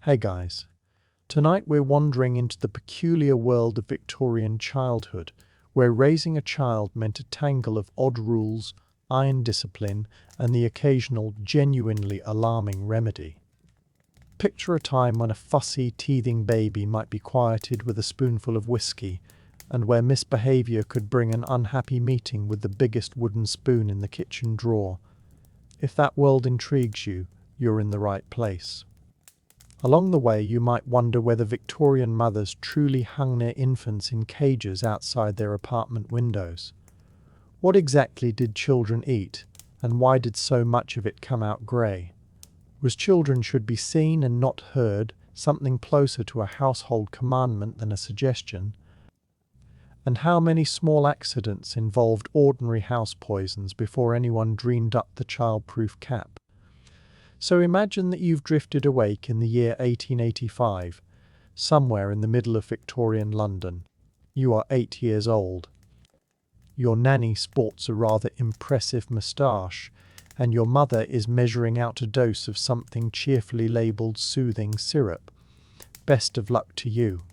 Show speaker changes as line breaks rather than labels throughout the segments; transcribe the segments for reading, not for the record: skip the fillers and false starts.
Hey guys, tonight we're wandering into the peculiar world of Victorian childhood, where raising a child meant a tangle of odd rules, iron discipline, and the occasional genuinely alarming remedy. Picture a time when a fussy, teething baby might be quieted with a spoonful of whiskey, and where misbehavior could bring an unhappy meeting with the biggest wooden spoon in the kitchen drawer. If that world intrigues you, you're in the right place. Along the way, you might wonder whether Victorian mothers truly hung their infants in cages outside their apartment windows. What exactly did children eat, and why did so much of it come out grey? Was children should be seen and not heard something closer to a household commandment than a suggestion? And how many small accidents involved ordinary house poisons before anyone dreamed up the child-proof cap? So imagine that you've drifted awake in the year 1885, somewhere in the middle of Victorian London. You are 8 years old. Your nanny sports a rather impressive moustache, and your mother is measuring out a dose of something cheerfully labelled soothing syrup. Best of luck to you.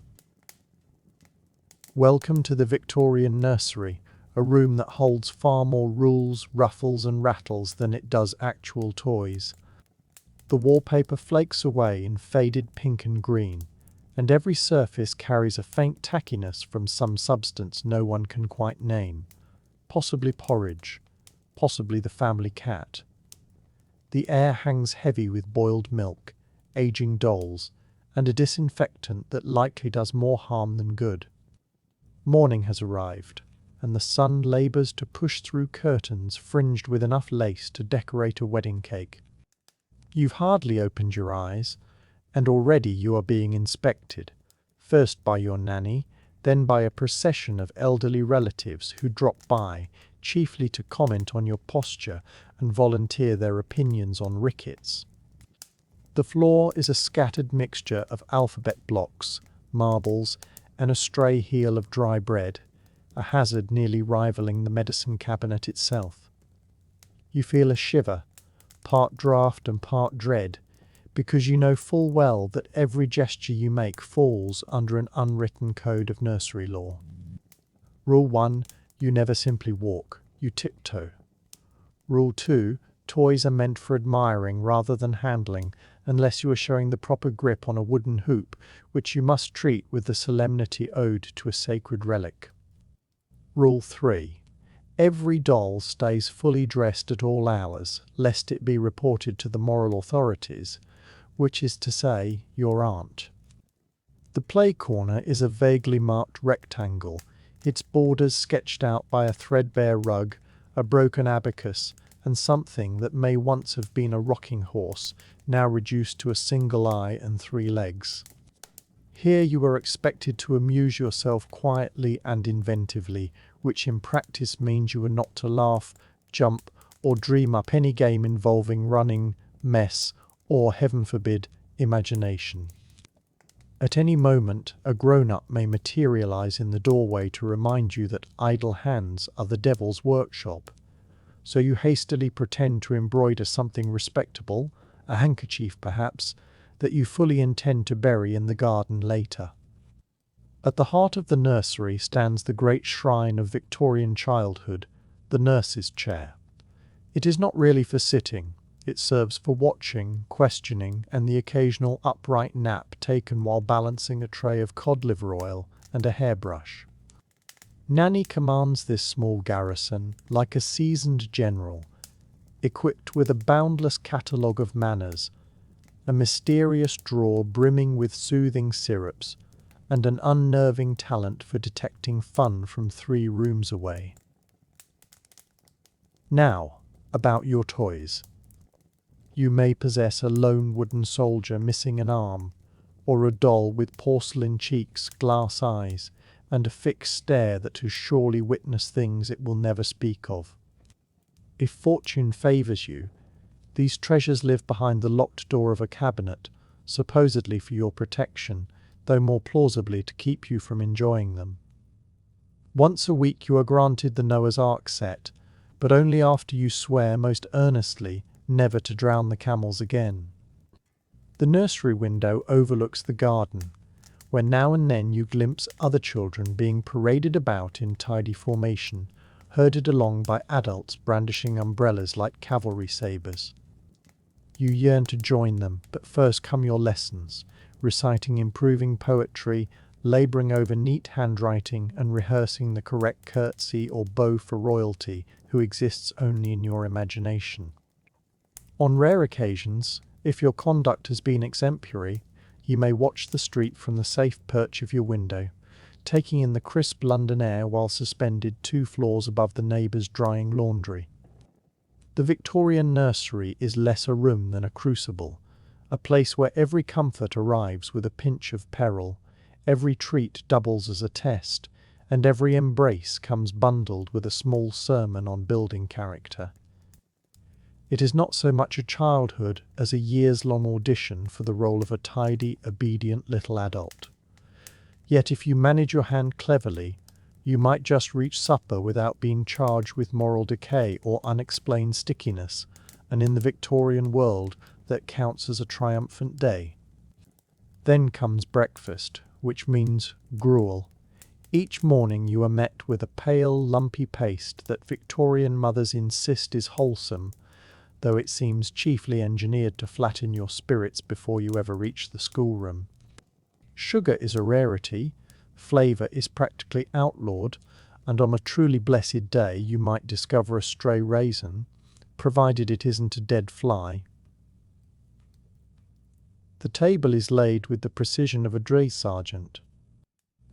Welcome to the Victorian nursery, a room that holds far more rules, ruffles and rattles than it does actual toys. The wallpaper flakes away in faded pink and green, and every surface carries a faint tackiness from some substance no one can quite name. Possibly porridge, possibly the family cat. The air hangs heavy with boiled milk, aging dolls, and a disinfectant that likely does more harm than good. Morning has arrived, and the sun labours to push through curtains fringed with enough lace to decorate a wedding cake. You've hardly opened your eyes, and already you are being inspected, first by your nanny, then by a procession of elderly relatives who drop by, chiefly to comment on your posture and volunteer their opinions on rickets. The floor is a scattered mixture of alphabet blocks, marbles, and a stray heel of dry bread, a hazard nearly rivaling the medicine cabinet itself. You feel a shiver, part draught and part dread, because you know full well that every gesture you make falls under an unwritten code of nursery law. Rule 1, you never simply walk, you tiptoe. Rule 2, toys are meant for admiring rather than handling, unless you are showing the proper grip on a wooden hoop, which you must treat with the solemnity owed to a sacred relic. Rule 3. Every doll stays fully dressed at all hours, lest it be reported to the moral authorities, which is to say, your aunt. The play corner is a vaguely marked rectangle, its borders sketched out by a threadbare rug, a broken abacus, and something that may once have been a rocking horse, now reduced to a single eye and 3 legs. Here you are expected to amuse yourself quietly and inventively, which in practice means you are not to laugh, jump, or dream up any game involving running, mess, or, heaven forbid, imagination. At any moment, a grown-up may materialize in the doorway to remind you that idle hands are the devil's workshop. So you hastily pretend to embroider something respectable, a handkerchief perhaps, that you fully intend to bury in the garden later. At the heart of the nursery stands the great shrine of Victorian childhood, the nurse's chair. It is not really for sitting. It serves for watching, questioning, and the occasional upright nap taken while balancing a tray of cod liver oil and a hairbrush. Nanny commands this small garrison like a seasoned general, equipped with a boundless catalogue of manners, a mysterious drawer brimming with soothing syrups, and an unnerving talent for detecting fun from 3 rooms away. Now, about your toys. You may possess a lone wooden soldier missing an arm, or a doll with porcelain cheeks, glass eyes, and a fixed stare that has surely witnessed things it will never speak of. If fortune favours you, these treasures live behind the locked door of a cabinet, supposedly for your protection, though more plausibly to keep you from enjoying them. Once a week you are granted the Noah's Ark set, but only after you swear most earnestly never to drown the camels again. The nursery window overlooks the garden, where now and then you glimpse other children being paraded about in tidy formation, herded along by adults brandishing umbrellas like cavalry sabres. You yearn to join them, but first come your lessons, reciting improving poetry, labouring over neat handwriting and rehearsing the correct curtsy or bow for royalty who exists only in your imagination. On rare occasions, if your conduct has been exemplary, you may watch the street from the safe perch of your window, taking in the crisp London air while suspended 2 floors above the neighbour's drying laundry. The Victorian nursery is less a room than a crucible, a place where every comfort arrives with a pinch of peril, every treat doubles as a test, and every embrace comes bundled with a small sermon on building character. It is not so much a childhood as a years-long audition for the role of a tidy, obedient little adult. Yet if you manage your hand cleverly, you might just reach supper without being charged with moral decay or unexplained stickiness, and in the Victorian world that counts as a triumphant day. Then comes breakfast, which means gruel. Each morning you are met with a pale, lumpy paste that Victorian mothers insist is wholesome, though it seems chiefly engineered to flatten your spirits before you ever reach the schoolroom. Sugar is a rarity, flavour is practically outlawed, and on a truly blessed day you might discover a stray raisin, provided it isn't a dead fly. The table is laid with the precision of a drill sergeant.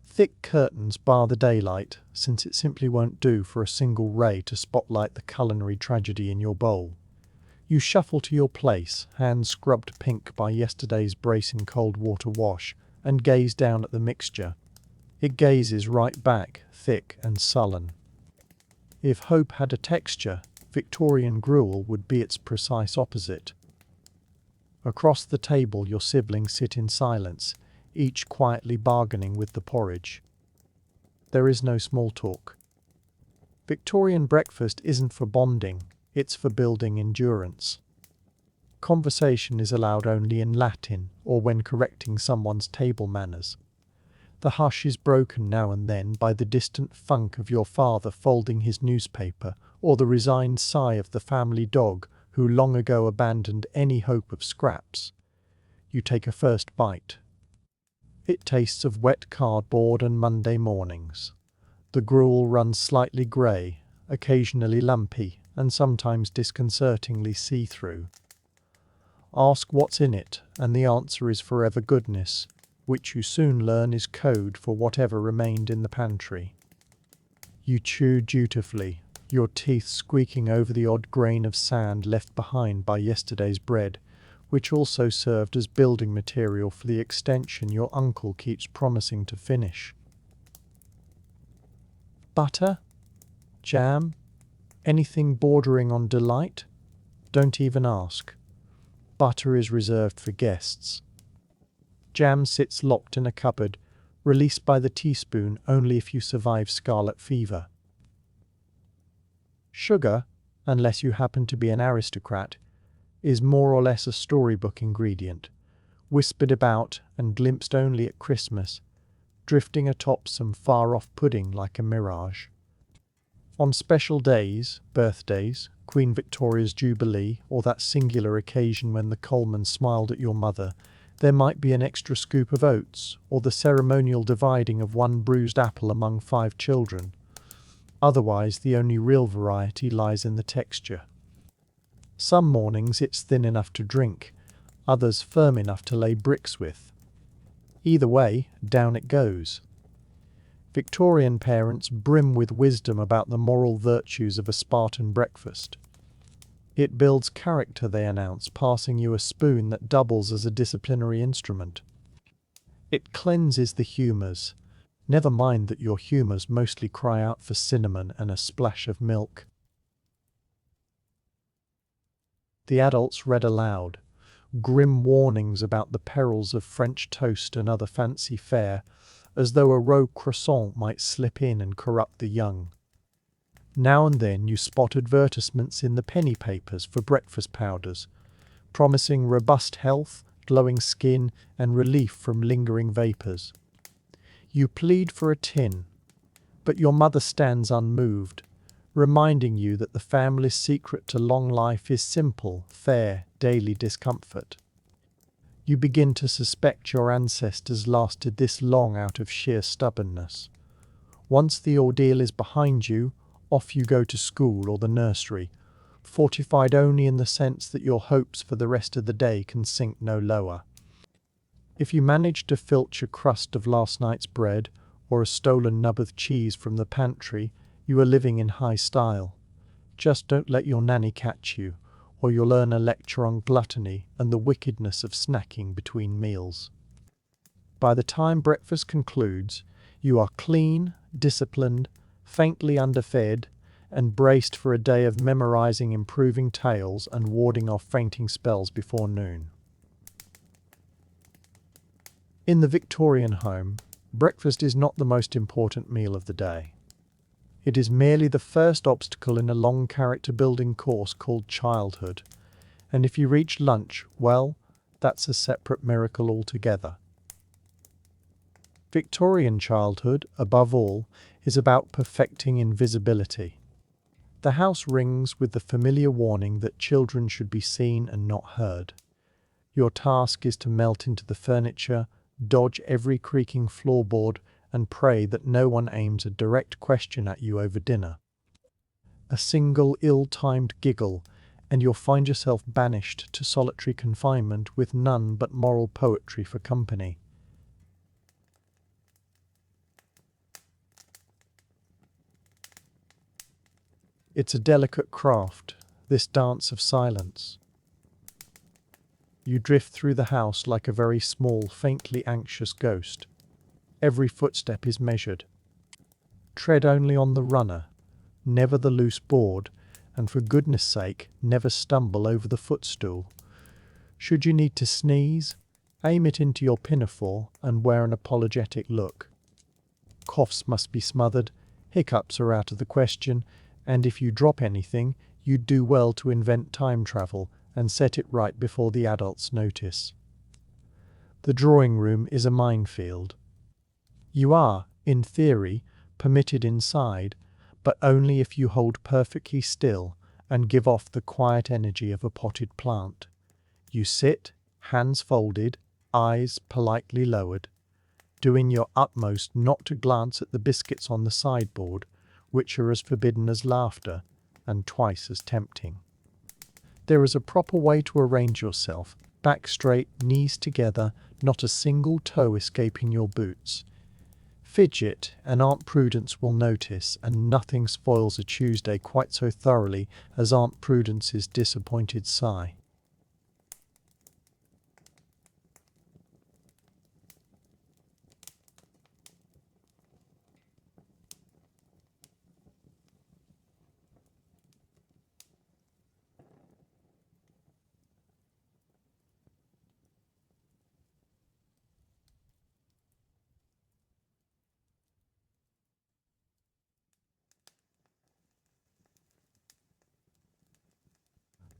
Thick curtains bar the daylight, since it simply won't do for a single ray to spotlight the culinary tragedy in your bowl. You shuffle to your place, hands scrubbed pink by yesterday's bracing cold water wash, and gaze down at the mixture. It gazes right back, thick and sullen. If hope had a texture, Victorian gruel would be its precise opposite. Across the table your siblings sit in silence, each quietly bargaining with the porridge. There is no small talk. Victorian breakfast isn't for bonding, it's for building endurance. Conversation is allowed only in Latin or when correcting someone's table manners. The hush is broken now and then by the distant thunk of your father folding his newspaper or the resigned sigh of the family dog who long ago abandoned any hope of scraps. You take a first bite. It tastes of wet cardboard and Monday mornings. The gruel runs slightly grey, occasionally lumpy, and sometimes disconcertingly see-through. Ask what's in it, and the answer is forever goodness, which you soon learn is code for whatever remained in the pantry. You chew dutifully, your teeth squeaking over the odd grain of sand left behind by yesterday's bread, which also served as building material for the extension your uncle keeps promising to finish. Butter? Jam? Anything bordering on delight? Don't even ask. Butter is reserved for guests. Jam sits locked in a cupboard, released by the teaspoon only if you survive scarlet fever. Sugar, unless you happen to be an aristocrat, is more or less a storybook ingredient, whispered about and glimpsed only at Christmas, drifting atop some far-off pudding like a mirage. On special days, birthdays, Queen Victoria's Jubilee, or that singular occasion when the Coleman smiled at your mother, there might be an extra scoop of oats, or the ceremonial dividing of one bruised apple among 5 children. Otherwise, the only real variety lies in the texture. Some mornings it's thin enough to drink, others firm enough to lay bricks with. Either way, down it goes. Victorian parents brim with wisdom about the moral virtues of a Spartan breakfast. It builds character, they announce, passing you a spoon that doubles as a disciplinary instrument. It cleanses the humours. Never mind that your humours mostly cry out for cinnamon and a splash of milk. The adults read aloud, grim warnings about the perils of French toast and other fancy fare, as though a rogue croissant might slip in and corrupt the young. Now and then you spot advertisements in the penny papers for breakfast powders, promising robust health, glowing skin, and relief from lingering vapours. You plead for a tin, but your mother stands unmoved, reminding you that the family's secret to long life is simple, fair, daily discomfort. You begin to suspect your ancestors lasted this long out of sheer stubbornness. Once the ordeal is behind you, off you go to school or the nursery, fortified only in the sense that your hopes for the rest of the day can sink no lower. If you manage to filch a crust of last night's bread or a stolen nub of cheese from the pantry, you are living in high style. Just don't let your nanny catch you, or you'll learn a lecture on gluttony and the wickedness of snacking between meals. By the time breakfast concludes, you are clean, disciplined, faintly underfed, and braced for a day of memorizing improving tales and warding off fainting spells before noon. In the Victorian home, breakfast is not the most important meal of the day. It is merely the first obstacle in a long character-building course called childhood, and if you reach lunch, well, that's a separate miracle altogether. Victorian childhood, above all, is about perfecting invisibility. The house rings with the familiar warning that children should be seen and not heard. Your task is to melt into the furniture, dodge every creaking floorboard, and pray that no one aims a direct question at you over dinner. A single ill-timed giggle, and you'll find yourself banished to solitary confinement with none but moral poetry for company. It's a delicate craft, this dance of silence. You drift through the house like a very small, faintly anxious ghost. Every footstep is measured. Tread only on the runner, never the loose board, and for goodness sake, never stumble over the footstool. Should you need to sneeze, aim it into your pinafore and wear an apologetic look. Coughs must be smothered, hiccups are out of the question, and if you drop anything, you'd do well to invent time travel and set it right before the adults notice. The drawing room is a minefield. You are, in theory, permitted inside, but only if you hold perfectly still and give off the quiet energy of a potted plant. You sit, hands folded, eyes politely lowered, doing your utmost not to glance at the biscuits on the sideboard, which are as forbidden as laughter and twice as tempting. There is a proper way to arrange yourself, back straight, knees together, not a single toe escaping your boots. Fidget, and Aunt Prudence will notice, and nothing spoils a Tuesday quite so thoroughly as Aunt Prudence's disappointed sigh.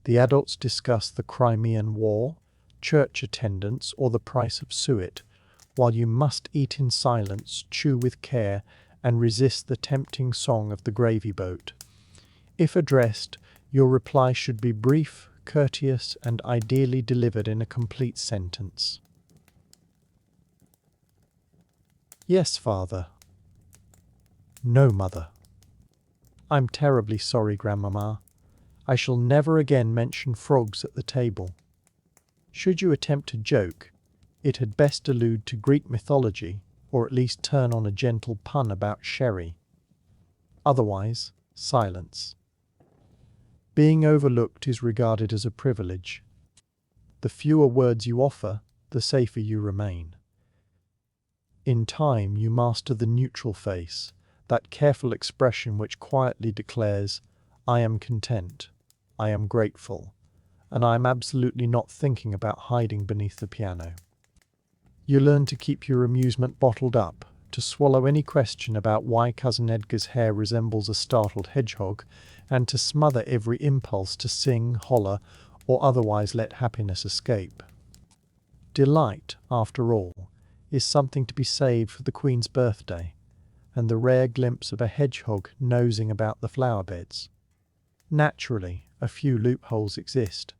The adults discuss the Crimean War, church attendance, or the price of suet, while you must eat in silence, chew with care, and resist the tempting song of the gravy boat. If addressed, your reply should be brief, courteous, and ideally delivered in a complete sentence. Yes, father. No, mother. I'm terribly sorry, grandmamma. I shall never again mention frogs at the table. Should you attempt to joke, it had best allude to Greek mythology, or at least turn on a gentle pun about sherry. Otherwise, silence. Being overlooked is regarded as a privilege. The fewer words you offer, the safer you remain. In time, you master the neutral face, that careful expression which quietly declares, I am content, I am grateful, and I am absolutely not thinking about hiding beneath the piano. You learn to keep your amusement bottled up, to swallow any question about why Cousin Edgar's hair resembles a startled hedgehog, and to smother every impulse to sing, holler, or otherwise let happiness escape. Delight, after all, is something to be saved for the Queen's birthday, and the rare glimpse of a hedgehog nosing about the flower beds. Naturally, a few loopholes exist.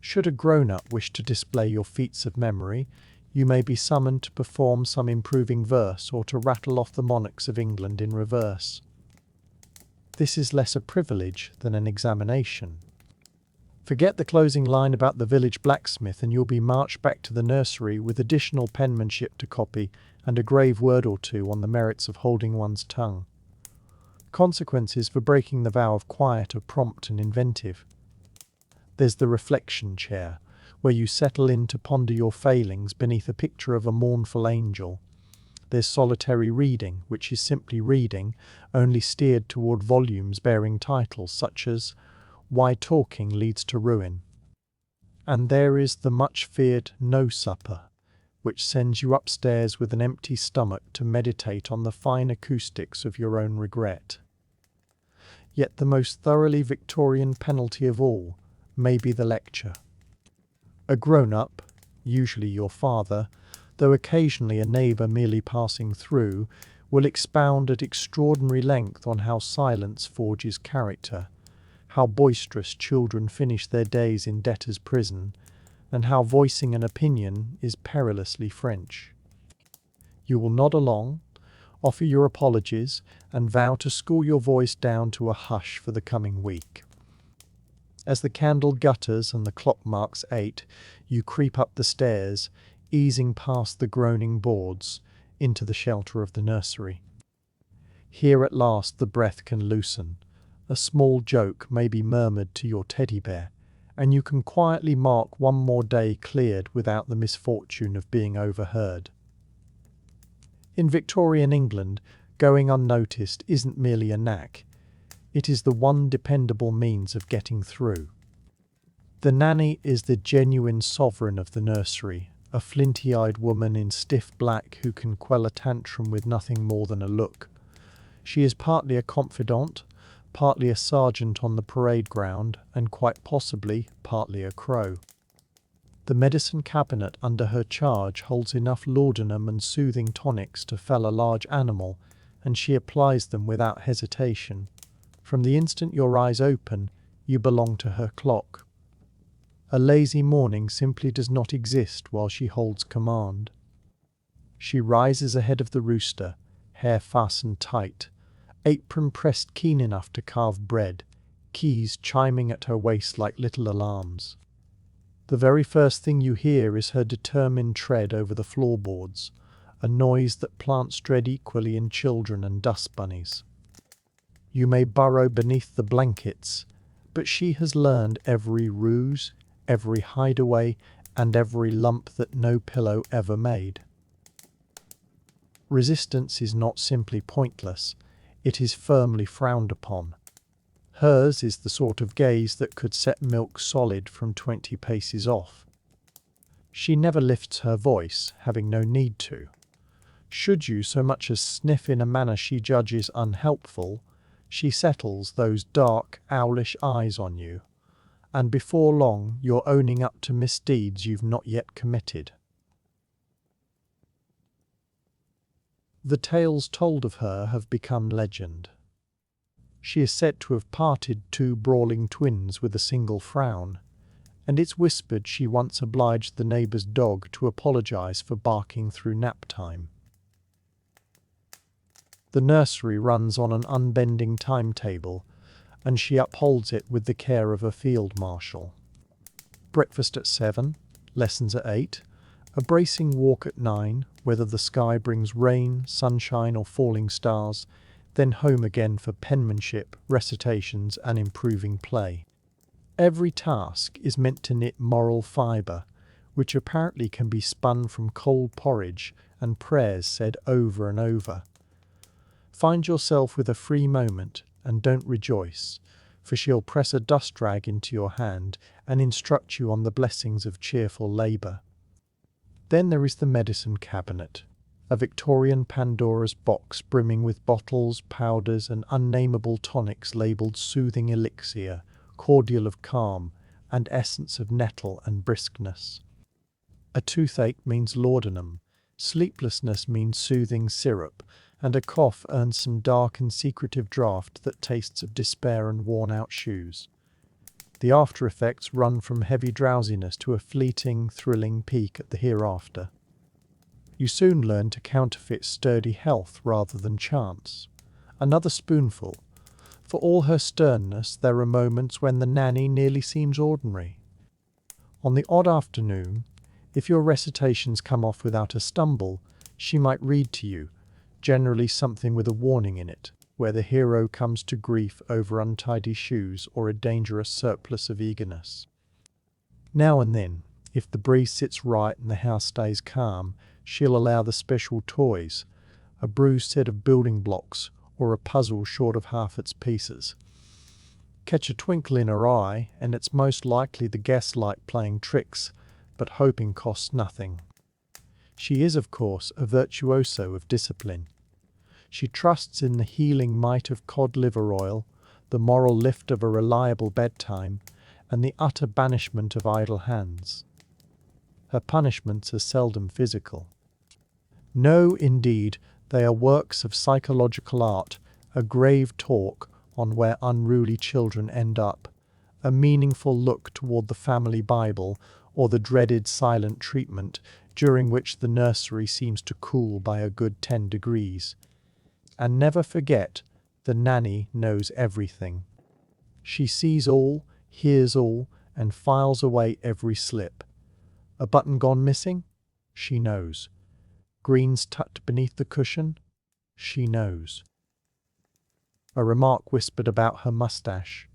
Should a grown-up wish to display your feats of memory, you may be summoned to perform some improving verse or to rattle off the monarchs of England in reverse. This is less a privilege than an examination. Forget the closing line about the village blacksmith and you'll be marched back to the nursery with additional penmanship to copy and a grave word or two on the merits of holding one's tongue. Consequences for breaking the vow of quiet are prompt and inventive. There's the reflection chair, where you settle in to ponder your failings beneath a picture of a mournful angel. There's solitary reading, which is simply reading, only steered toward volumes bearing titles such as Why Talking Leads to Ruin. And there is the much-feared no supper, which sends you upstairs with an empty stomach to meditate on the fine acoustics of your own regret. Yet the most thoroughly Victorian penalty of all may be the lecture. A grown-up, usually your father, though occasionally a neighbour merely passing through, will expound at extraordinary length on how silence forges character, how boisterous children finish their days in debtor's prison, and how voicing an opinion is perilously French. You will nod along, offer your apologies, and vow to school your voice down to a hush for the coming week. As the candle gutters and the clock marks 8, you creep up the stairs, easing past the groaning boards, into the shelter of the nursery. Here at last the breath can loosen. A small joke may be murmured to your teddy bear, and you can quietly mark one more day cleared without the misfortune of being overheard. In Victorian England, going unnoticed isn't merely a knack. It is the one dependable means of getting through. The nanny is the genuine sovereign of the nursery, a flinty-eyed woman in stiff black who can quell a tantrum with nothing more than a look. She is partly a confidant, partly a sergeant on the parade ground, and quite possibly partly a crow. The medicine cabinet under her charge holds enough laudanum and soothing tonics to fell a large animal, and she applies them without hesitation. From the instant your eyes open, you belong to her clock. A lazy morning simply does not exist while she holds command. She rises ahead of the rooster, hair fastened tight, apron pressed keen enough to carve bread, keys chiming at her waist like little alarms. The very first thing you hear is her determined tread over the floorboards, a noise that plants dread equally in children and dust bunnies. You may burrow beneath the blankets, but she has learned every ruse, every hideaway, and every lump that no pillow ever made. Resistance is not simply pointless, it is firmly frowned upon. Hers is the sort of gaze that could set milk solid from 20 paces off. She never lifts her voice, having no need to. Should you so much as sniff in a manner she judges unhelpful, she settles those dark, owlish eyes on you, and before long you're owning up to misdeeds you've not yet committed. The tales told of her have become legend. She is said to have parted 2 brawling twins with a single frown, and it's whispered she once obliged the neighbour's dog to apologise for barking through nap time. The nursery runs on an unbending timetable, and she upholds it with the care of a field marshal. Breakfast at 7, lessons at 8, a bracing walk at 9, whether the sky brings rain, sunshine or falling stars, then home again for penmanship, recitations and improving play. Every task is meant to knit moral fibre, which apparently can be spun from cold porridge and prayers said over and over. Find yourself with a free moment and don't rejoice, for she'll press a dust rag into your hand and instruct you on the blessings of cheerful labour. Then there is the medicine cabinet, a Victorian Pandora's box brimming with bottles, powders and unnameable tonics labelled soothing elixir, cordial of calm, and essence of nettle and briskness. A toothache means laudanum, sleeplessness means soothing syrup, and a cough earns some dark and secretive draught that tastes of despair and worn-out shoes. The after effects run from heavy drowsiness to a fleeting, thrilling peak at the hereafter. You soon learn to counterfeit sturdy health rather than chance. Another spoonful. For all her sternness, there are moments when the nanny nearly seems ordinary. On the odd afternoon, if your recitations come off without a stumble, she might read to you, generally something with a warning in it, where the hero comes to grief over untidy shoes or a dangerous surplus of eagerness. Now and then, if the breeze sits right and the house stays calm, she'll allow the special toys, a bruised set of building blocks or a puzzle short of half its pieces. Catch a twinkle in her eye, and it's most likely the gaslight playing tricks, but hoping costs nothing. She is, of course, a virtuoso of discipline. She trusts in the healing might of cod liver oil, the moral lift of a reliable bedtime, and the utter banishment of idle hands. Her punishments are seldom physical. No, indeed, they are works of psychological art, a grave talk on where unruly children end up, a meaningful look toward the family Bible, or the dreaded silent treatment during which the nursery seems to cool by a good 10 degrees. And never forget, the nanny knows everything. She sees all, hears all, and files away every slip. A button gone missing? She knows. Greens tucked beneath the cushion? She knows. A remark whispered about her mustache?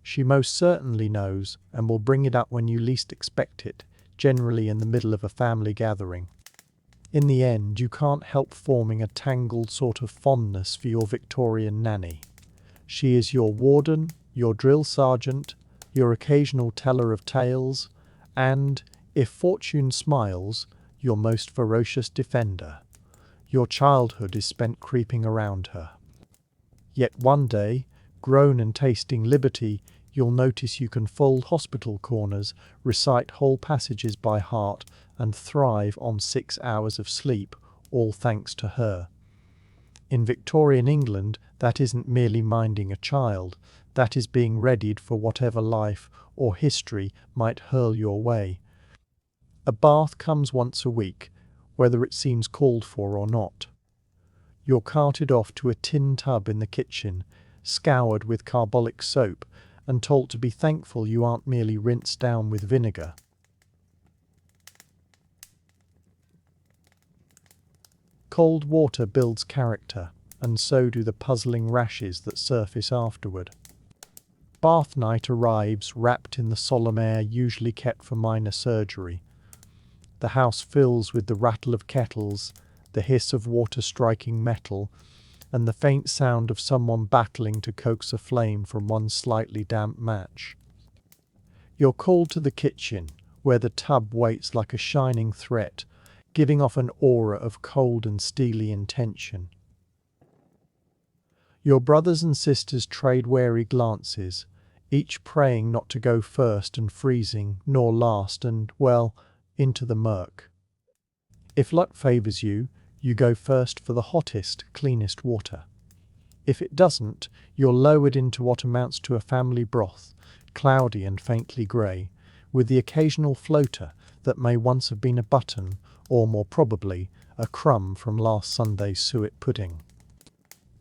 She most certainly knows, and will bring it up when you least expect it, generally in the middle of a family gathering. In the end, you can't help forming a tangled sort of fondness for your Victorian nanny. She is your warden, your drill sergeant, your occasional teller of tales, and, if fortune smiles, your most ferocious defender. Your childhood is spent creeping around her. Yet one day, grown and tasting liberty, you'll notice you can fold hospital corners, recite whole passages by heart, and thrive on 6 hours of sleep, all thanks to her. In Victorian England, that isn't merely minding a child, that is being readied for whatever life or history might hurl your way. A bath comes once a week, whether it seems called for or not. You're carted off to a tin tub in the kitchen, scoured with carbolic soap, and told to be thankful you aren't merely rinsed down with vinegar. Cold water builds character, and so do the puzzling rashes that surface afterward. Bath night arrives wrapped in the solemn air usually kept for minor surgery. The house fills with the rattle of kettles, the hiss of water striking metal, and the faint sound of someone battling to coax a flame from one slightly damp match. You're called to the kitchen, where the tub waits like a shining threat, giving off an aura of cold and steely intention. Your brothers and sisters trade wary glances, each praying not to go first and freezing, nor last and, well, into the murk. If luck favours you, you go first for the hottest, cleanest water. If it doesn't, you're lowered into what amounts to a family broth, cloudy and faintly grey, with the occasional floater that may once have been a button, or more probably, a crumb from last Sunday's suet pudding.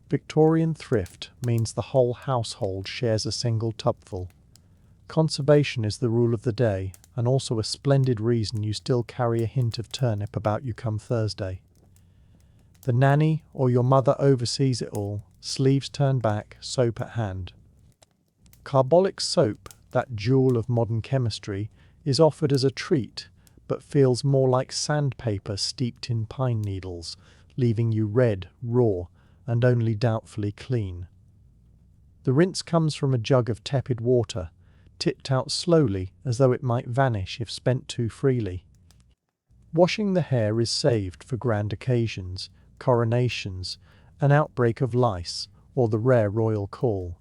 Victorian thrift means the whole household shares a single tubful. Conservation is the rule of the day, and also a splendid reason you still carry a hint of turnip about you come Thursday. The nanny or your mother oversees it all, sleeves turned back, soap at hand. Carbolic soap, that jewel of modern chemistry, is offered as a treat, but feels more like sandpaper steeped in pine needles, leaving you red, raw, and only doubtfully clean. The rinse comes from a jug of tepid water, tipped out slowly as though it might vanish if spent too freely. Washing the hair is saved for grand occasions, coronations, an outbreak of lice, or the rare royal call.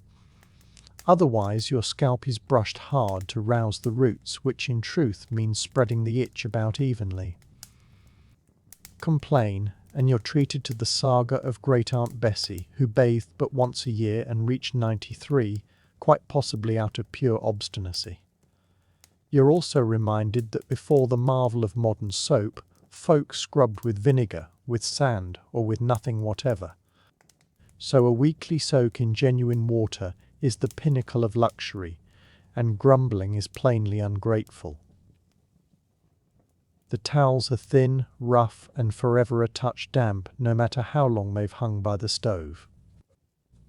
Otherwise, your scalp is brushed hard to rouse the roots, which in truth means spreading the itch about evenly. Complain, and you're treated to the saga of Great Aunt Bessie, who bathed but once a year and reached 93, quite possibly out of pure obstinacy. You're also reminded that before the marvel of modern soap, folk scrubbed with vinegar, with sand, or with nothing whatever. So a weekly soak in genuine water is the pinnacle of luxury, and grumbling is plainly ungrateful. The towels are thin, rough, and forever a touch damp, no matter how long they've hung by the stove.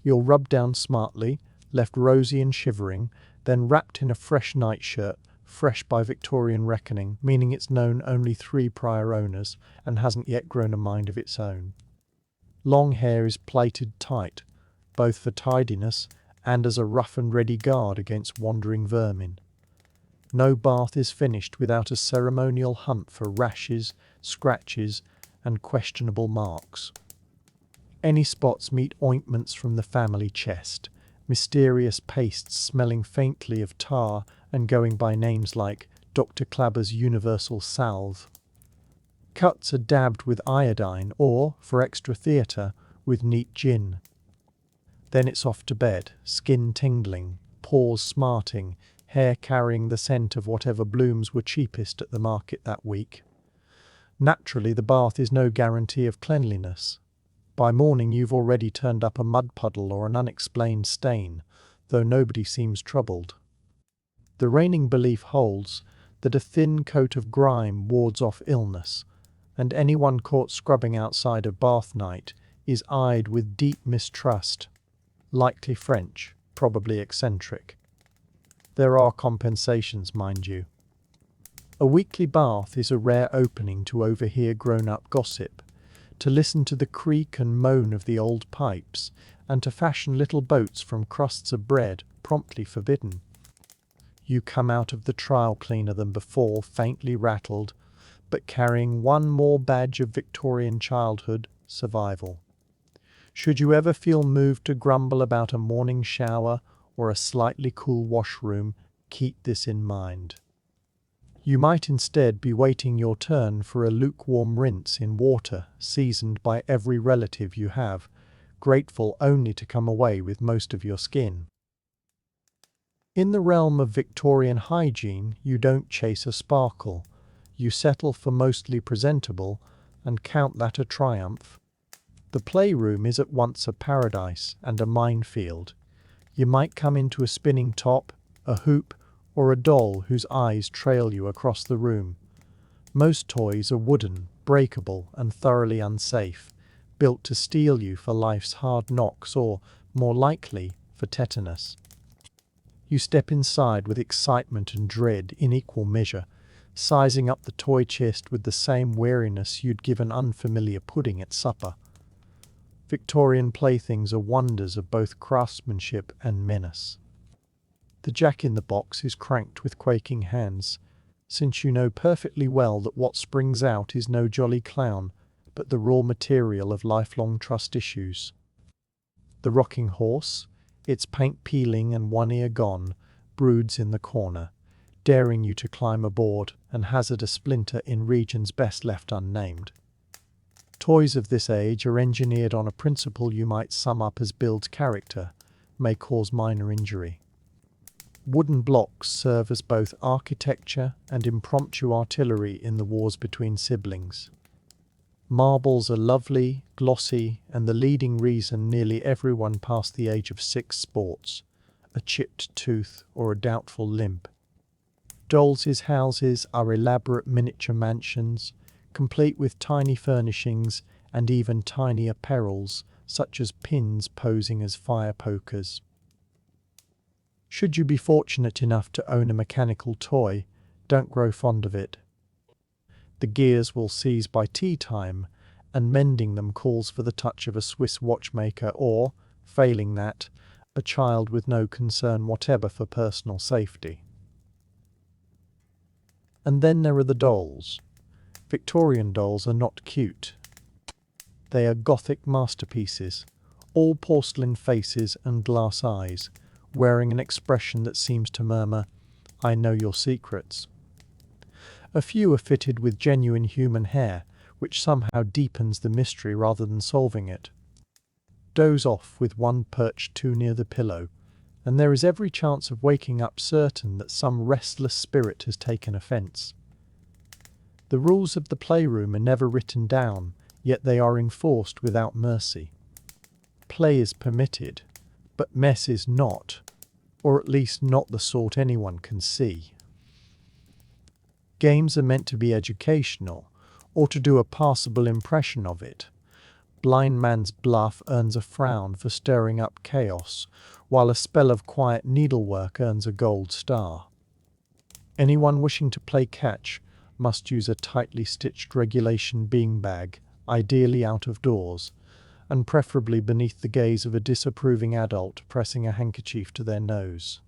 You're rubbed down smartly, left rosy and shivering, then wrapped in a fresh nightshirt, fresh by Victorian reckoning, meaning it's known only 3 prior owners and hasn't yet grown a mind of its own. Long hair is plaited tight, both for tidiness and as a rough and ready guard against wandering vermin. No bath is finished without a ceremonial hunt for rashes, scratches, and questionable marks. Any spots meet ointments from the family chest, mysterious pastes smelling faintly of tar and going by names like Dr. Clabber's Universal Salve. Cuts are dabbed with iodine or, for extra theatre, with neat gin. Then it's off to bed, skin tingling, paws smarting, hair carrying the scent of whatever blooms were cheapest at the market that week. Naturally, the bath is no guarantee of cleanliness. By morning you've already turned up a mud puddle or an unexplained stain, though nobody seems troubled. The reigning belief holds that a thin coat of grime wards off illness, and anyone caught scrubbing outside of bath night is eyed with deep mistrust. Likely French, probably eccentric. There are compensations, mind you. A weekly bath is a rare opening to overhear grown-up gossip, to listen to the creak and moan of the old pipes, and to fashion little boats from crusts of bread, promptly forbidden. You come out of the trial cleaner than before, faintly rattled, but carrying one more badge of Victorian childhood, survival. Should you ever feel moved to grumble about a morning shower or a slightly cool washroom, keep this in mind. You might instead be waiting your turn for a lukewarm rinse in water seasoned by every relative you have, grateful only to come away with most of your skin. In the realm of Victorian hygiene, you don't chase a sparkle. You settle for mostly presentable and count that a triumph. The playroom is at once a paradise and a minefield. You might come into a spinning top, a hoop, or a doll whose eyes trail you across the room. Most toys are wooden, breakable, and thoroughly unsafe, built to steel you for life's hard knocks or, more likely, for tetanus. You step inside with excitement and dread in equal measure, sizing up the toy chest with the same wariness you'd give an unfamiliar pudding at supper. Victorian playthings are wonders of both craftsmanship and menace. The jack-in-the-box is cranked with quaking hands, since you know perfectly well that what springs out is no jolly clown, but the raw material of lifelong trust issues. The rocking horse, its paint peeling and one ear gone, broods in the corner, daring you to climb aboard and hazard a splinter in regions best left unnamed. Toys of this age are engineered on a principle you might sum up as build character, may cause minor injury. Wooden blocks serve as both architecture and impromptu artillery in the wars between siblings. Marbles are lovely, glossy, and the leading reason nearly everyone past the age of 6 sports a chipped tooth or a doubtful limp. Dolls' houses are elaborate miniature mansions, complete with tiny furnishings and even tinier perils, such as pins posing as fire pokers. Should you be fortunate enough to own a mechanical toy, don't grow fond of it. The gears will seize by tea time, and mending them calls for the touch of a Swiss watchmaker or, failing that, a child with no concern whatever for personal safety. And then there are the dolls. Victorian dolls are not cute. They are Gothic masterpieces, all porcelain faces and glass eyes, wearing an expression that seems to murmur, "I know your secrets." A few are fitted with genuine human hair, which somehow deepens the mystery rather than solving it. Doze off with one perched too near the pillow, and there is every chance of waking up certain that some restless spirit has taken offence. The rules of the playroom are never written down, yet they are enforced without mercy. Play is permitted, but mess is not, or at least not the sort anyone can see. Games are meant to be educational, or to do a passable impression of it. Blind man's bluff earns a frown for stirring up chaos, while a spell of quiet needlework earns a gold star. Anyone wishing to play catch must use a tightly stitched regulation beanbag, ideally out of doors, and preferably beneath the gaze of a disapproving adult pressing a handkerchief to their nose.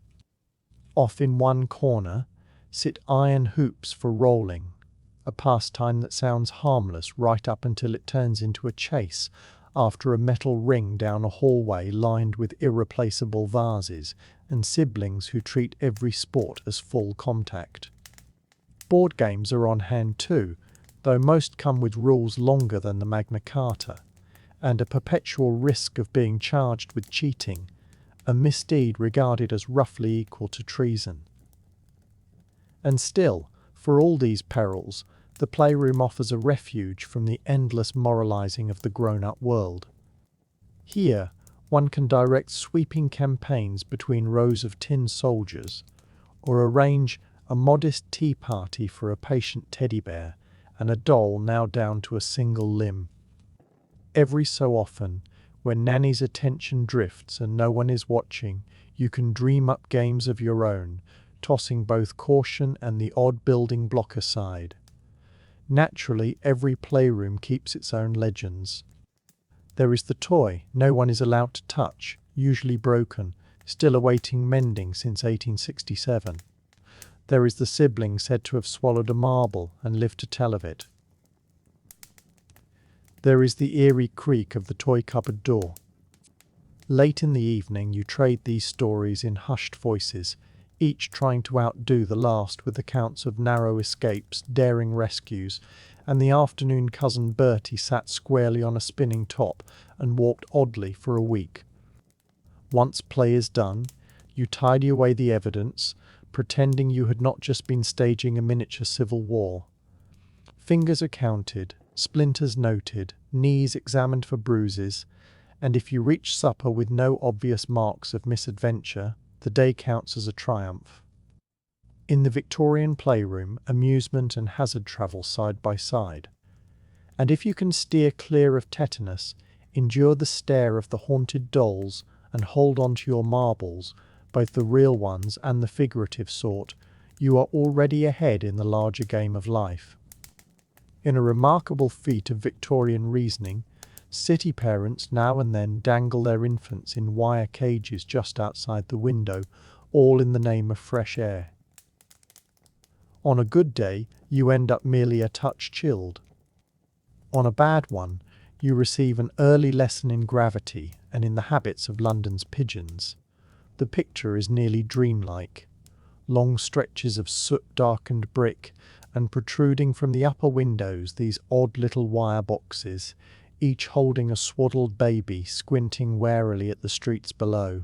Off in one corner sit iron hoops for rolling, a pastime that sounds harmless right up until it turns into a chase after a metal ring down a hallway lined with irreplaceable vases and siblings who treat every sport as full contact. Board games are on hand too, though most come with rules longer than the Magna Carta, and a perpetual risk of being charged with cheating, a misdeed regarded as roughly equal to treason. And still, for all these perils, the playroom offers a refuge from the endless moralizing of the grown-up world. Here, one can direct sweeping campaigns between rows of tin soldiers, or arrange a modest tea party for a patient teddy bear and a doll now down to a single limb. Every so often, when Nanny's attention drifts and no one is watching, you can dream up games of your own, tossing both caution and the odd building block aside. Naturally, every playroom keeps its own legends. There is the toy no one is allowed to touch, usually broken, still awaiting mending since 1867. There is the sibling said to have swallowed a marble and lived to tell of it. There is the eerie creak of the toy cupboard door. Late in the evening you trade these stories in hushed voices, each trying to outdo the last with accounts of narrow escapes, daring rescues, and the afternoon cousin Bertie sat squarely on a spinning top and walked oddly for a week. Once play is done, you tidy away the evidence, pretending you had not just been staging a miniature civil war. Fingers are counted, splinters noted, knees examined for bruises, and if you reach supper with no obvious marks of misadventure, the day counts as a triumph. In the Victorian playroom, amusement and hazard travel side by side. And if you can steer clear of tetanus, endure the stare of the haunted dolls, and hold on to your marbles, both the real ones and the figurative sort, you are already ahead in the larger game of life. In a remarkable feat of Victorian reasoning, city parents now and then dangle their infants in wire cages just outside the window, all in the name of fresh air. On a good day, you end up merely a touch chilled. On a bad one, you receive an early lesson in gravity and in the habits of London's pigeons. The picture is nearly dreamlike. Long stretches of soot-darkened brick, and protruding from the upper windows these odd little wire boxes, each holding a swaddled baby squinting warily at the streets below.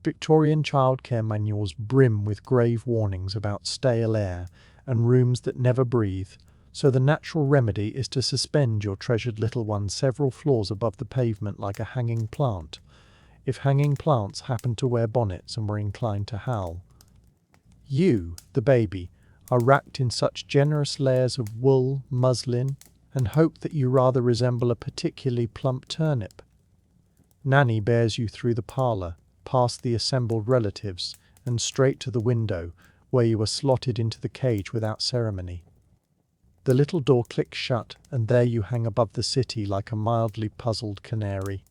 Victorian childcare manuals brim with grave warnings about stale air and rooms that never breathe, so the natural remedy is to suspend your treasured little one several floors above the pavement like a hanging plant, if hanging plants happen to wear bonnets and were inclined to howl. You, the baby, are wrapped in such generous layers of wool, muslin, and hope that you rather resemble a particularly plump turnip. Nanny bears you through the parlour, past the assembled relatives, and straight to the window, where you are slotted into the cage without ceremony. The little door clicks shut, and there you hang above the city like a mildly puzzled canary.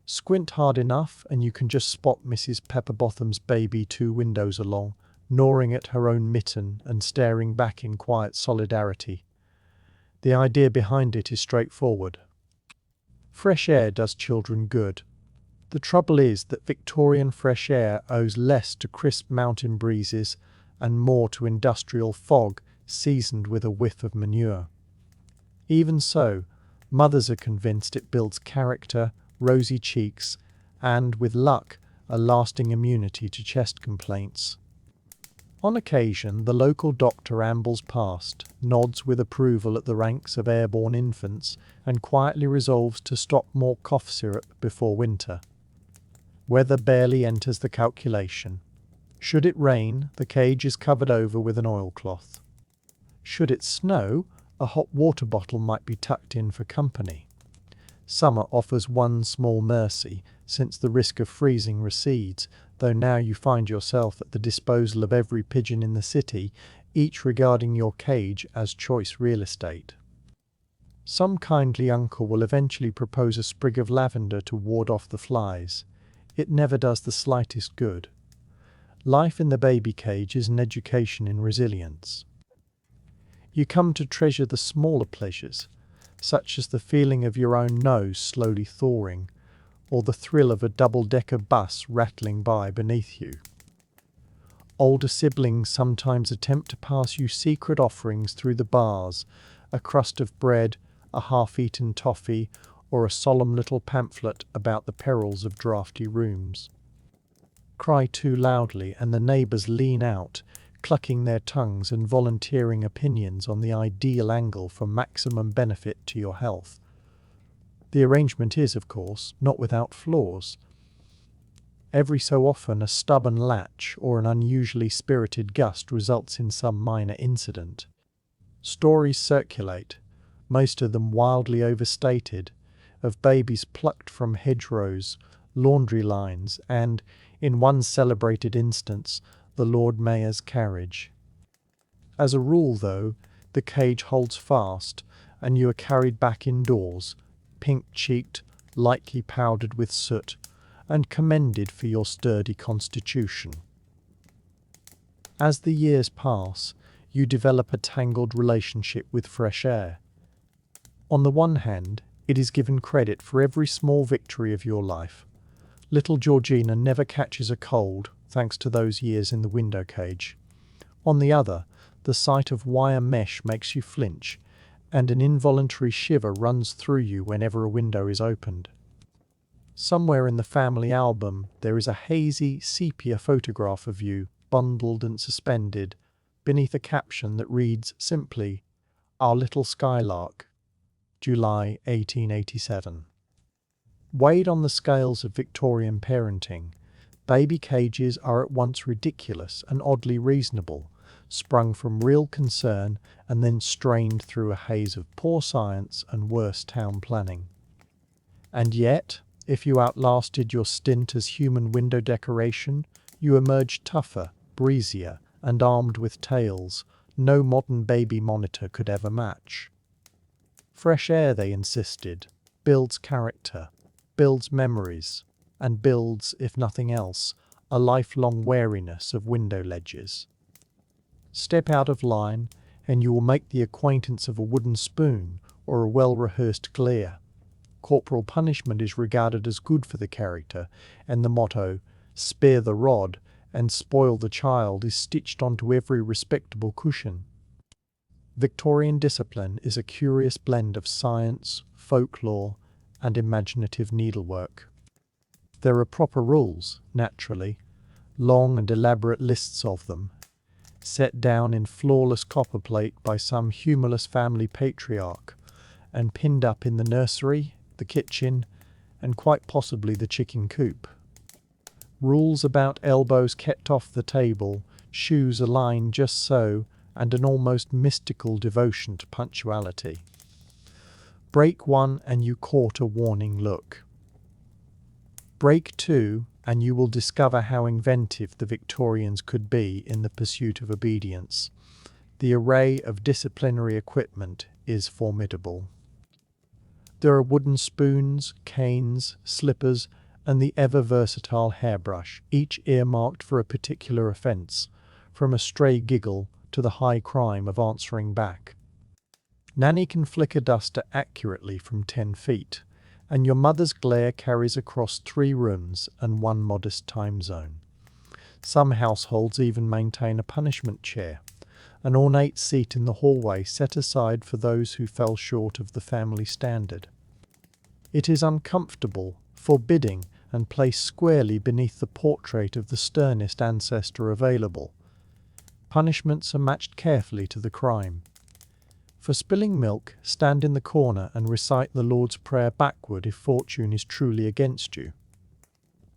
Squint hard enough, and you can just spot Mrs. Pepperbotham's baby 2 windows along, gnawing at her own mitten and staring back in quiet solidarity. The idea behind it is straightforward. Fresh air does children good. The trouble is that Victorian fresh air owes less to crisp mountain breezes and more to industrial fog seasoned with a whiff of manure. Even so, mothers are convinced it builds character, rosy cheeks, and, with luck, a lasting immunity to chest complaints. On occasion, the local doctor ambles past, nods with approval at the ranks of airborne infants, and quietly resolves to stop more cough syrup before winter. Weather barely enters the calculation. Should it rain, the cage is covered over with an oilcloth. Should it snow, a hot water bottle might be tucked in for company. Summer offers one small mercy, since the risk of freezing recedes, though now you find yourself at the disposal of every pigeon in the city, each regarding your cage as choice real estate. Some kindly uncle will eventually propose a sprig of lavender to ward off the flies. It never does the slightest good. Life in the baby cage is an education in resilience. You come to treasure the smaller pleasures, such as the feeling of your own nose slowly thawing, or the thrill of a double-decker bus rattling by beneath you. Older siblings sometimes attempt to pass you secret offerings through the bars, a crust of bread, a half-eaten toffee, or a solemn little pamphlet about the perils of draughty rooms. Cry too loudly and the neighbours lean out, clucking their tongues and volunteering opinions on the ideal angle for maximum benefit to your health. The arrangement is, of course, not without flaws. Every so often a stubborn latch or an unusually spirited gust results in some minor incident. Stories circulate, most of them wildly overstated, of babies plucked from hedgerows, laundry lines, and, in one celebrated instance, the Lord Mayor's carriage. As a rule, though, the cage holds fast, and you are carried back indoors, pink-cheeked, lightly powdered with soot, and commended for your sturdy constitution. As the years pass, you develop a tangled relationship with fresh air. On the one hand, it is given credit for every small victory of your life. Little Georgina never catches a cold, thanks to those years in the window cage. On the other, the sight of wire mesh makes you flinch, and an involuntary shiver runs through you whenever a window is opened. Somewhere in the family album there is a hazy sepia photograph of you, bundled and suspended, beneath a caption that reads simply, "Our Little Skylark, July 1887. Weighed on the scales of Victorian parenting, baby cages are at once ridiculous and oddly reasonable, sprung from real concern and then strained through a haze of poor science and worse town planning. And yet, if you outlasted your stint as human window decoration, you emerged tougher, breezier, and armed with tales no modern baby monitor could ever match. Fresh air, they insisted, builds character, builds memories, and builds, if nothing else, a lifelong wariness of window ledges. Step out of line, and you will make the acquaintance of a wooden spoon or a well-rehearsed glare. Corporal punishment is regarded as good for the character, and the motto, "Spare the rod and spoil the child," is stitched onto every respectable cushion. Victorian discipline is a curious blend of science, folklore, and imaginative needlework. There are proper rules, naturally, long and elaborate lists of them, set down in flawless copperplate by some humorless family patriarch, and pinned up in the nursery, the kitchen, and quite possibly the chicken coop. Rules about elbows kept off the table, shoes aligned just so, and an almost mystical devotion to punctuality. Break one and you court a warning look. Break two, and you will discover how inventive the Victorians could be in the pursuit of obedience. The array of disciplinary equipment is formidable. There are wooden spoons, canes, slippers, and the ever-versatile hairbrush, each earmarked for a particular offence, from a stray giggle to the high crime of answering back. Nanny can flick a duster accurately from 10 feet, and your mother's glare carries across 3 rooms and 1 modest time zone. Some households even maintain a punishment chair, an ornate seat in the hallway set aside for those who fell short of the family standard. It is uncomfortable, forbidding, and placed squarely beneath the portrait of the sternest ancestor available. Punishments are matched carefully to the crime. For spilling milk, stand in the corner and recite the Lord's Prayer backward if fortune is truly against you.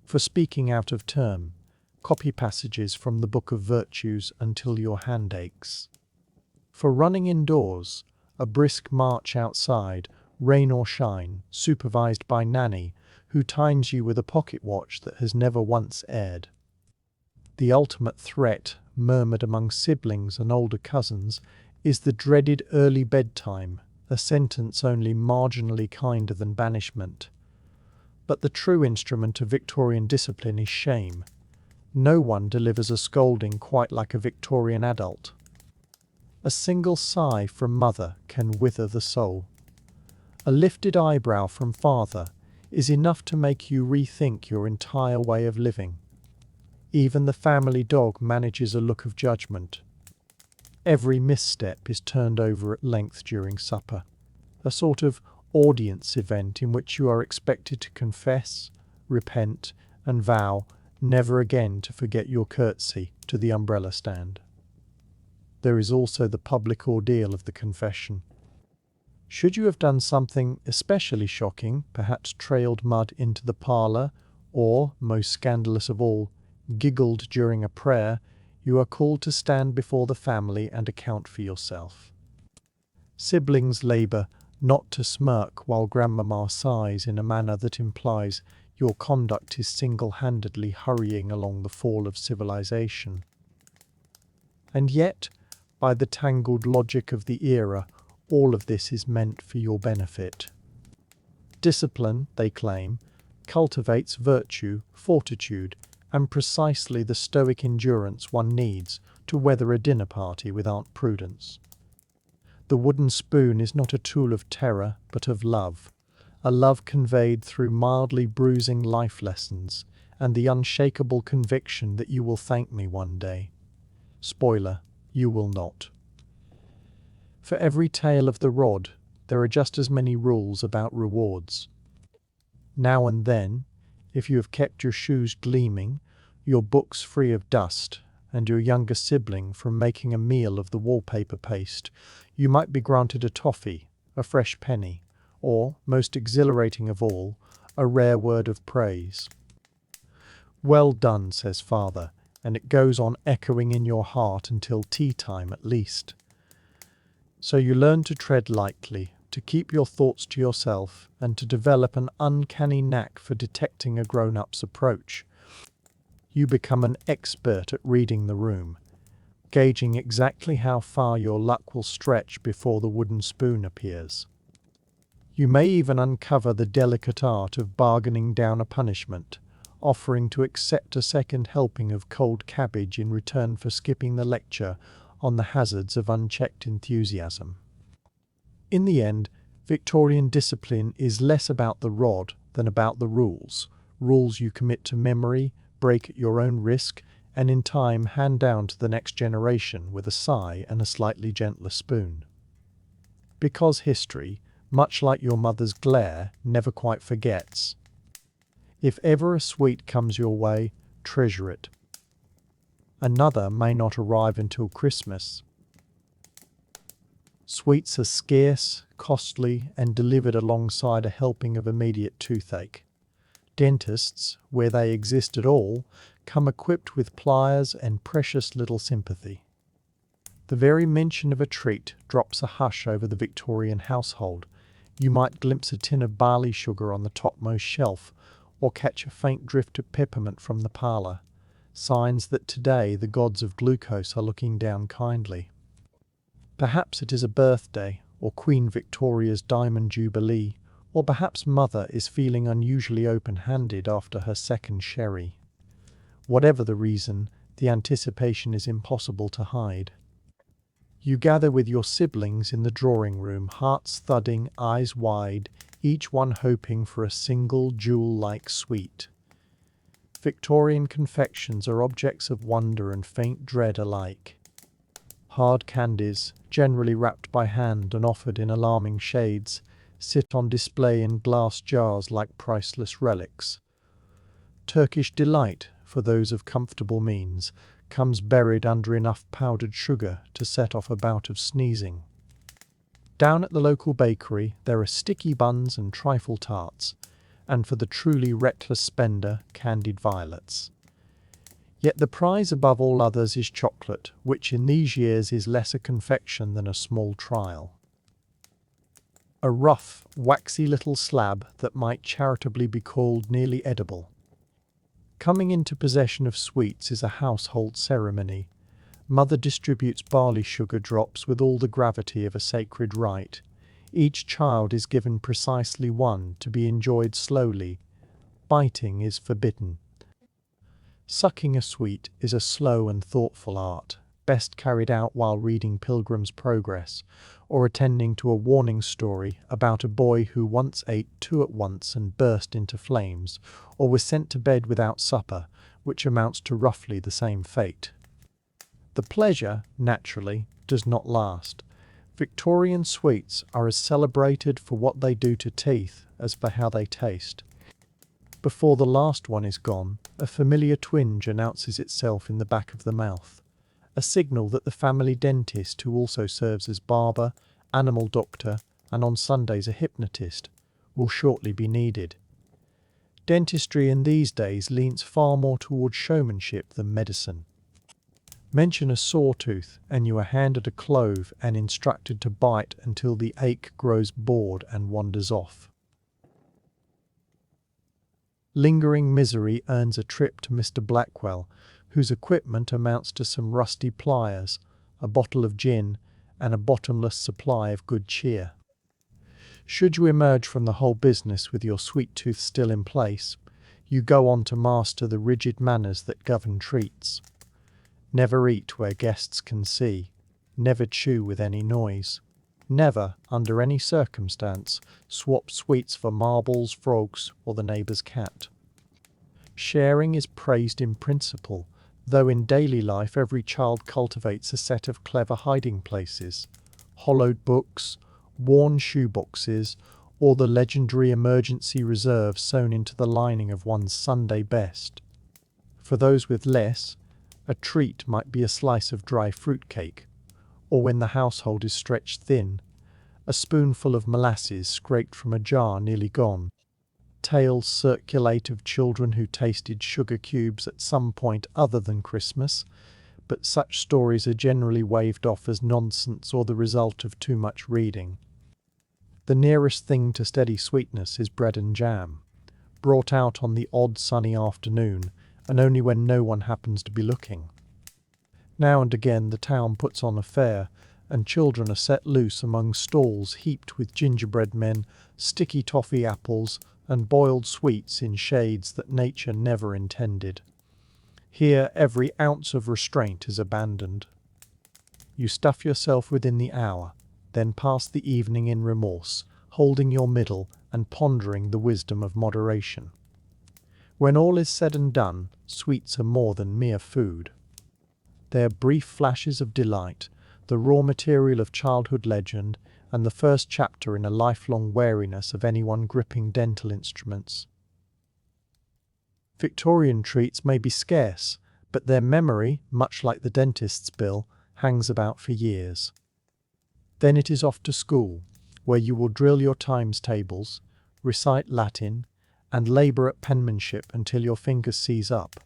For speaking out of term, copy passages from the Book of Virtues until your hand aches. For running indoors, a brisk march outside, rain or shine, supervised by nanny, who times you with a pocket watch that has never once aired. The ultimate threat, murmured among siblings and older cousins, is the dreaded early bedtime, a sentence only marginally kinder than banishment. But the true instrument of Victorian discipline is shame. No one delivers a scolding quite like a Victorian adult. A single sigh from mother can wither the soul. A lifted eyebrow from father is enough to make you rethink your entire way of living. Even the family dog manages a look of judgment. Every misstep is turned over at length during supper, a sort of audience event in which you are expected to confess, repent, and vow never again to forget your curtsy to the umbrella stand. There is also the public ordeal of the confession. Should you have done something especially shocking, perhaps trailed mud into the parlour, or, most scandalous of all, giggled during a prayer, you are called to stand before the family and account for yourself. Siblings labour not to smirk while grandmama sighs in a manner that implies your conduct is single-handedly hurrying along the fall of civilization. And yet, by the tangled logic of the era, all of this is meant for your benefit. Discipline, they claim, cultivates virtue, fortitude, and precisely the stoic endurance one needs to weather a dinner party with Aunt Prudence. The wooden spoon is not a tool of terror, but of love, a love conveyed through mildly bruising life lessons and the unshakable conviction that you will thank me one day. Spoiler, you will not. For every tale of the rod, there are just as many rules about rewards. Now and then, if you have kept your shoes gleaming, your books free of dust, and your younger sibling from making a meal of the wallpaper paste, you might be granted a toffee, a fresh penny, or, most exhilarating of all, a rare word of praise. Well done, says father, and it goes on echoing in your heart until tea time at least. So you learn to tread lightly, to keep your thoughts to yourself, and to develop an uncanny knack for detecting a grown-up's approach. You become an expert at reading the room, gauging exactly how far your luck will stretch before the wooden spoon appears. You may even uncover the delicate art of bargaining down a punishment, offering to accept a second helping of cold cabbage in return for skipping the lecture on the hazards of unchecked enthusiasm. In the end, Victorian discipline is less about the rod than about the rules you commit to memory, break at your own risk, and in time hand down to the next generation with a sigh and a slightly gentler spoon. Because history, much like your mother's glare, never quite forgets. If ever a sweet comes your way, treasure it. Another may not arrive until Christmas. Sweets are scarce, costly, and delivered alongside a helping of immediate toothache. Dentists, where they exist at all, come equipped with pliers and precious little sympathy. The very mention of a treat drops a hush over the Victorian household. You might glimpse a tin of barley sugar on the topmost shelf, or catch a faint drift of peppermint from the parlour, signs that today the gods of glucose are looking down kindly. Perhaps it is a birthday, or Queen Victoria's Diamond Jubilee, or perhaps mother is feeling unusually open-handed after her second sherry. Whatever the reason, the anticipation is impossible to hide. You gather with your siblings in the drawing room, hearts thudding, eyes wide, each one hoping for a single jewel-like sweet. Victorian confections are objects of wonder and faint dread alike. Hard candies, generally wrapped by hand and offered in alarming shades, sit on display in glass jars like priceless relics. Turkish delight, for those of comfortable means, comes buried under enough powdered sugar to set off a bout of sneezing. Down at the local bakery there are sticky buns and trifle tarts, and for the truly reckless spender, candied violets. Yet the prize above all others is chocolate, which in these years is less a confection than a small trial. A rough, waxy little slab that might charitably be called nearly edible. Coming into possession of sweets is a household ceremony. Mother distributes barley sugar drops with all the gravity of a sacred rite. Each child is given precisely one to be enjoyed slowly. Biting is forbidden. Sucking a sweet is a slow and thoughtful art, best carried out while reading Pilgrim's Progress, or attending to a warning story about a boy who once ate two at once and burst into flames, or was sent to bed without supper, which amounts to roughly the same fate. The pleasure, naturally, does not last. Victorian sweets are as celebrated for what they do to teeth as for how they taste. Before the last one is gone, a familiar twinge announces itself in the back of the mouth, a signal that the family dentist, who also serves as barber, animal doctor, and on Sundays a hypnotist, will shortly be needed. Dentistry in these days leans far more towards showmanship than medicine. Mention a sawtooth, and you are handed a clove and instructed to bite until the ache grows bored and wanders off. Lingering misery earns a trip to Mr. Blackwell, whose equipment amounts to some rusty pliers, a bottle of gin, and a bottomless supply of good cheer. Should you emerge from the whole business with your sweet tooth still in place, you go on to master the rigid manners that govern treats. Never eat where guests can see. Never chew with any noise. Never, under any circumstance, swap sweets for marbles, frogs, or the neighbour's cat. Sharing is praised in principle, though in daily life every child cultivates a set of clever hiding places. Hollowed books, worn shoeboxes, or the legendary emergency reserve sewn into the lining of one's Sunday best. For those with less, a treat might be a slice of dry fruit cake, or when the household is stretched thin, a spoonful of molasses scraped from a jar nearly gone. Tales circulate of children who tasted sugar cubes at some point other than Christmas, but such stories are generally waved off as nonsense or the result of too much reading. The nearest thing to steady sweetness is bread and jam, brought out on the odd sunny afternoon, and only when no one happens to be looking. Now and again the town puts on a fair, and children are set loose among stalls heaped with gingerbread men, sticky toffee apples, and boiled sweets in shades that nature never intended. Here every ounce of restraint is abandoned. You stuff yourself within the hour, then pass the evening in remorse, holding your middle and pondering the wisdom of moderation. When all is said and done, sweets are more than mere food. They are brief flashes of delight, the raw material of childhood legend, and the first chapter in a lifelong wariness of anyone gripping dental instruments. Victorian treats may be scarce, but their memory, much like the dentist's bill, hangs about for years. Then it is off to school, where you will drill your times tables, recite Latin, and labour at penmanship until your fingers seize up.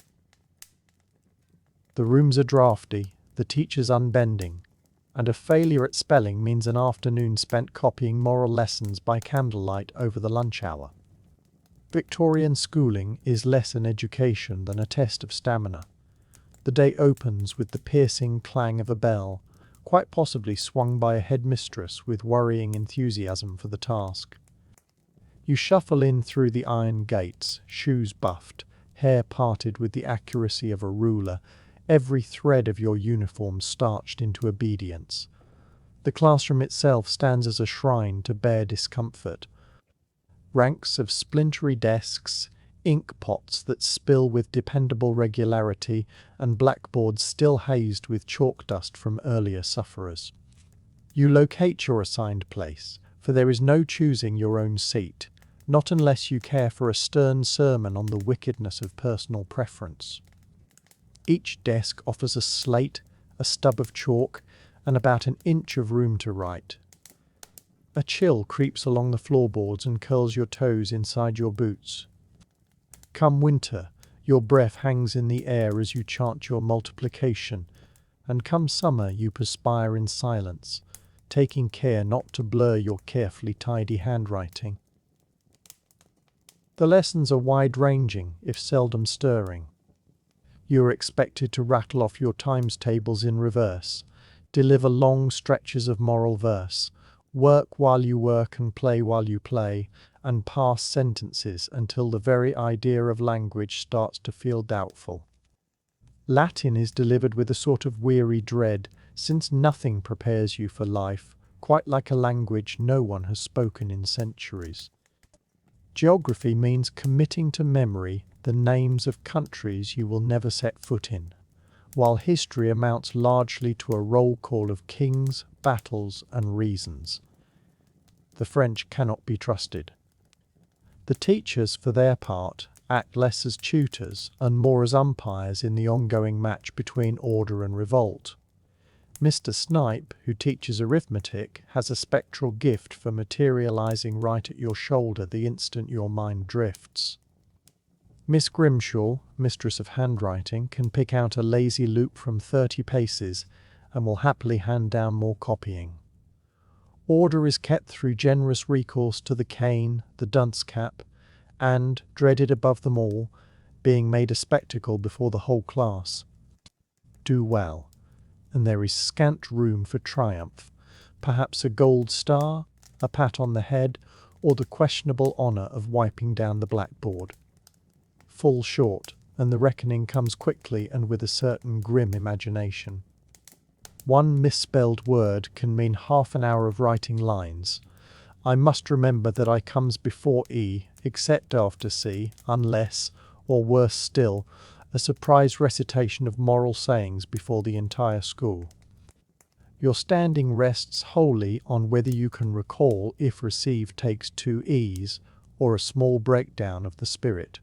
The rooms are draughty, the teachers unbending, and a failure at spelling means an afternoon spent copying moral lessons by candlelight over the lunch hour. Victorian schooling is less an education than a test of stamina. The day opens with the piercing clang of a bell, quite possibly swung by a headmistress with worrying enthusiasm for the task. You shuffle in through the iron gates, shoes buffed, hair parted with the accuracy of a ruler, every thread of your uniform starched into obedience. The classroom itself stands as a shrine to bare discomfort. Ranks of splintery desks, ink pots that spill with dependable regularity, and blackboards still hazed with chalk dust from earlier sufferers. You locate your assigned place, for there is no choosing your own seat, not unless you care for a stern sermon on the wickedness of personal preference. Each desk offers a slate, a stub of chalk, and about an inch of room to write. A chill creeps along the floorboards and curls your toes inside your boots. Come winter, your breath hangs in the air as you chant your multiplication, and come summer you perspire in silence, taking care not to blur your carefully tidy handwriting. The lessons are wide-ranging, if seldom stirring. You are expected to rattle off your times tables in reverse, deliver long stretches of moral verse, work while you work and play while you play, and pass sentences until the very idea of language starts to feel doubtful. Latin is delivered with a sort of weary dread, since nothing prepares you for life, quite like a language no one has spoken in centuries. Geography means committing to memory the names of countries you will never set foot in, while history amounts largely to a roll call of kings, battles, and reasons. The French cannot be trusted. The teachers, for their part, act less as tutors and more as umpires in the ongoing match between order and revolt. Mr. Snipe, who teaches arithmetic, has a spectral gift for materializing right at your shoulder the instant your mind drifts. Miss Grimshaw, mistress of handwriting, can pick out a lazy loop from 30 paces and will happily hand down more copying. Order is kept through generous recourse to the cane, the dunce cap, and, dreaded above them all, being made a spectacle before the whole class. Do well, and there is scant room for triumph, perhaps a gold star, a pat on the head, or the questionable honour of wiping down the blackboard. Fall short, and the reckoning comes quickly and with a certain grim imagination. One misspelled word can mean half an hour of writing lines. I must remember that I comes before E, except after C, unless, or worse still, a surprise recitation of moral sayings before the entire school. Your standing rests wholly on whether you can recall if received takes 2 E's, or a small breakdown of the spirit.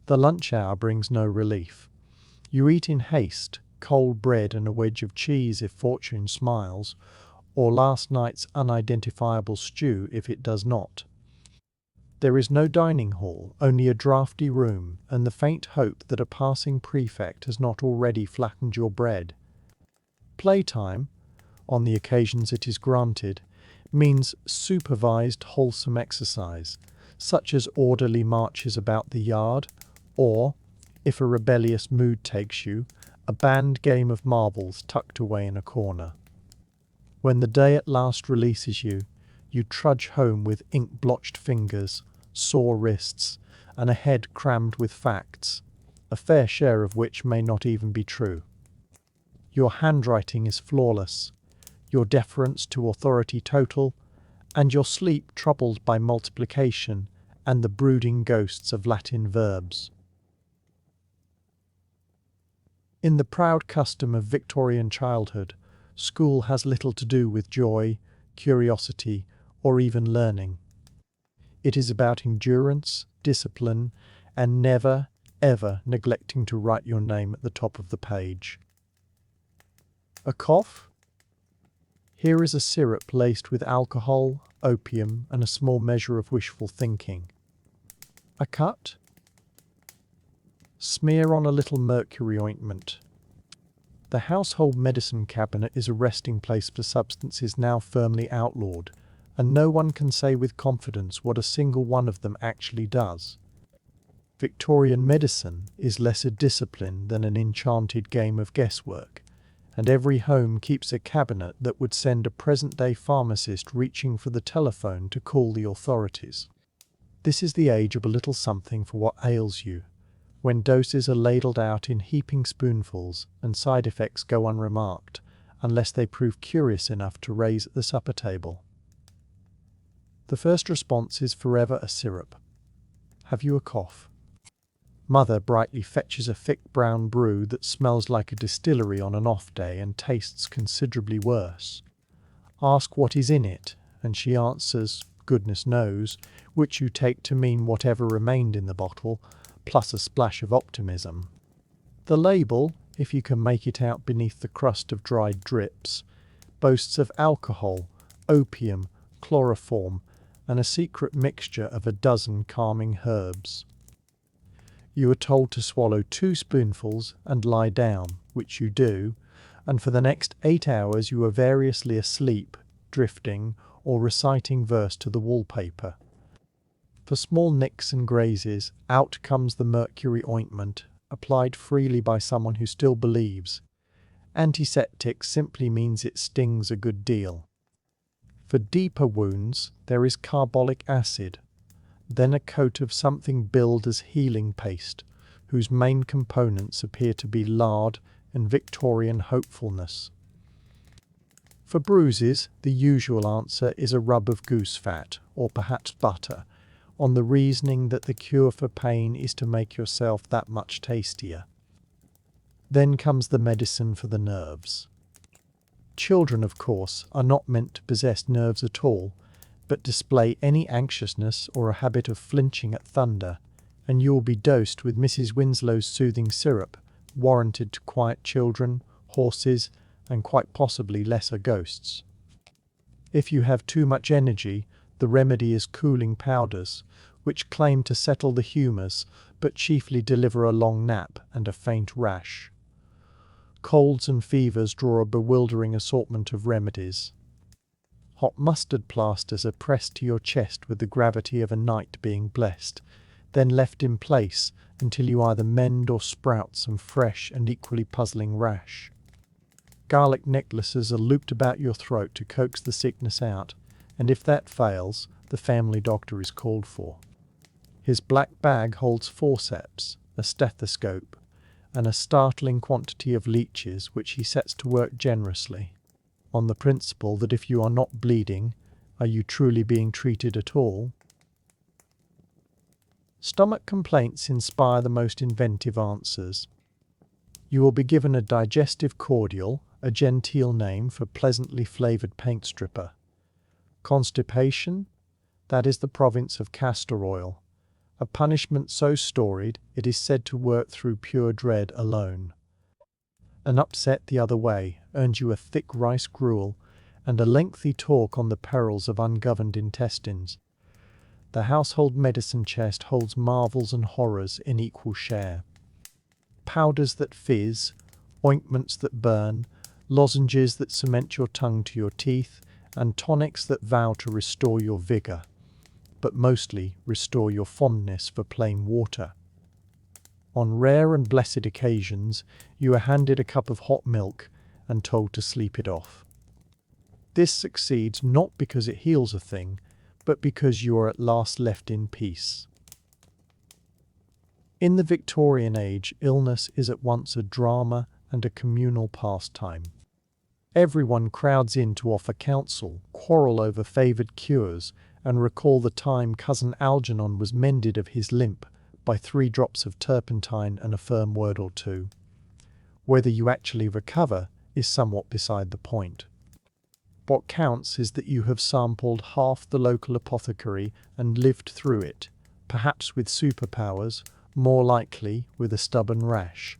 The lunch hour brings no relief. You eat in haste, cold bread and a wedge of cheese if fortune smiles, or last night's unidentifiable stew if it does not. There is no dining hall, only a draughty room, and the faint hope that a passing prefect has not already flattened your bread. Playtime, on the occasions it is granted, means supervised wholesome exercise, such as orderly marches about the yard, or, if a rebellious mood takes you, a band game of marbles tucked away in a corner. When the day at last releases you, you trudge home with ink-blotched fingers, sore wrists, and a head crammed with facts, a fair share of which may not even be true. Your handwriting is flawless, your deference to authority total, and your sleep troubled by multiplication and the brooding ghosts of Latin verbs. In the proud custom of Victorian childhood, school has little to do with joy, curiosity, or even learning. It is about endurance, discipline, and never, ever neglecting to write your name at the top of the page. A cough? Here is a syrup laced with alcohol, opium, and a small measure of wishful thinking. A cut? Smear on a little mercury ointment. The household medicine cabinet is a resting place for substances now firmly outlawed, and no one can say with confidence what a single one of them actually does. Victorian medicine is less a discipline than an enchanted game of guesswork, and every home keeps a cabinet that would send a present-day pharmacist reaching for the telephone to call the authorities. This is the age of a little something for what ails you, when doses are ladled out in heaping spoonfuls and side effects go unremarked, unless they prove curious enough to raise at the supper table. The first response is forever a syrup. Have you a cough? Mother brightly fetches a thick brown brew that smells like a distillery on an off day and tastes considerably worse. Ask what is in it, and she answers, goodness knows, which you take to mean whatever remained in the bottle, plus a splash of optimism. The label, if you can make it out beneath the crust of dried drips, boasts of alcohol, opium, chloroform, and a secret mixture of a dozen calming herbs. You are told to swallow 2 spoonfuls and lie down, which you do, and for the next 8 hours you are variously asleep, drifting, or reciting verse to the wallpaper. For small nicks and grazes, out comes the mercury ointment, applied freely by someone who still believes. Antiseptic simply means it stings a good deal. For deeper wounds, there is carbolic acid, then a coat of something billed as healing paste, whose main components appear to be lard and Victorian hopefulness. For bruises, the usual answer is a rub of goose fat, or perhaps butter, on the reasoning that the cure for pain is to make yourself that much tastier. Then comes the medicine for the nerves. Children, of course, are not meant to possess nerves at all, but display any anxiousness or a habit of flinching at thunder, and you will be dosed with Mrs. Winslow's soothing syrup, warranted to quiet children, horses, and quite possibly lesser ghosts. If you have too much energy, the remedy is cooling powders, which claim to settle the humours, but chiefly deliver a long nap and a faint rash. Colds and fevers draw a bewildering assortment of remedies. Hot mustard plasters are pressed to your chest with the gravity of a knight being blessed, then left in place until you either mend or sprout some fresh and equally puzzling rash. Garlic necklaces are looped about your throat to coax the sickness out, and if that fails, the family doctor is called for. His black bag holds forceps, a stethoscope, and a startling quantity of leeches which he sets to work generously, on the principle that if you are not bleeding, are you truly being treated at all? Stomach complaints inspire the most inventive answers. You will be given a digestive cordial, a genteel name for pleasantly flavoured paint stripper. Constipation? That is the province of castor oil, a punishment so storied it is said to work through pure dread alone. An upset the other way earns you a thick rice gruel and a lengthy talk on the perils of ungoverned intestines. The household medicine chest holds marvels and horrors in equal share. Powders that fizz, ointments that burn, lozenges that cement your tongue to your teeth, and tonics that vow to restore your vigour, but mostly restore your fondness for plain water. On rare and blessed occasions, you are handed a cup of hot milk and told to sleep it off. This succeeds not because it heals a thing, but because you are at last left in peace. In the Victorian age, illness is at once a drama and a communal pastime. Everyone crowds in to offer counsel, quarrel over favoured cures, and recall the time cousin Algernon was mended of his limp by 3 drops of turpentine and a firm word or two. Whether you actually recover is somewhat beside the point. What counts is that you have sampled half the local apothecary and lived through it, perhaps with superpowers, more likely with a stubborn rash.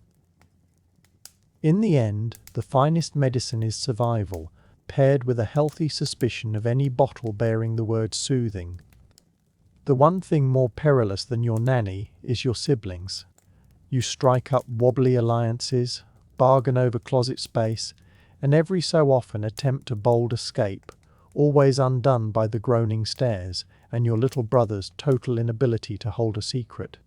In the end, the finest medicine is survival, paired with a healthy suspicion of any bottle bearing the word soothing. The one thing more perilous than your nanny is your siblings. You strike up wobbly alliances, bargain over closet space, and every so often attempt a bold escape, always undone by the groaning stares and your little brother's total inability to hold a secret.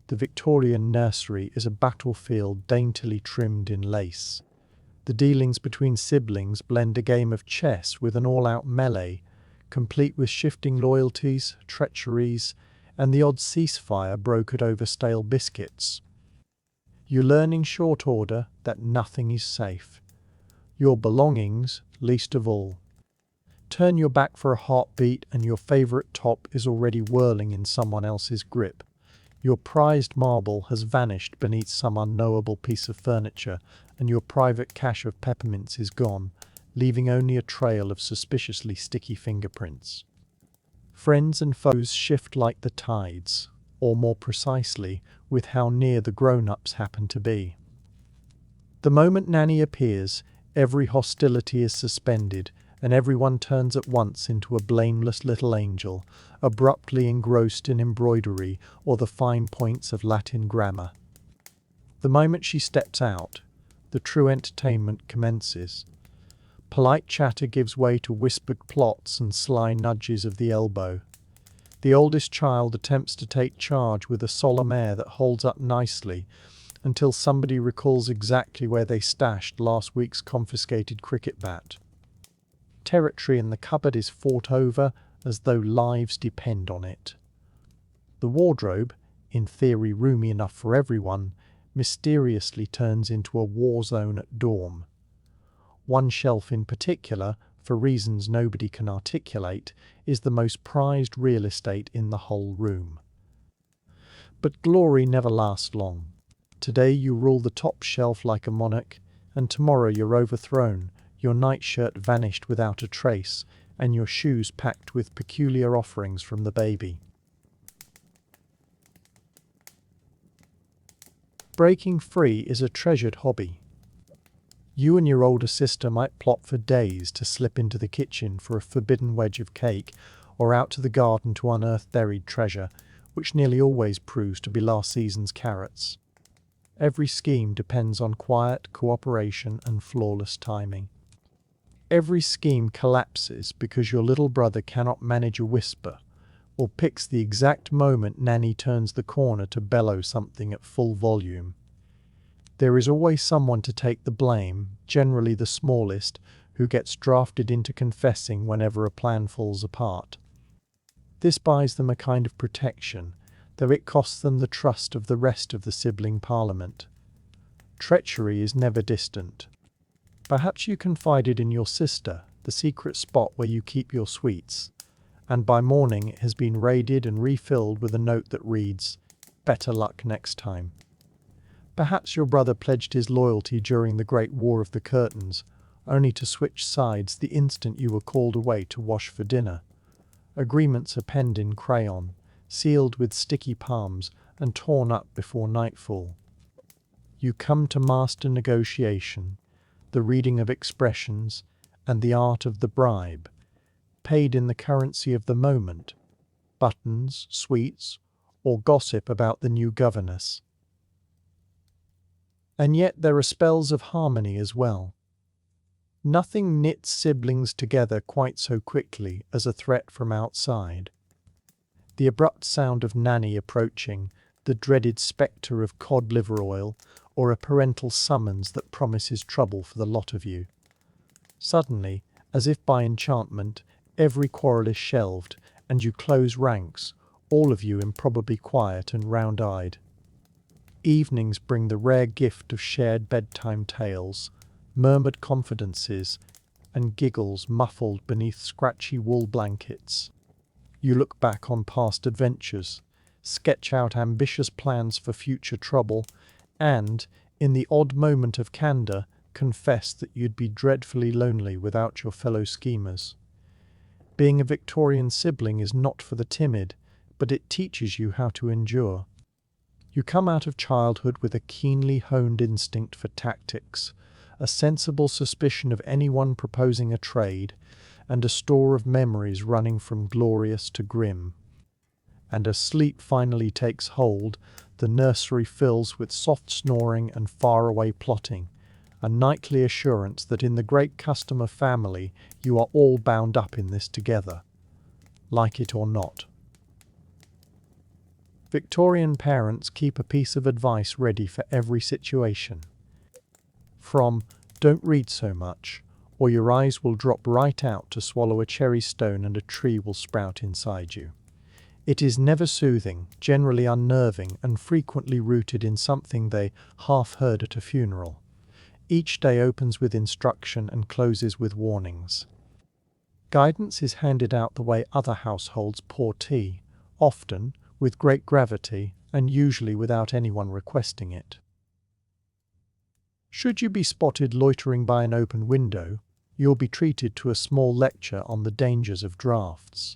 The Victorian nursery is a battlefield daintily trimmed in lace. The dealings between siblings blend a game of chess with an all-out melee, complete with shifting loyalties, treacheries, and the odd ceasefire brokered over stale biscuits. You learn in short order that nothing is safe. Your belongings, least of all. Turn your back for a heartbeat and your favorite top is already whirling in someone else's grip. Your prized marble has vanished beneath some unknowable piece of furniture, and your private cache of peppermints is gone, leaving only a trail of suspiciously sticky fingerprints. Friends and foes shift like the tides, or more precisely, with how near the grown-ups happen to be. The moment Nanny appears, every hostility is suspended, and everyone turns at once into a blameless little angel, abruptly engrossed in embroidery or the fine points of Latin grammar. The moment she steps out, the true entertainment commences. Polite chatter gives way to whispered plots and sly nudges of the elbow. The oldest child attempts to take charge with a solemn air that holds up nicely until somebody recalls exactly where they stashed last week's confiscated cricket bat. Territory in the cupboard is fought over as though lives depend on it. The wardrobe, in theory roomy enough for everyone, mysteriously turns into a war zone at dawn. One shelf in particular, for reasons nobody can articulate, is the most prized real estate in the whole room. But glory never lasts long. Today you rule the top shelf like a monarch, and tomorrow you're overthrown, your nightshirt vanished without a trace, and your shoes packed with peculiar offerings from the baby. Breaking free is a treasured hobby. You and your older sister might plot for days to slip into the kitchen for a forbidden wedge of cake, or out to the garden to unearth buried treasure, which nearly always proves to be last season's carrots. Every scheme depends on quiet cooperation and flawless timing. Every scheme collapses because your little brother cannot manage a whisper, or picks the exact moment Nanny turns the corner to bellow something at full volume. There is always someone to take the blame, generally the smallest, who gets drafted into confessing whenever a plan falls apart. This buys them a kind of protection, though it costs them the trust of the rest of the sibling parliament. Treachery is never distant. Perhaps you confided in your sister the secret spot where you keep your sweets, and by morning it has been raided and refilled with a note that reads, "Better luck next time." Perhaps your brother pledged his loyalty during the Great War of the Curtains, only to switch sides the instant you were called away to wash for dinner. Agreements are penned in crayon, sealed with sticky palms, and torn up before nightfall. You come to master negotiation, the reading of expressions, and the art of the bribe, paid in the currency of the moment, buttons, sweets, or gossip about the new governess. And yet there are spells of harmony as well. Nothing knits siblings together quite so quickly as a threat from outside. The abrupt sound of Nanny approaching, the dreaded spectre of cod liver oil, or a parental summons that promises trouble for the lot of you. Suddenly, as if by enchantment, every quarrel is shelved, and you close ranks, all of you improbably quiet and round-eyed. Evenings bring the rare gift of shared bedtime tales, murmured confidences, and giggles muffled beneath scratchy wool blankets. You look back on past adventures, sketch out ambitious plans for future trouble, and, in the odd moment of candor, confess that you'd be dreadfully lonely without your fellow schemers. Being a Victorian sibling is not for the timid, but it teaches you how to endure. You come out of childhood with a keenly honed instinct for tactics, a sensible suspicion of anyone proposing a trade, and a store of memories running from glorious to grim. And as sleep finally takes hold, the nursery fills with soft snoring and faraway plotting, a nightly assurance that in the great custom of family you are all bound up in this together, like it or not. Victorian parents keep a piece of advice ready for every situation. From, "Don't read so much," or your eyes will drop right out to swallow a cherry stone and a tree will sprout inside you. It is never soothing, generally unnerving, and frequently rooted in something they half heard at a funeral. Each day opens with instruction and closes with warnings. Guidance is handed out the way other households pour tea, often with great gravity and usually without anyone requesting it. Should you be spotted loitering by an open window, you'll be treated to a small lecture on the dangers of drafts.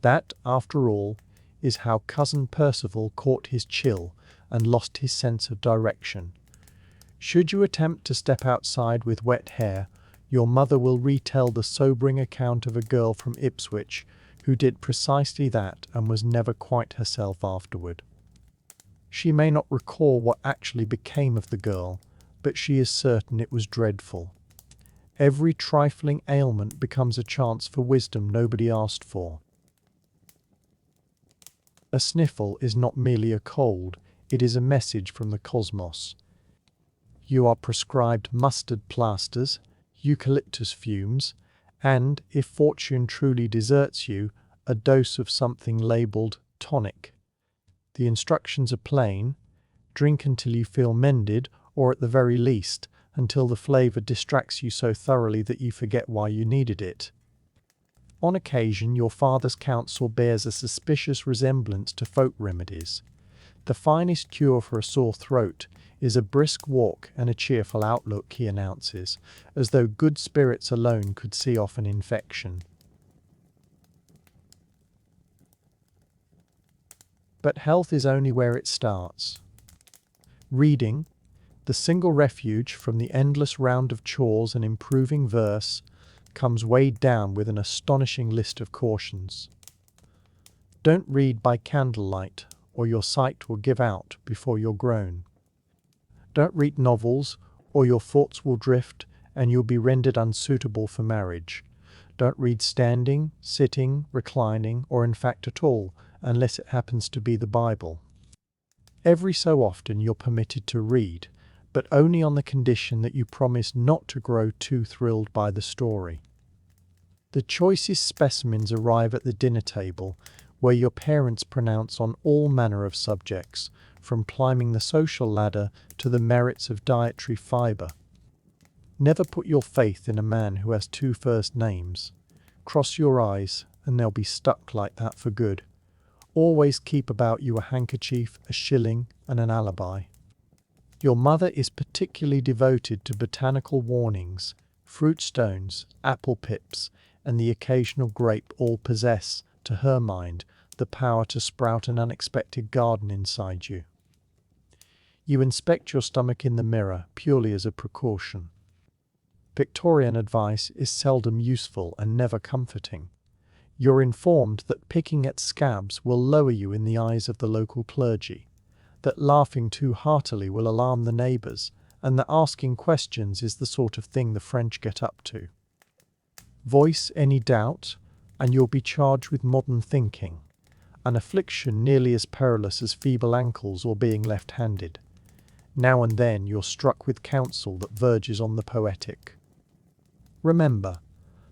That, after all, is how cousin Percival caught his chill and lost his sense of direction. Should you attempt to step outside with wet hair, your mother will retell the sobering account of a girl from Ipswich who did precisely that and was never quite herself afterward. She may not recall what actually became of the girl, but she is certain it was dreadful. Every trifling ailment becomes a chance for wisdom nobody asked for. A sniffle is not merely a cold, it is a message from the cosmos. You are prescribed mustard plasters, eucalyptus fumes, and, if fortune truly deserts you, a dose of something labelled tonic. The instructions are plain: drink until you feel mended, or at the very least, until the flavour distracts you so thoroughly that you forget why you needed it. On occasion, your father's counsel bears a suspicious resemblance to folk remedies. The finest cure for a sore throat is a brisk walk and a cheerful outlook, he announces, as though good spirits alone could see off an infection. But health is only where it starts. Reading, the single refuge from the endless round of chores and improving verse, comes weighed down with an astonishing list of cautions. Don't read by candlelight, or your sight will give out before you're grown. Don't read novels, or your thoughts will drift and you'll be rendered unsuitable for marriage. Don't read standing, sitting, reclining, or in fact at all, unless it happens to be the Bible. Every so often you're permitted to read, but only on the condition that you promise not to grow too thrilled by the story. The choicest specimens arrive at the dinner table, where your parents pronounce on all manner of subjects, from climbing the social ladder to the merits of dietary fibre. Never put your faith in a man who has two first names. Cross your eyes, and they'll be stuck like that for good. Always keep about you a handkerchief, a shilling, and an alibi. Your mother is particularly devoted to botanical warnings. Fruit stones, apple pips, and the occasional grape all possess, to her mind, the power to sprout an unexpected garden inside you. You inspect your stomach in the mirror purely as a precaution. Victorian advice is seldom useful and never comforting. You're informed that picking at scabs will lower you in the eyes of the local clergy, that laughing too heartily will alarm the neighbours, and that asking questions is the sort of thing the French get up to. Voice any doubt, and you'll be charged with modern thinking, an affliction nearly as perilous as feeble ankles or being left-handed. Now and then you're struck with counsel that verges on the poetic. Remember,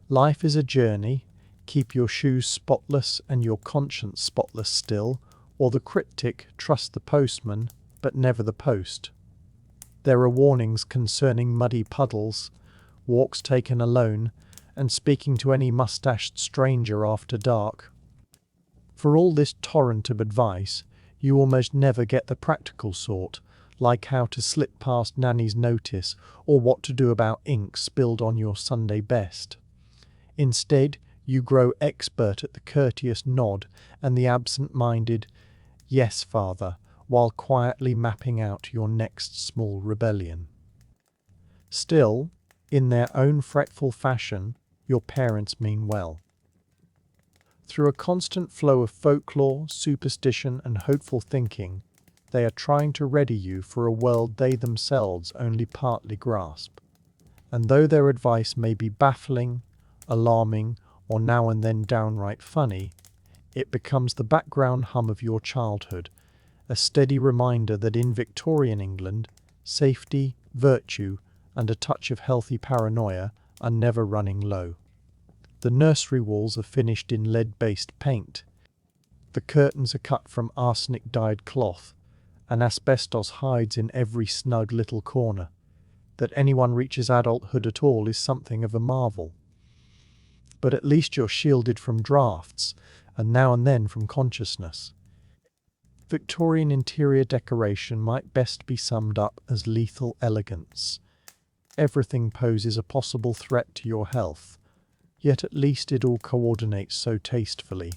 life is a journey. Keep your shoes spotless and your conscience spotless still, or the cryptic, trust the postman, but never the post. There are warnings concerning muddy puddles, walks taken alone, and speaking to any mustached stranger after dark. For all this torrent of advice, you almost never get the practical sort, like how to slip past nanny's notice or what to do about ink spilled on your Sunday best. Instead, you grow expert at the courteous nod and the absent-minded "Yes, father," while quietly mapping out your next small rebellion. Still, in their own fretful fashion, your parents mean well. Through a constant flow of folklore, superstition, and hopeful thinking, they are trying to ready you for a world they themselves only partly grasp. And though their advice may be baffling, alarming, or now and then downright funny, it becomes the background hum of your childhood, a steady reminder that in Victorian England, safety, virtue, and a touch of healthy paranoia are never running low. The nursery walls are finished in lead-based paint. The curtains are cut from arsenic-dyed cloth, and asbestos hides in every snug little corner. That anyone reaches adulthood at all is something of a marvel. but at least you're shielded from drafts, and now and then from consciousness. Victorian interior decoration might best be summed up as lethal elegance. Everything poses a possible threat to your health, yet at least it all coordinates so tastefully.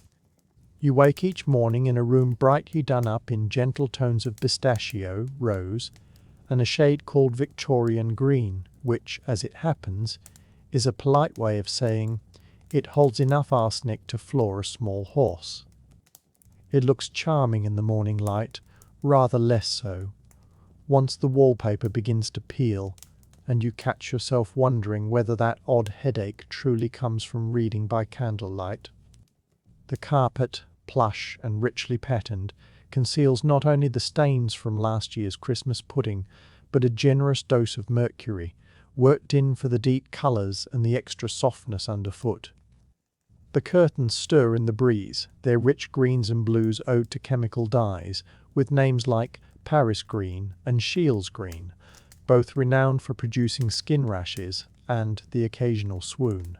You wake each morning in a room brightly done up in gentle tones of pistachio, rose, and a shade called Victorian green, which, as it happens, is a polite way of saying it holds enough arsenic to floor a small horse. It looks charming in the morning light, rather less so once the wallpaper begins to peel, and you catch yourself wondering whether that odd headache truly comes from reading by candlelight. The carpet, plush and richly patterned, conceals not only the stains from last year's Christmas pudding, but a generous dose of mercury, worked in for the deep colours and the extra softness underfoot. The curtains stir in the breeze, their rich greens and blues owed to chemical dyes, with names like Paris green and Shields green, both renowned for producing skin rashes and the occasional swoon.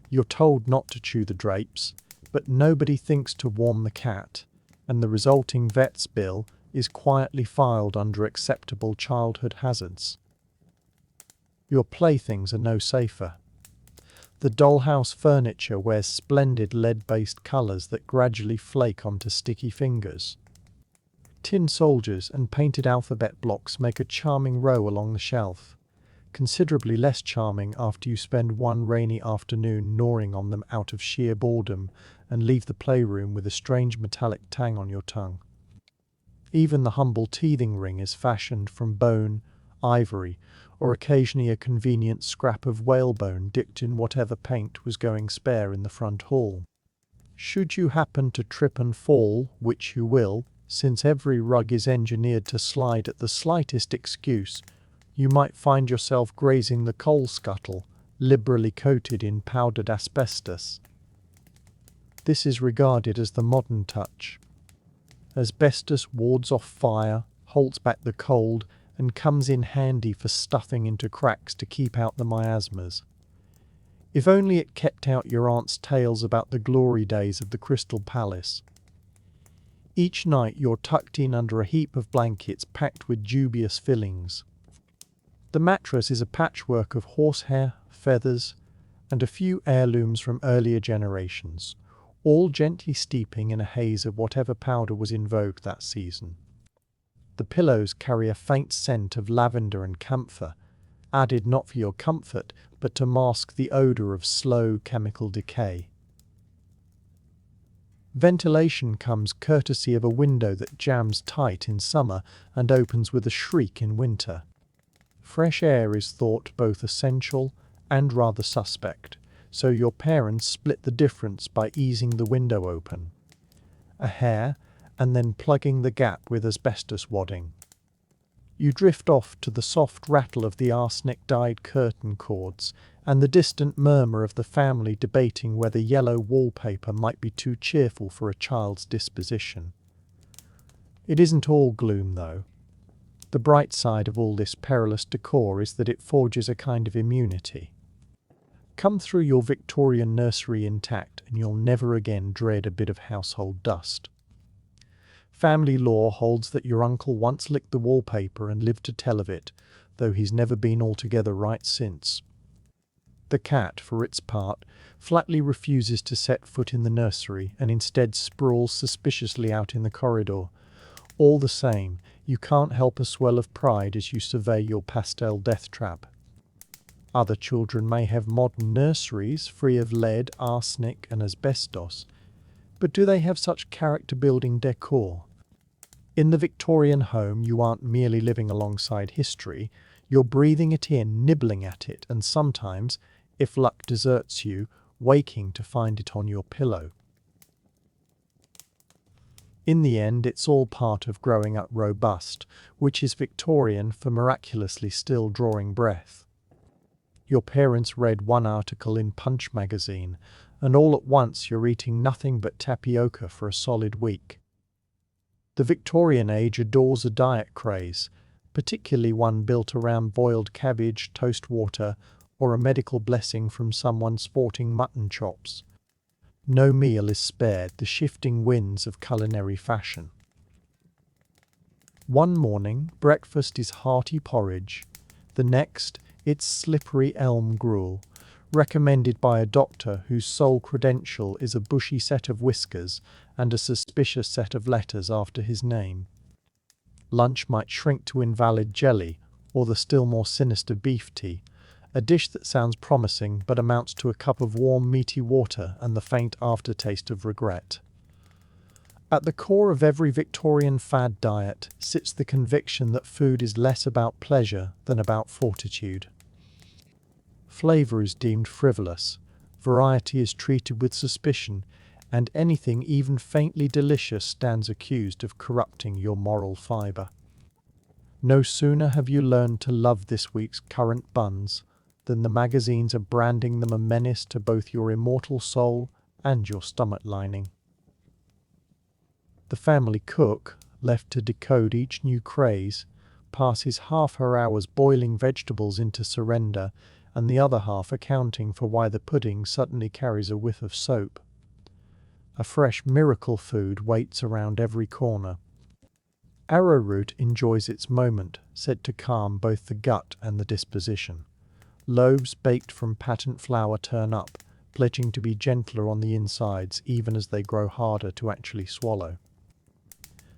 You're told not to chew the drapes, but nobody thinks to warm the cat, and the resulting vet's bill is quietly filed under acceptable childhood hazards. Your playthings are no safer. The dollhouse furniture wears splendid lead-based colours that gradually flake onto sticky fingers. Tin soldiers and painted alphabet blocks make a charming row along the shelf, considerably less charming after you spend one rainy afternoon gnawing on them out of sheer boredom and leave the playroom with a strange metallic tang on your tongue. Even the humble teething ring is fashioned from bone, ivory, or occasionally a convenient scrap of whalebone dipped in whatever paint was going spare in the front hall. Should you happen to trip and fall, which you will, since every rug is engineered to slide at the slightest excuse, you might find yourself grazing the coal scuttle, liberally coated in powdered asbestos. This is regarded as the modern touch. Asbestos wards off fire, holds back the cold, and comes in handy for stuffing into cracks to keep out the miasmas. If only it kept out your aunt's tales about the glory days of the Crystal Palace. Each night you're tucked in under a heap of blankets packed with dubious fillings. The mattress is a patchwork of horsehair, feathers, and a few heirlooms from earlier generations, all gently steeping in a haze of whatever powder was in vogue that season. The pillows carry a faint scent of lavender and camphor, added not for your comfort, but to mask the odour of slow chemical decay. Ventilation comes courtesy of a window that jams tight in summer and opens with a shriek in winter. Fresh air is thought both essential and rather suspect, so your parents split the difference by easing the window open a hair and then plugging the gap with asbestos wadding. You drift off to the soft rattle of the arsenic-dyed curtain cords and the distant murmur of the family debating whether yellow wallpaper might be too cheerful for a child's disposition. It isn't all gloom, though. The bright side of all this perilous decor is that it forges a kind of immunity. Come through your Victorian nursery intact and you'll never again dread a bit of household dust. Family law holds that your uncle once licked the wallpaper and lived to tell of it, though he's never been altogether right since. The cat, for its part, flatly refuses to set foot in the nursery and instead sprawls suspiciously out in the corridor. All the same, you can't help a swell of pride as you survey your pastel death trap. Other children may have modern nurseries free of lead, arsenic and asbestos, but do they have such character-building decor? In the Victorian home, you aren't merely living alongside history, you're breathing it in, nibbling at it, and sometimes, if luck deserts you, waking to find it on your pillow. In the end, it's all part of growing up robust, which is Victorian for miraculously still drawing breath. Your parents read one article in Punch magazine, and all at once you're eating nothing but tapioca for a solid week. The Victorian age adores a diet craze, particularly one built around boiled cabbage, toast water, or a medical blessing from someone sporting mutton chops. No meal is spared the shifting winds of culinary fashion. One morning, breakfast is hearty porridge. The next, it's slippery elm gruel, recommended by a doctor whose sole credential is a bushy set of whiskers and a suspicious set of letters after his name. Lunch might shrink to invalid jelly, or the still more sinister beef tea, a dish that sounds promising but amounts to a cup of warm meaty water and the faint aftertaste of regret. At the core of every Victorian fad diet sits the conviction that food is less about pleasure than about fortitude. Flavour is deemed frivolous, variety is treated with suspicion, and anything even faintly delicious stands accused of corrupting your moral fibre. No sooner have you learned to love this week's currant buns than the magazines are branding them a menace to both your immortal soul and your stomach lining. The family cook, left to decode each new craze, passes half her hours boiling vegetables into surrender and the other half accounting for why the pudding suddenly carries a whiff of soap. A fresh miracle food waits around every corner. Arrowroot enjoys its moment, said to calm both the gut and the disposition. Loaves baked from patent flour turn up, pledging to be gentler on the insides even as they grow harder to actually swallow.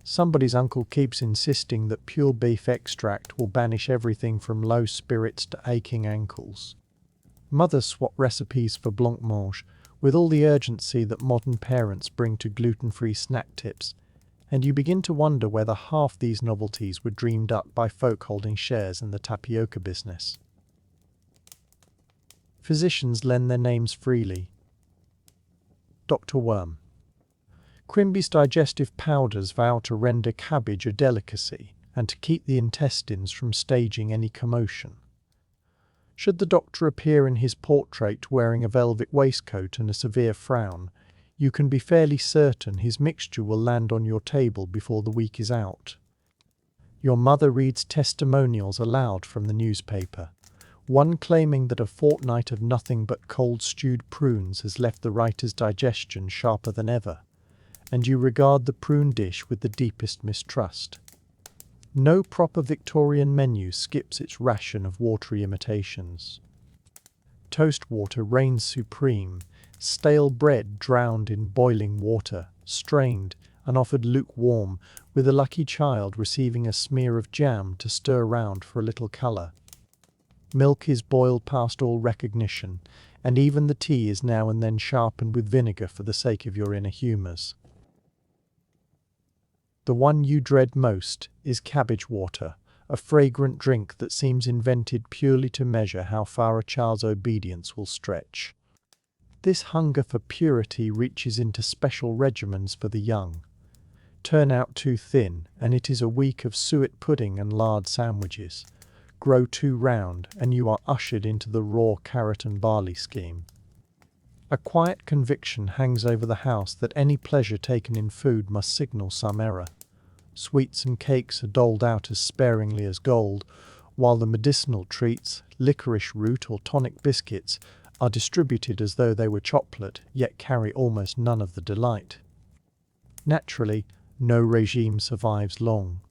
Somebody's uncle keeps insisting that pure beef extract will banish everything from low spirits to aching ankles. Mothers swap recipes for blancmange with all the urgency that modern parents bring to gluten-free snack tips, and you begin to wonder whether half these novelties were dreamed up by folk holding shares in the tapioca business. Physicians lend their names freely. Dr. Worm. Quimby's digestive powders vow to render cabbage a delicacy and to keep the intestines from staging any commotion. Should the doctor appear in his portrait wearing a velvet waistcoat and a severe frown, you can be fairly certain his mixture will land on your table before the week is out. Your mother reads testimonials aloud from the newspaper, one claiming that a fortnight of nothing but cold stewed prunes has left the writer's digestion sharper than ever, and you regard the prune dish with the deepest mistrust. No proper Victorian menu skips its ration of watery imitations. Toast water reigns supreme, stale bread drowned in boiling water, strained and offered lukewarm, with a lucky child receiving a smear of jam to stir round for a little colour. Milk is boiled past all recognition, and even the tea is now and then sharpened with vinegar for the sake of your inner humours. The one you dread most is cabbage water, a fragrant drink that seems invented purely to measure how far a child's obedience will stretch. This hunger for purity reaches into special regimens for the young. Turn out too thin, and it is a week of suet pudding and lard sandwiches. Grow too round, and you are ushered into the raw carrot and barley scheme. A quiet conviction hangs over the house that any pleasure taken in food must signal some error. Sweets and cakes are doled out as sparingly as gold, while the medicinal treats, licorice root or tonic biscuits, are distributed as though they were chocolate, yet carry almost none of the delight. Naturally, no regime survives long.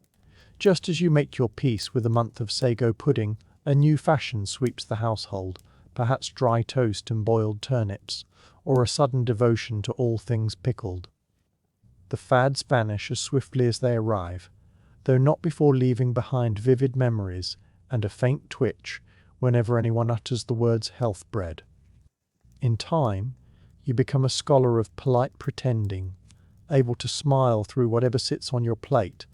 Just as you make your peace with a month of sago pudding, a new fashion sweeps the household, perhaps dry toast and boiled turnips, or a sudden devotion to all things pickled. The fads vanish as swiftly as they arrive, though not before leaving behind vivid memories and a faint twitch whenever anyone utters the words health bread. In time, you become a scholar of polite pretending, able to smile through whatever sits on your plate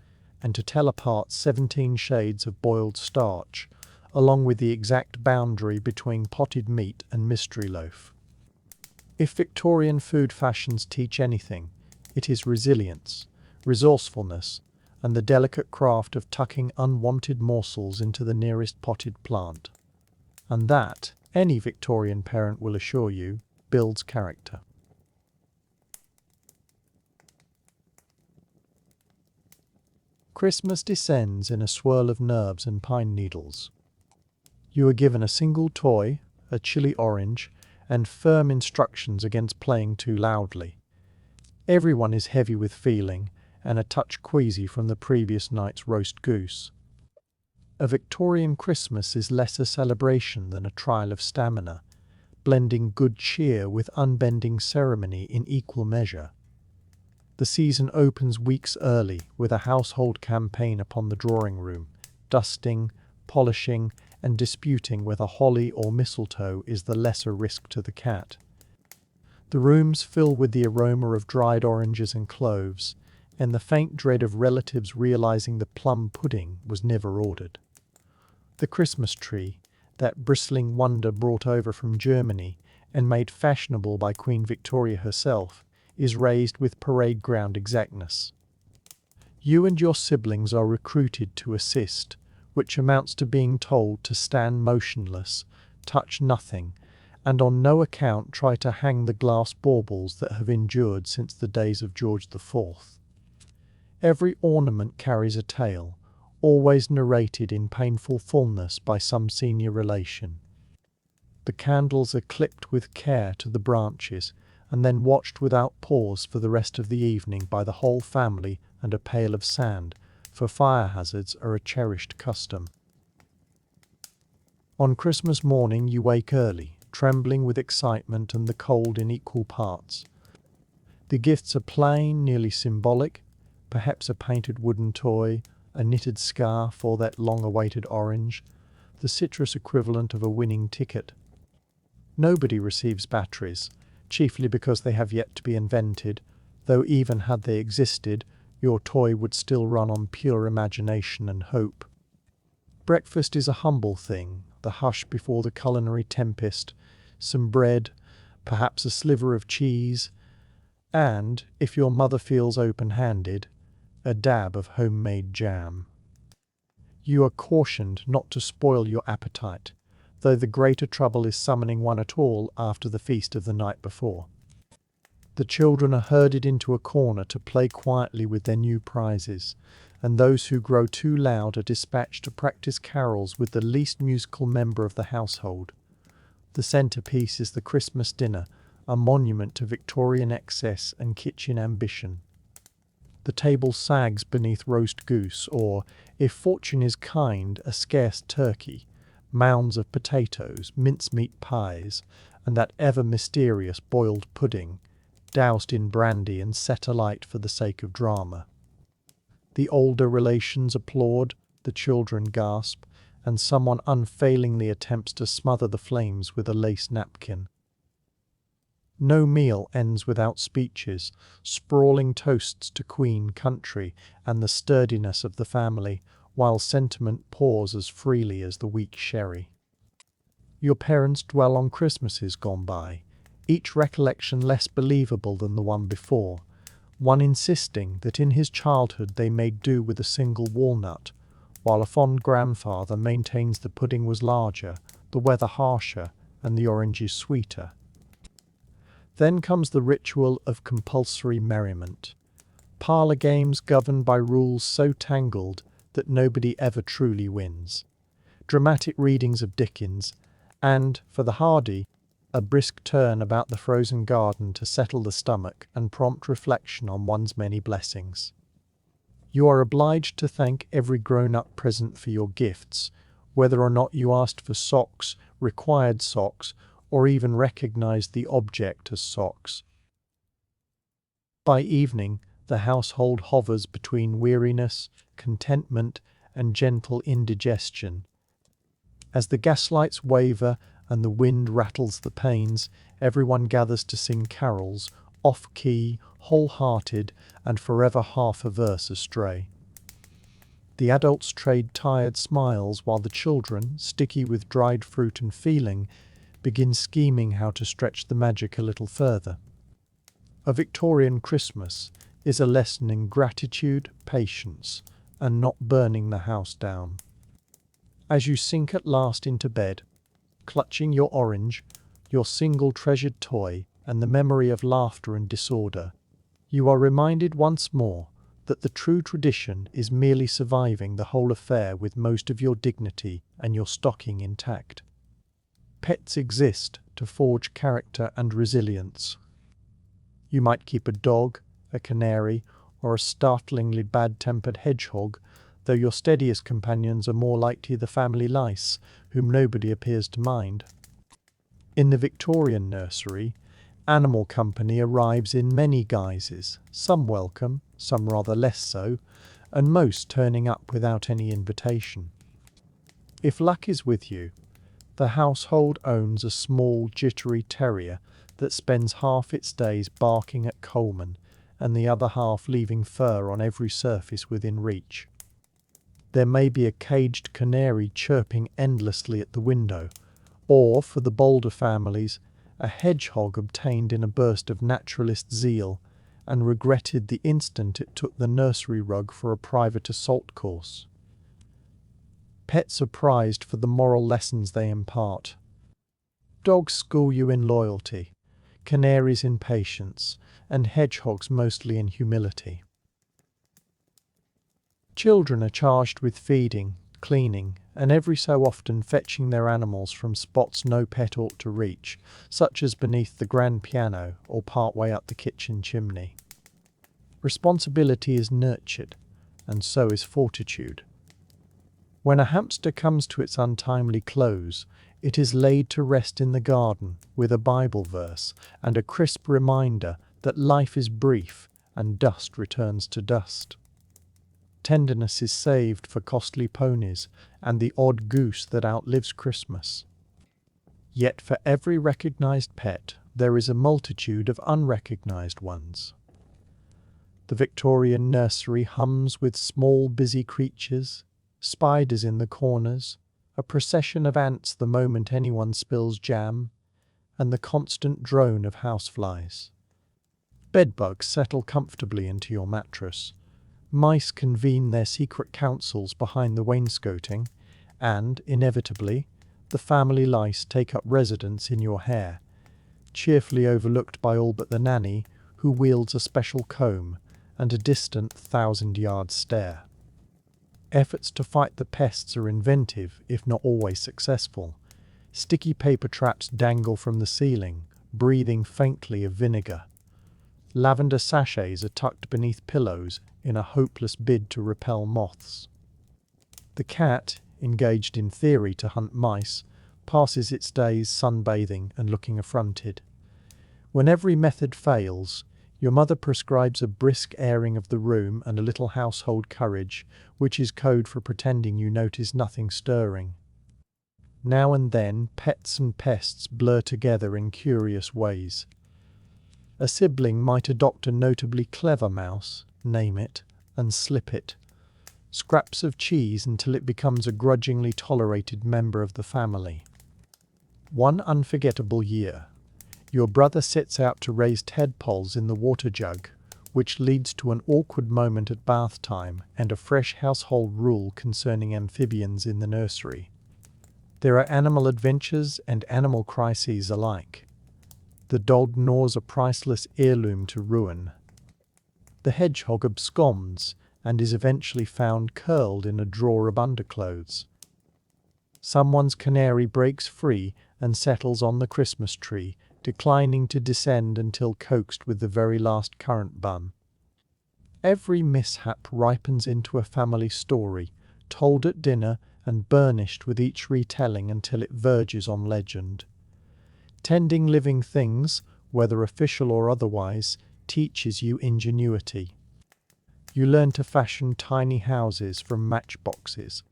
and to tell apart 17 shades of boiled starch, along with the exact boundary between potted meat and mystery loaf. If Victorian food fashions teach anything, it is resilience, resourcefulness, and the delicate craft of tucking unwanted morsels into the nearest potted plant. And that, any Victorian parent will assure you, builds character. Christmas descends in a swirl of nerves and pine needles. You are given a single toy, a chilly orange, and firm instructions against playing too loudly. Everyone is heavy with feeling and a touch queasy from the previous night's roast goose. A Victorian Christmas is less a celebration than a trial of stamina, blending good cheer with unbending ceremony in equal measure. The season opens weeks early with a household campaign upon the drawing room, dusting, polishing, and disputing whether holly or mistletoe is the lesser risk to the cat. The rooms fill with the aroma of dried oranges and cloves, and the faint dread of relatives realizing the plum pudding was never ordered. The Christmas tree, that bristling wonder brought over from Germany and made fashionable by Queen Victoria herself, is raised with parade ground exactness. You and your siblings are recruited to assist, which amounts to being told to stand motionless, touch nothing, and on no account try to hang the glass baubles that have endured since the days of George IV. Every ornament carries a tale, always narrated in painful fullness by some senior relation. The candles are clipped with care to the branches, and then watched without pause for the rest of the evening by the whole family and a pail of sand, for fire hazards are a cherished custom. On Christmas morning you wake early, trembling with excitement and the cold in equal parts. The gifts are plain, nearly symbolic, perhaps a painted wooden toy, a knitted scarf or that long-awaited orange, the citrus equivalent of a winning ticket. Nobody receives batteries, chiefly because they have yet to be invented, though even had they existed, your toy would still run on pure imagination and hope. Breakfast is a humble thing, the hush before the culinary tempest, some bread, perhaps a sliver of cheese, and, if your mother feels open-handed, a dab of homemade jam. You are cautioned not to spoil your appetite, though the greater trouble is summoning one at all after the feast of the night before. The children are herded into a corner to play quietly with their new prizes, and those who grow too loud are dispatched to practice carols with the least musical member of the household. The centrepiece is the Christmas dinner, a monument to Victorian excess and kitchen ambition. The table sags beneath roast goose, or, if fortune is kind, a scarce turkey, mounds of potatoes, mincemeat pies, and that ever mysterious boiled pudding, doused in brandy and set alight for the sake of drama. The older relations applaud, the children gasp, and someone unfailingly attempts to smother the flames with a lace napkin. No meal ends without speeches, sprawling toasts to Queen, country, and the sturdiness of the family, while sentiment pours as freely as the weak sherry. Your parents dwell on Christmases gone by, each recollection less believable than the one before, one insisting that in his childhood they made do with a single walnut, while a fond grandfather maintains the pudding was larger, the weather harsher, and the oranges sweeter. Then comes the ritual of compulsory merriment. Parlour games governed by rules so tangled that nobody ever truly wins. Dramatic readings of Dickens, and, for the hardy, a brisk turn about the frozen garden to settle the stomach and prompt reflection on one's many blessings. You are obliged to thank every grown-up present for your gifts, whether or not you asked for socks, required socks, or even recognized the object as socks. By evening, the household hovers between weariness, contentment, and gentle indigestion. As the gaslights waver and the wind rattles the panes, everyone gathers to sing carols, off-key, whole-hearted, and forever half a verse astray. The adults trade tired smiles while the children, sticky with dried fruit and feeling, begin scheming how to stretch the magic a little further. A Victorian Christmas is a lesson in gratitude, patience, and not burning the house down. As you sink at last into bed, clutching your orange, your single treasured toy, and the memory of laughter and disorder, you are reminded once more that the true tradition is merely surviving the whole affair with most of your dignity and your stocking intact. Pets exist to forge character and resilience. You might keep a dog, a canary, or a startlingly bad-tempered hedgehog, though your steadiest companions are more likely the family lice, whom nobody appears to mind. In the Victorian nursery, animal company arrives in many guises, some welcome, some rather less so, and most turning up without any invitation. If luck is with you, the household owns a small, jittery terrier that spends half its days barking at Coleman and the other half leaving fur on every surface within reach. There may be a caged canary chirping endlessly at the window, or, for the bolder families, a hedgehog obtained in a burst of naturalist zeal and regretted the instant it took the nursery rug for a private assault course. Pets are prized for the moral lessons they impart. Dogs school you in loyalty, canaries in patience, and hedgehogs mostly in humility. Children are charged with feeding, cleaning, and every so often fetching their animals from spots no pet ought to reach, such as beneath the grand piano or partway up the kitchen chimney. Responsibility is nurtured, and so is fortitude. When a hamster comes to its untimely close, it is laid to rest in the garden with a Bible verse and a crisp reminder that life is brief and dust returns to dust. Tenderness is saved for costly ponies and the odd goose that outlives Christmas. Yet for every recognized pet, there is a multitude of unrecognized ones. The Victorian nursery hums with small busy creatures, spiders in the corners, a procession of ants the moment anyone spills jam, and the constant drone of houseflies. Bedbugs settle comfortably into your mattress. Mice convene their secret councils behind the wainscoting, and, inevitably, the family lice take up residence in your hair, cheerfully overlooked by all but the nanny, who wields a special comb and a distant 1,000-yard stare. Efforts to fight the pests are inventive, if not always successful. Sticky paper traps dangle from the ceiling, breathing faintly of vinegar. Lavender sachets are tucked beneath pillows in a hopeless bid to repel moths. The cat, engaged in theory to hunt mice, passes its days sunbathing and looking affronted. When every method fails, your mother prescribes a brisk airing of the room and a little household courage, which is code for pretending you notice nothing stirring. Now and then, pets and pests blur together in curious ways. A sibling might adopt a notably clever mouse, name it, and slip it. Scraps of cheese until it becomes a grudgingly tolerated member of the family. One unforgettable year, your brother sets out to raise tadpoles in the water jug, which leads to an awkward moment at bath time and a fresh household rule concerning amphibians in the nursery. There are animal adventures and animal crises alike. The dog gnaws a priceless heirloom to ruin. The hedgehog absconds and is eventually found curled in a drawer of underclothes. Someone's canary breaks free and settles on the Christmas tree, declining to descend until coaxed with the very last currant bun. Every mishap ripens into a family story, told at dinner and burnished with each retelling until it verges on legend. Tending living things, whether official or otherwise, teaches you ingenuity. You learn to fashion tiny houses from matchboxes,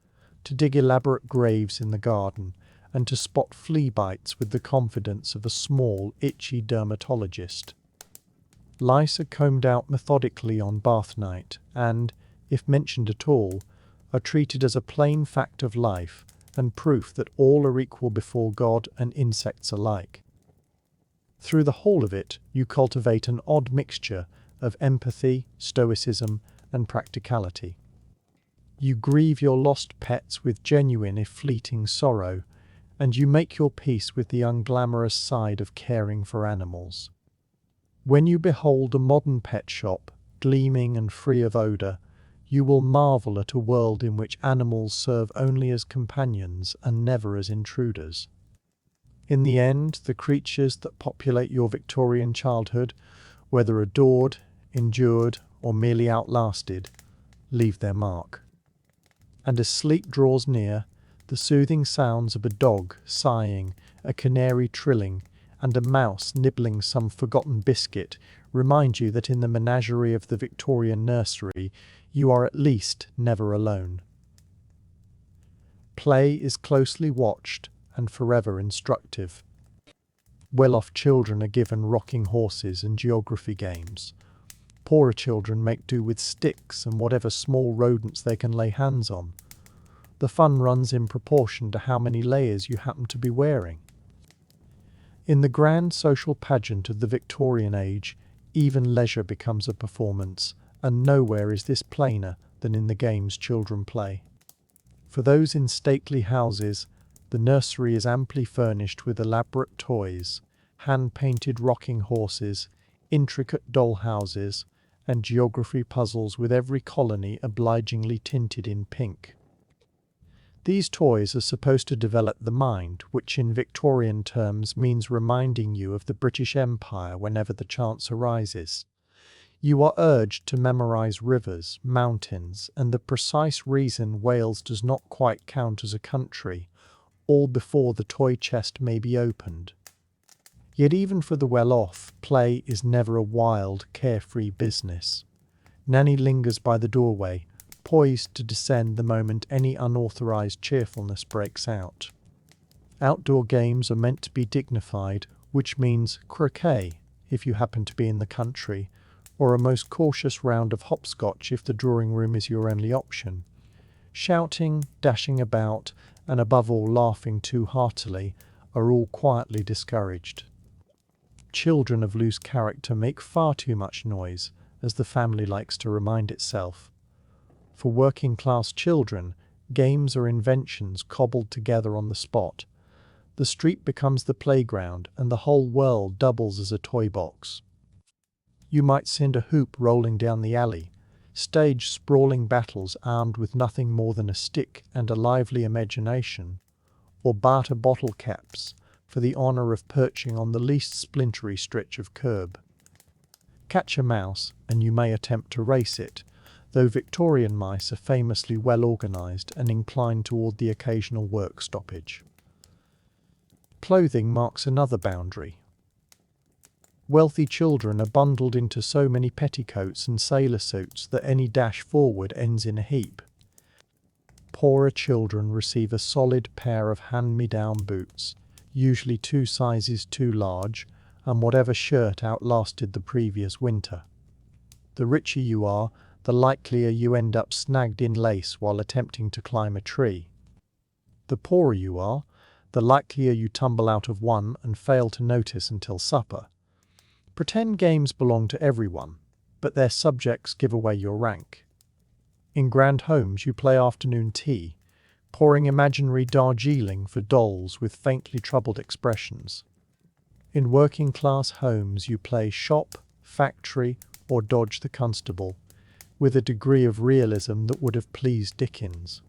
to dig elaborate graves in the garden, and to spot flea bites with the confidence of a small, itchy dermatologist. Lice are combed out methodically on bath night and, if mentioned at all, are treated as a plain fact of life and proof that all are equal before God and insects alike. Through the whole of it, you cultivate an odd mixture of empathy, stoicism, and practicality. You grieve your lost pets with genuine if fleeting sorrow, and you make your peace with the unglamorous side of caring for animals. When you behold a modern pet shop, gleaming and free of odour, you will marvel at a world in which animals serve only as companions and never as intruders. In the end, the creatures that populate your Victorian childhood, whether adored, endured, or merely outlasted, leave their mark. And as sleep draws near, the soothing sounds of a dog sighing, a canary trilling, and a mouse nibbling some forgotten biscuit remind you that in the menagerie of the Victorian nursery, you are at least never alone. Play is closely watched and forever instructive. Well-off children are given rocking horses and geography games. Poorer children make do with sticks and whatever small rodents they can lay hands on. The fun runs in proportion to how many layers you happen to be wearing. In the grand social pageant of the Victorian age, even leisure becomes a performance, and nowhere is this plainer than in the games children play. For those in stately houses, the nursery is amply furnished with elaborate toys, hand-painted rocking horses, intricate doll houses, and geography puzzles with every colony obligingly tinted in pink. These toys are supposed to develop the mind, which in Victorian terms means reminding you of the British Empire whenever the chance arises. You are urged to memorize rivers, mountains, and the precise reason Wales does not quite count as a country, all before the toy chest may be opened. Yet even for the well-off, play is never a wild, carefree business. Nanny lingers by the doorway, poised to descend the moment any unauthorized cheerfulness breaks out. Outdoor games are meant to be dignified, which means croquet, if you happen to be in the country, or a most cautious round of hopscotch if the drawing room is your only option. Shouting, dashing about, and above all laughing too heartily, are all quietly discouraged. Children of loose character make far too much noise, as the family likes to remind itself. For working-class children, games are inventions cobbled together on the spot. The street becomes the playground, and the whole world doubles as a toy box. You might send a hoop rolling down the alley, stage sprawling battles armed with nothing more than a stick and a lively imagination, or barter bottle caps for the honour of perching on the least splintery stretch of curb. Catch a mouse, and you may attempt to race it, though Victorian mice are famously well organised and inclined toward the occasional work stoppage. Clothing marks another boundary. Wealthy children are bundled into so many petticoats and sailor suits that any dash forward ends in a heap. Poorer children receive a solid pair of hand-me-down boots, usually 2 sizes too large, and whatever shirt outlasted the previous winter. The richer you are, the likelier you end up snagged in lace while attempting to climb a tree. The poorer you are, the likelier you tumble out of one and fail to notice until supper. Pretend games belong to everyone, but their subjects give away your rank. In grand homes you play afternoon tea, pouring imaginary Darjeeling for dolls with faintly troubled expressions. In working-class homes you play shop, factory, or dodge the constable, with a degree of realism that would have pleased Dickens.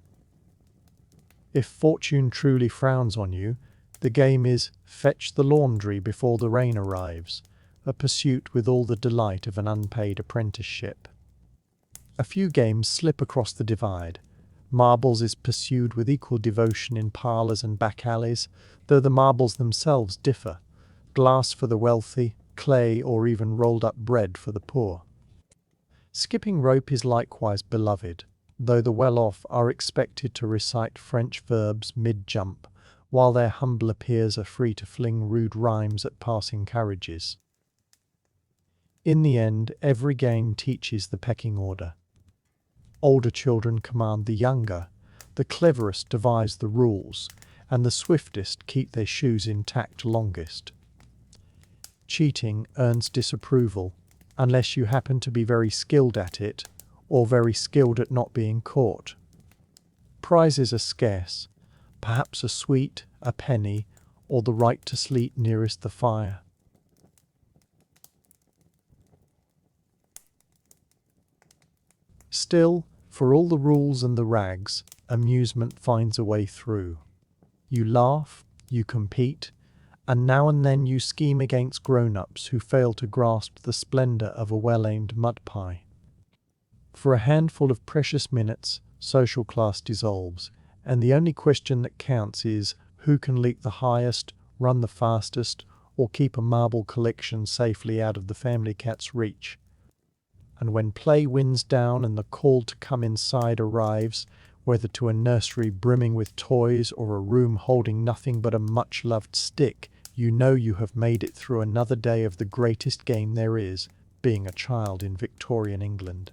If fortune truly frowns on you, the game is fetch the laundry before the rain arrives, a pursuit with all the delight of an unpaid apprenticeship. A few games slip across the divide. Marbles is pursued with equal devotion in parlours and back alleys, though the marbles themselves differ. Glass for the wealthy, clay or even rolled-up bread for the poor. Skipping rope is likewise beloved, though the well-off are expected to recite French verbs mid-jump, while their humbler peers are free to fling rude rhymes at passing carriages. In the end, every game teaches the pecking order. Older children command the younger, the cleverest devise the rules, and the swiftest keep their shoes intact longest. Cheating earns disapproval, unless you happen to be very skilled at it, or very skilled at not being caught. Prizes are scarce, perhaps a sweet, a penny, or the right to sleep nearest the fire. Still, for all the rules and the rags, amusement finds a way through. You laugh, you compete, And now and then you scheme against grown-ups who fail to grasp the splendor of a well-aimed mud pie. For a handful of precious minutes, social class dissolves, and the only question that counts is who can leap the highest, run the fastest, or keep a marble collection safely out of the family cat's reach. And when play winds down and the call to come inside arrives, whether to a nursery brimming with toys or a room holding nothing but a much-loved stick, you know you have made it through another day of the greatest game there is, being a child in Victorian England.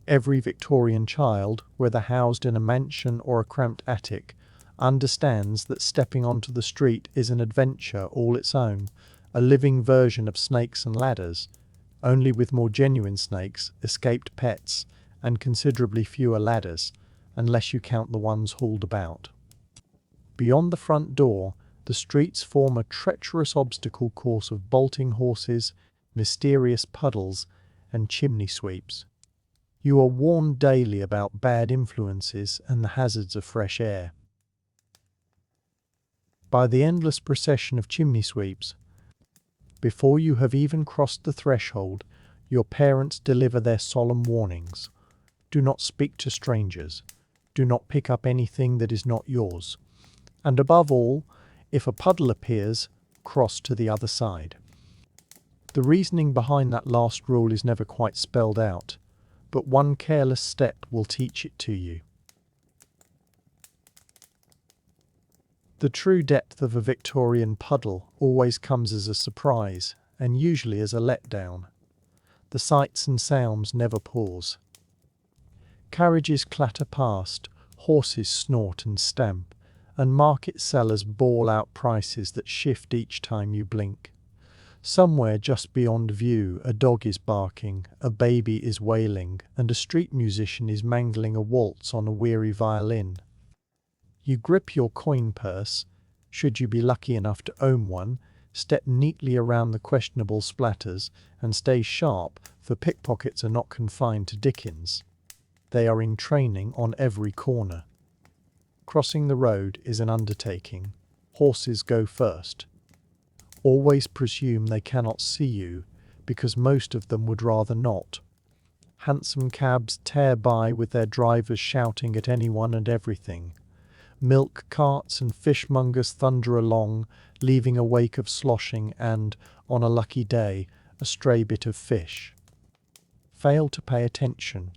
Every Victorian child, whether housed in a mansion or a cramped attic, understands that stepping onto the street is an adventure all its own, a living version of snakes and ladders, only with more genuine snakes, escaped pets, and considerably fewer ladders, unless you count the ones hauled about. Beyond the front door, the streets form a treacherous obstacle course of bolting horses, mysterious puddles, and chimney sweeps. You are warned daily about bad influences and the hazards of fresh air. By the endless procession of chimney sweeps, before you have even crossed the threshold, your parents deliver their solemn warnings. Do not speak to strangers. Do not pick up anything that is not yours. And above all, if a puddle appears, cross to the other side. The reasoning behind that last rule is never quite spelled out, but one careless step will teach it to you. The true depth of a Victorian puddle always comes as a surprise, and usually as a letdown. The sights and sounds never pause. Carriages clatter past, horses snort and stamp, and market sellers bawl out prices that shift each time you blink. Somewhere just beyond view, a dog is barking, a baby is wailing, and a street musician is mangling a waltz on a weary violin. You grip your coin purse, should you be lucky enough to own one, step neatly around the questionable splatters, and stay sharp, for pickpockets are not confined to Dickens. They are in training on every corner. Crossing the road is an undertaking. Horses go first. Always presume they cannot see you, because most of them would rather not. Hansom cabs tear by with their drivers shouting at anyone and everything. Milk carts and fishmongers thunder along, leaving a wake of sloshing and, on a lucky day, a stray bit of fish. Fail to pay attention,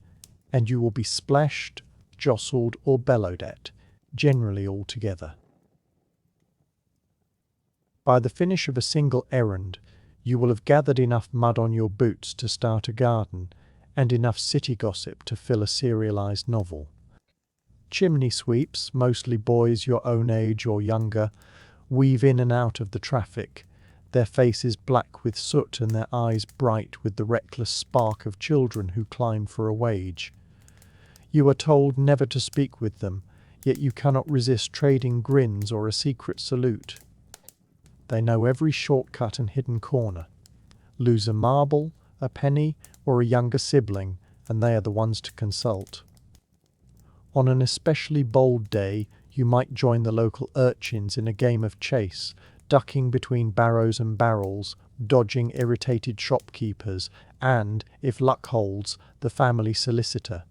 and you will be splashed, jostled, or bellowed at, generally all together. By the finish of a single errand, you will have gathered enough mud on your boots to start a garden, and enough city gossip to fill a serialized novel. Chimney sweeps, mostly boys your own age or younger, weave in and out of the traffic, their faces black with soot and their eyes bright with the reckless spark of children who climb for a wage. You are told never to speak with them, yet you cannot resist trading grins or a secret salute. They know every shortcut and hidden corner. Lose a marble, a penny, or a younger sibling, and they are the ones to consult. On an especially bold day, you might join the local urchins in a game of chase, ducking between barrows and barrels, dodging irritated shopkeepers, and, if luck holds, the family solicitor.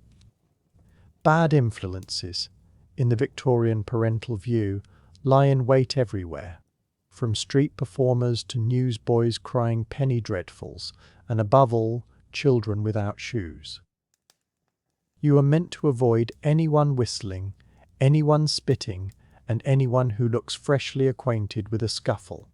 Bad influences, in the Victorian parental view, lie in wait everywhere, from street performers to newsboys crying penny dreadfuls, and above all, children without shoes. You are meant to avoid anyone whistling, anyone spitting, and anyone who looks freshly acquainted with a scuffle.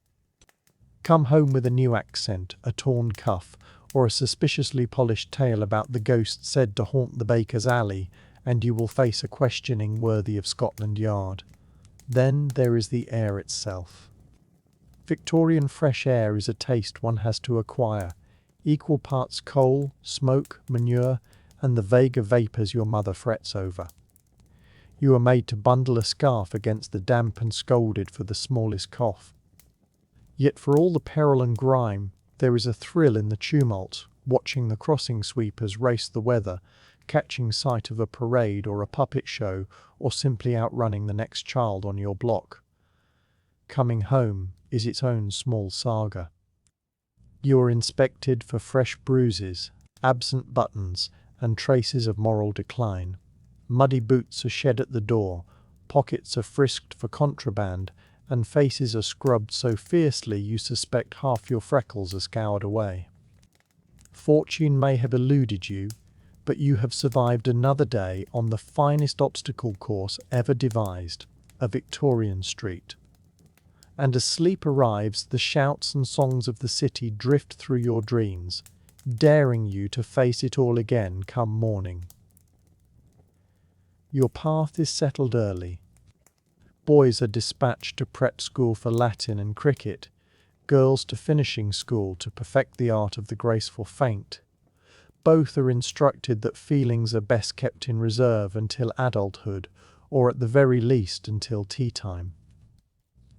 Come home with a new accent, a torn cuff, or a suspiciously polished tale about the ghost said to haunt the baker's alley, and you will face a questioning worthy of Scotland Yard. Then there is the air itself. Victorian fresh air is a taste one has to acquire, equal parts coal, smoke, manure, and the vaguer vapours your mother frets over. You are made to bundle a scarf against the damp and scolded for the smallest cough. Yet for all the peril and grime, there is a thrill in the tumult, watching the crossing sweepers race the weather, catching sight of a parade or a puppet show, or simply outrunning the next child on your block. Coming home is its own small saga. You are inspected for fresh bruises, absent buttons, and traces of moral decline. Muddy boots are shed at the door, pockets are frisked for contraband, and faces are scrubbed so fiercely you suspect half your freckles are scoured away. Fortune may have eluded you, but you have survived another day on the finest obstacle course ever devised, a Victorian street. And as sleep arrives, the shouts and songs of the city drift through your dreams, daring you to face it all again come morning. Your path is settled early. Boys are dispatched to prep school for Latin and cricket, girls to finishing school to perfect the art of the graceful feint. Both are instructed that feelings are best kept in reserve until adulthood, or at the very least until tea time.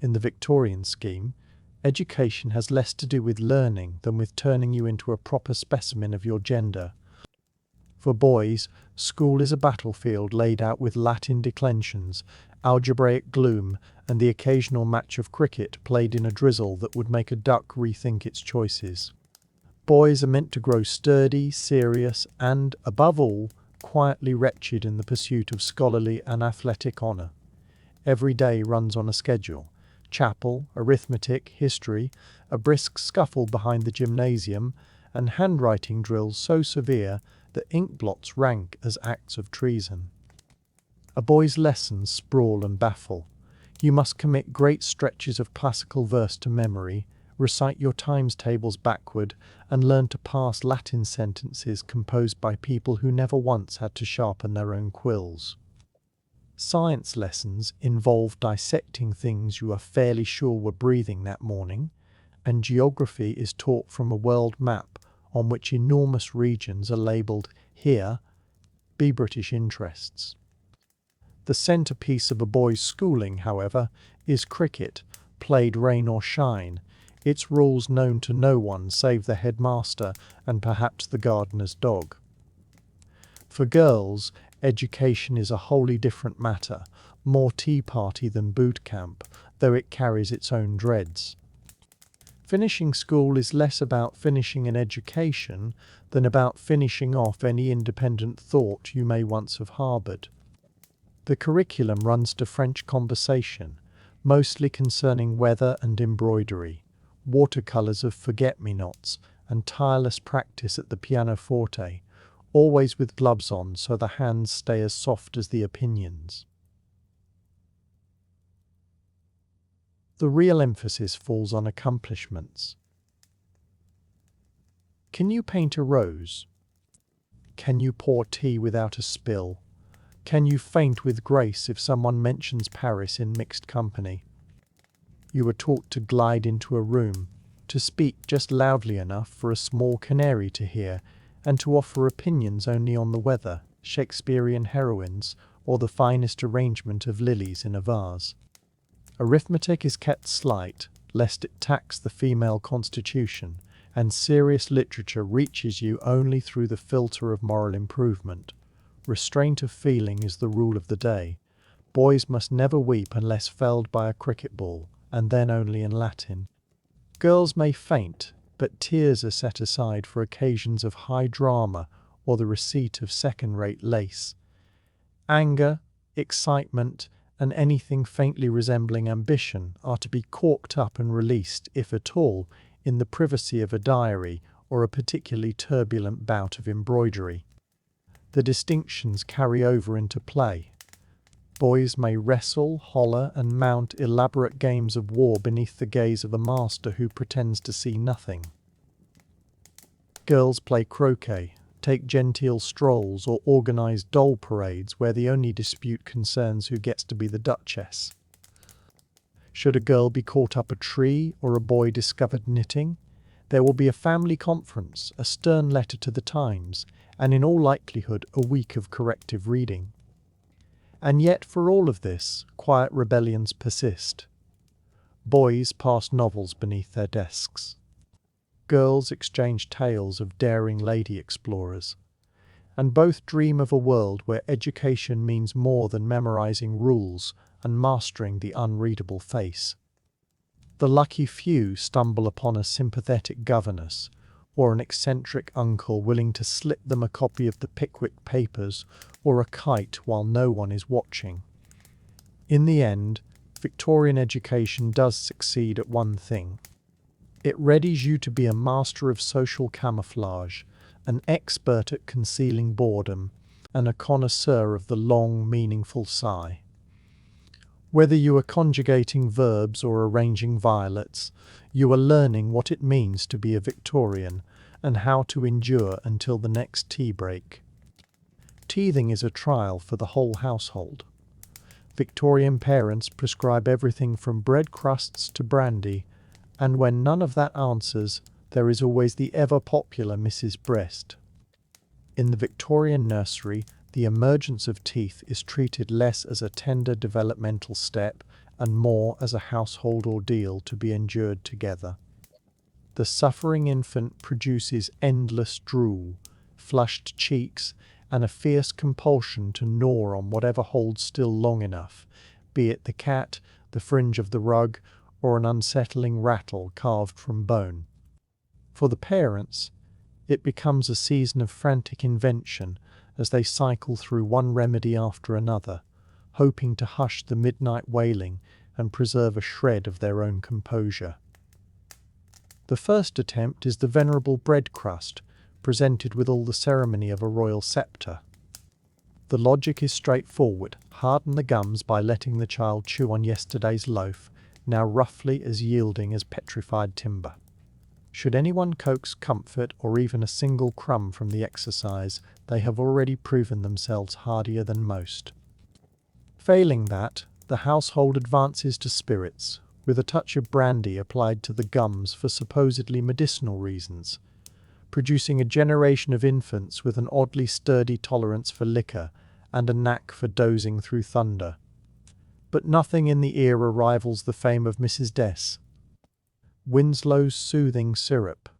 In the Victorian scheme, education has less to do with learning than with turning you into a proper specimen of your gender. For boys, school is a battlefield laid out with Latin declensions, algebraic gloom, and the occasional match of cricket played in a drizzle that would make a duck rethink its choices. Boys are meant to grow sturdy, serious, and, above all, quietly wretched in the pursuit of scholarly and athletic honour. Every day runs on a schedule. Chapel, arithmetic, history, a brisk scuffle behind the gymnasium, and handwriting drills so severe that ink blots rank as acts of treason. A boy's lessons sprawl and baffle. You must commit great stretches of classical verse to memory, recite your times tables backward, and learn to parse Latin sentences composed by people who never once had to sharpen their own quills. Science lessons involve dissecting things you are fairly sure were breathing that morning, and geography is taught from a world map on which enormous regions are labelled "Here, be British interests." The centrepiece of a boy's schooling, however, is cricket, played rain or shine, its rules known to no one save the headmaster and perhaps the gardener's dog. For girls, education is a wholly different matter, more tea party than boot camp, though it carries its own dreads. Finishing school is less about finishing an education than about finishing off any independent thought you may once have harboured. The curriculum runs to French conversation, mostly concerning weather and embroidery, watercolours of forget-me-nots, and tireless practice at the pianoforte, always with gloves on so the hands stay as soft as the opinions. The real emphasis falls on accomplishments. Can you paint a rose? Can you pour tea without a spill? Can you faint with grace if someone mentions Paris in mixed company? You are taught to glide into a room, to speak just loudly enough for a small canary to hear, and to offer opinions only on the weather, Shakespearean heroines, or the finest arrangement of lilies in a vase. Arithmetic is kept slight, lest it tax the female constitution, and serious literature reaches you only through the filter of moral improvement. Restraint of feeling is the rule of the day. Boys must never weep unless felled by a cricket ball, and then only in Latin. Girls may faint, but tears are set aside for occasions of high drama or the receipt of second-rate lace. Anger, excitement, and anything faintly resembling ambition are to be corked up and released, if at all, in the privacy of a diary or a particularly turbulent bout of embroidery. The distinctions carry over into play. Boys may wrestle, holler, and mount elaborate games of war beneath the gaze of a master who pretends to see nothing. Girls play croquet, take genteel strolls, or organise doll parades where the only dispute concerns who gets to be the duchess. Should a girl be caught up a tree or a boy discovered knitting, there will be a family conference, a stern letter to the Times, and in all likelihood a week of corrective reading. And yet for all of this, quiet rebellions persist. Boys pass novels beneath their desks. Girls exchange tales of daring lady explorers. And both dream of a world where education means more than memorizing rules and mastering the unreadable face. The lucky few stumble upon a sympathetic governess or an eccentric uncle willing to slip them a copy of the Pickwick Papers or a kite while no one is watching. In the end, Victorian education does succeed at one thing. It readies you to be a master of social camouflage, an expert at concealing boredom, and a connoisseur of the long, meaningful sigh. Whether you are conjugating verbs or arranging violets, you are learning what it means to be a Victorian and how to endure until the next tea break. Teething is a trial for the whole household. Victorian parents prescribe everything from bread crusts to brandy, and when none of that answers, there is always the ever-popular Mrs. Breast. In the Victorian nursery, the emergence of teeth is treated less as a tender developmental step and more as a household ordeal to be endured together. The suffering infant produces endless drool, flushed cheeks, and a fierce compulsion to gnaw on whatever holds still long enough, be it the cat, the fringe of the rug, or an unsettling rattle carved from bone. For the parents, it becomes a season of frantic invention as they cycle through one remedy after another, hoping to hush the midnight wailing and preserve a shred of their own composure. The first attempt is the venerable bread crust, presented with all the ceremony of a royal sceptre. The logic is straightforward: harden the gums by letting the child chew on yesterday's loaf, now roughly as yielding as petrified timber. Should anyone coax comfort or even a single crumb from the exercise, they have already proven themselves hardier than most. Failing that, the household advances to spirits, with a touch of brandy applied to the gums for supposedly medicinal reasons, producing a generation of infants with an oddly sturdy tolerance for liquor and a knack for dozing through thunder. But nothing in the era rivals the fame of Mrs. Des. Winslow's soothing syrup.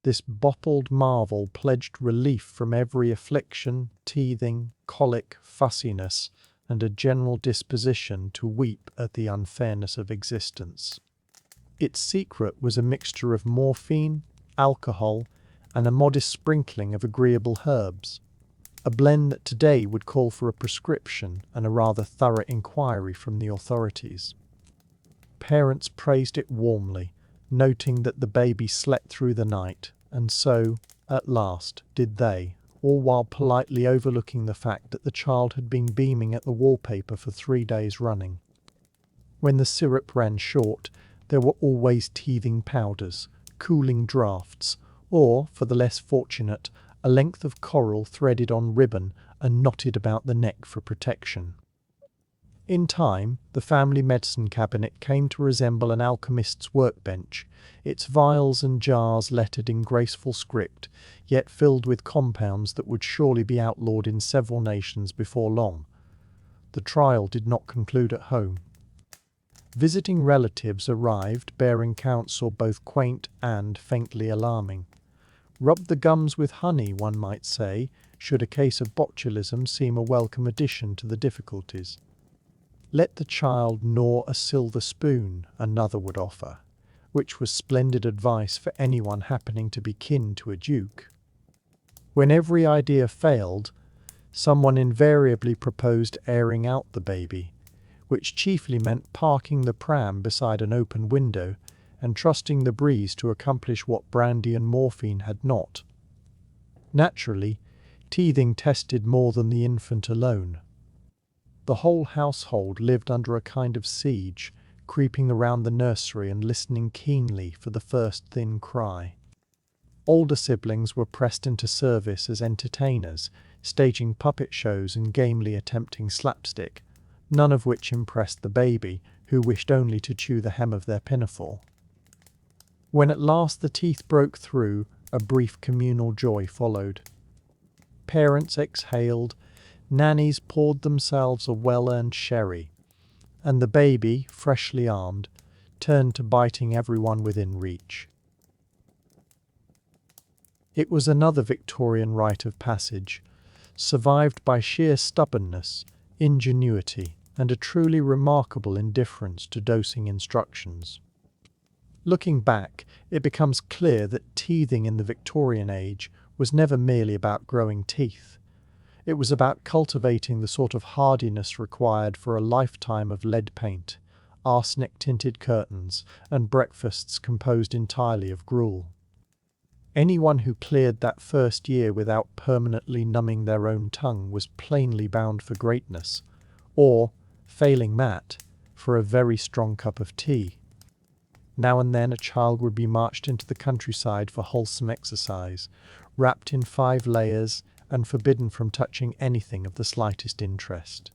This bottled marvel pledged relief from every affliction, teething, colic, fussiness, and a general disposition to weep at the unfairness of existence. Its secret was a mixture of morphine, alcohol, and a modest sprinkling of agreeable herbs, a blend that today would call for a prescription and a rather thorough inquiry from the authorities. Parents praised it warmly, noting that the baby slept through the night, and so, at last, did they, all while politely overlooking the fact that the child had been beaming at the wallpaper for 3 days running. When the syrup ran short, there were always teething powders, cooling draughts, or, for the less fortunate, a length of coral threaded on ribbon and knotted about the neck for protection. In time, the family medicine cabinet came to resemble an alchemist's workbench, its vials and jars lettered in graceful script, yet filled with compounds that would surely be outlawed in several nations before long. The trial did not conclude at home. Visiting relatives arrived bearing counsel both quaint and faintly alarming. Rub the gums with honey, one might say, should a case of botulism seem a welcome addition to the difficulties. Let the child gnaw a silver spoon, another would offer, which was splendid advice for anyone happening to be kin to a duke. When every idea failed, someone invariably proposed airing out the baby, which chiefly meant parking the pram beside an open window and trusting the breeze to accomplish what brandy and morphine had not. Naturally, teething tested more than the infant alone. The whole household lived under a kind of siege, creeping around the nursery and listening keenly for the first thin cry. Older siblings were pressed into service as entertainers, staging puppet shows and gamely attempting slapstick, none of which impressed the baby, who wished only to chew the hem of their pinafore. When at last the teeth broke through, a brief communal joy followed. Parents exhaled, nannies poured themselves a well-earned sherry, and the baby, freshly armed, turned to biting everyone within reach. It was another Victorian rite of passage, survived by sheer stubbornness, ingenuity, and a truly remarkable indifference to dosing instructions. Looking back, it becomes clear that teething in the Victorian age was never merely about growing teeth. It was about cultivating the sort of hardiness required for a lifetime of lead paint, arsenic-tinted curtains, and breakfasts composed entirely of gruel. Anyone who cleared that first year without permanently numbing their own tongue was plainly bound for greatness, or, failing that, for a very strong cup of tea. Now and then a child would be marched into the countryside for wholesome exercise, wrapped in 5 layers and forbidden from touching anything of the slightest interest.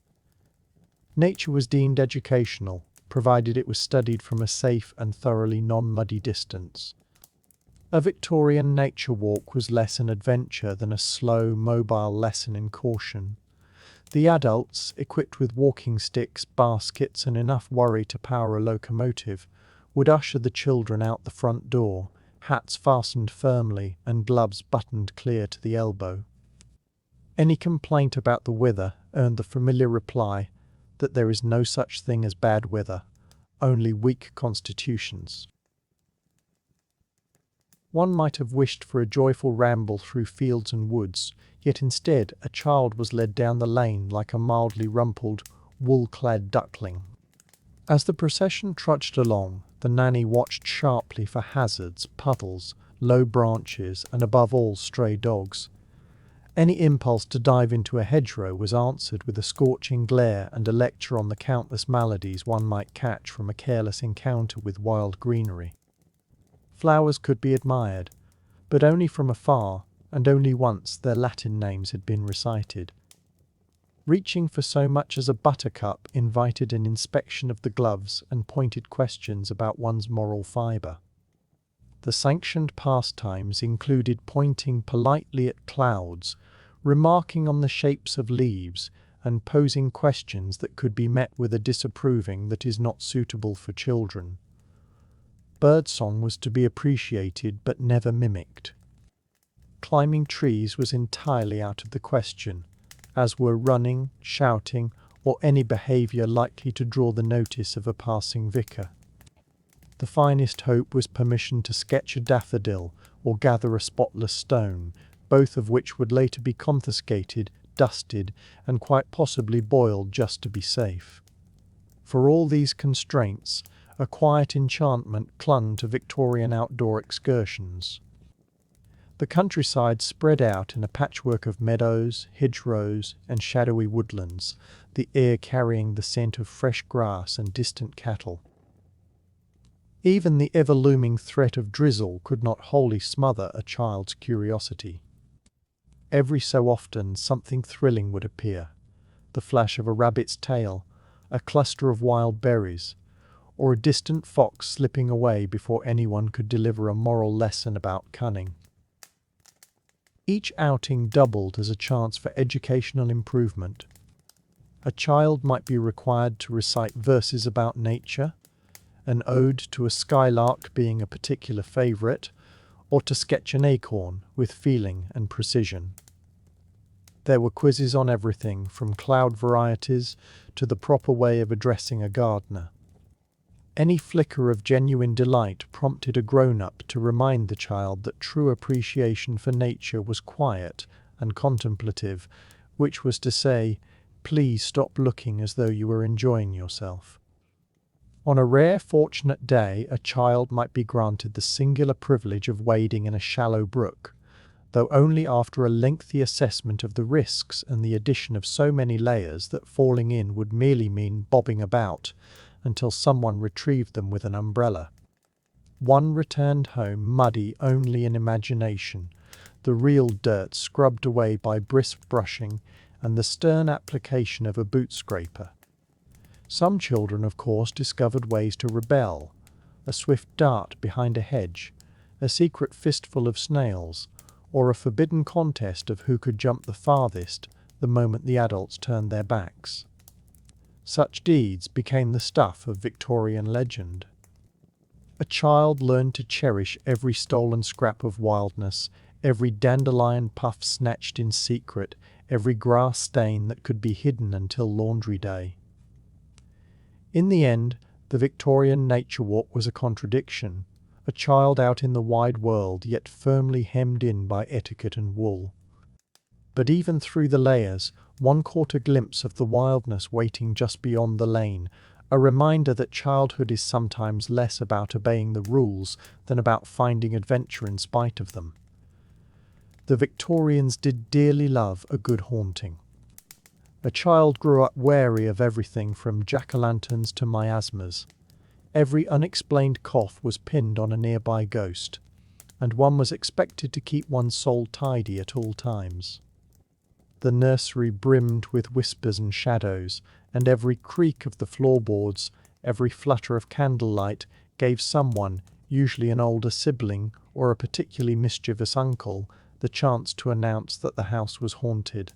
Nature was deemed educational, provided it was studied from a safe and thoroughly non-muddy distance. A Victorian nature walk was less an adventure than a slow, mobile lesson in caution. The adults, equipped with walking sticks, baskets, and enough worry to power a locomotive, would usher the children out the front door, hats fastened firmly and gloves buttoned clear to the elbow. Any complaint about the weather earned the familiar reply that there is no such thing as bad weather, only weak constitutions. One might have wished for a joyful ramble through fields and woods, yet instead a child was led down the lane like a mildly rumpled, wool-clad duckling. As the procession trudged along, the nanny watched sharply for hazards, puddles, low branches, and above all stray dogs. Any impulse to dive into a hedgerow was answered with a scorching glare and a lecture on the countless maladies one might catch from a careless encounter with wild greenery. Flowers could be admired, but only from afar, and only once their Latin names had been recited. Reaching for so much as a buttercup invited an inspection of the gloves and pointed questions about one's moral fibre. The sanctioned pastimes included pointing politely at clouds, remarking on the shapes of leaves, and posing questions that could be met with a disapproving that is not suitable for children. Birdsong was to be appreciated but never mimicked. Climbing trees was entirely out of the question, as were running, shouting, or any behaviour likely to draw the notice of a passing vicar. The finest hope was permission to sketch a daffodil or gather a spotless stone, both of which would later be confiscated, dusted, and quite possibly boiled just to be safe. For all these constraints, a quiet enchantment clung to Victorian outdoor excursions. The countryside spread out in a patchwork of meadows, hedgerows, and shadowy woodlands, the air carrying the scent of fresh grass and distant cattle. Even the ever-looming threat of drizzle could not wholly smother a child's curiosity. Every so often something thrilling would appear, the flash of a rabbit's tail, a cluster of wild berries, or a distant fox slipping away before anyone could deliver a moral lesson about cunning. Each outing doubled as a chance for educational improvement. A child might be required to recite verses about nature, an ode to a skylark being a particular favourite, or to sketch an acorn with feeling and precision. There were quizzes on everything from cloud varieties to the proper way of addressing a gardener. Any flicker of genuine delight prompted a grown-up to remind the child that true appreciation for nature was quiet and contemplative, which was to say, please stop looking as though you were enjoying yourself. On a rare fortunate day, a child might be granted the singular privilege of wading in a shallow brook, though only after a lengthy assessment of the risks and the addition of so many layers that falling in would merely mean bobbing about until someone retrieved them with an umbrella. One returned home muddy only in imagination, the real dirt scrubbed away by brisk brushing and the stern application of a boot scraper. Some children, of course, discovered ways to rebel, a swift dart behind a hedge, a secret fistful of snails, or a forbidden contest of who could jump the farthest the moment the adults turned their backs. Such deeds became the stuff of Victorian legend. A child learned to cherish every stolen scrap of wildness, every dandelion puff snatched in secret, every grass stain that could be hidden until laundry day. In the end, the Victorian nature walk was a contradiction, a child out in the wide world yet firmly hemmed in by etiquette and wool. But even through the layers, one caught a glimpse of the wildness waiting just beyond the lane, a reminder that childhood is sometimes less about obeying the rules than about finding adventure in spite of them. The Victorians did dearly love a good haunting. A child grew up wary of everything from jack-o'-lanterns to miasmas. Every unexplained cough was pinned on a nearby ghost, and one was expected to keep one's soul tidy at all times. The nursery brimmed with whispers and shadows, and every creak of the floorboards, every flutter of candlelight gave someone, usually an older sibling or a particularly mischievous uncle, the chance to announce that the house was haunted.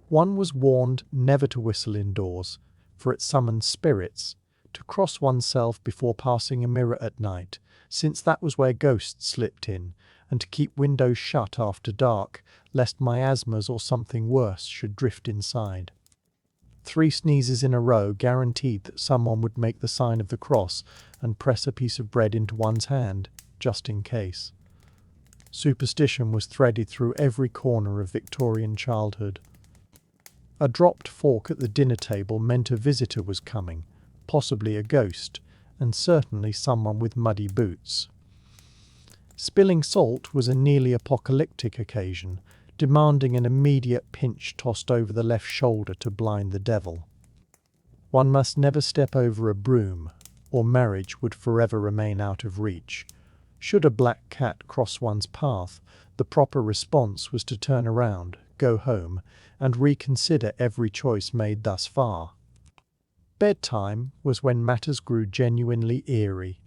One was warned never to whistle indoors, for it summoned spirits, to cross oneself before passing a mirror at night, since that was where ghosts slipped in, and to keep windows shut after dark, lest miasmas or something worse should drift inside. 3 sneezes in a row guaranteed that someone would make the sign of the cross and press a piece of bread into one's hand, just in case. Superstition was threaded through every corner of Victorian childhood. A dropped fork at the dinner table meant a visitor was coming, possibly a ghost, and certainly someone with muddy boots. Spilling salt was a nearly apocalyptic occasion, demanding an immediate pinch tossed over the left shoulder to blind the devil. One must never step over a broom, or marriage would forever remain out of reach. Should a black cat cross one's path, the proper response was to turn around, go home, and reconsider every choice made thus far. Bedtime was when matters grew genuinely eerie,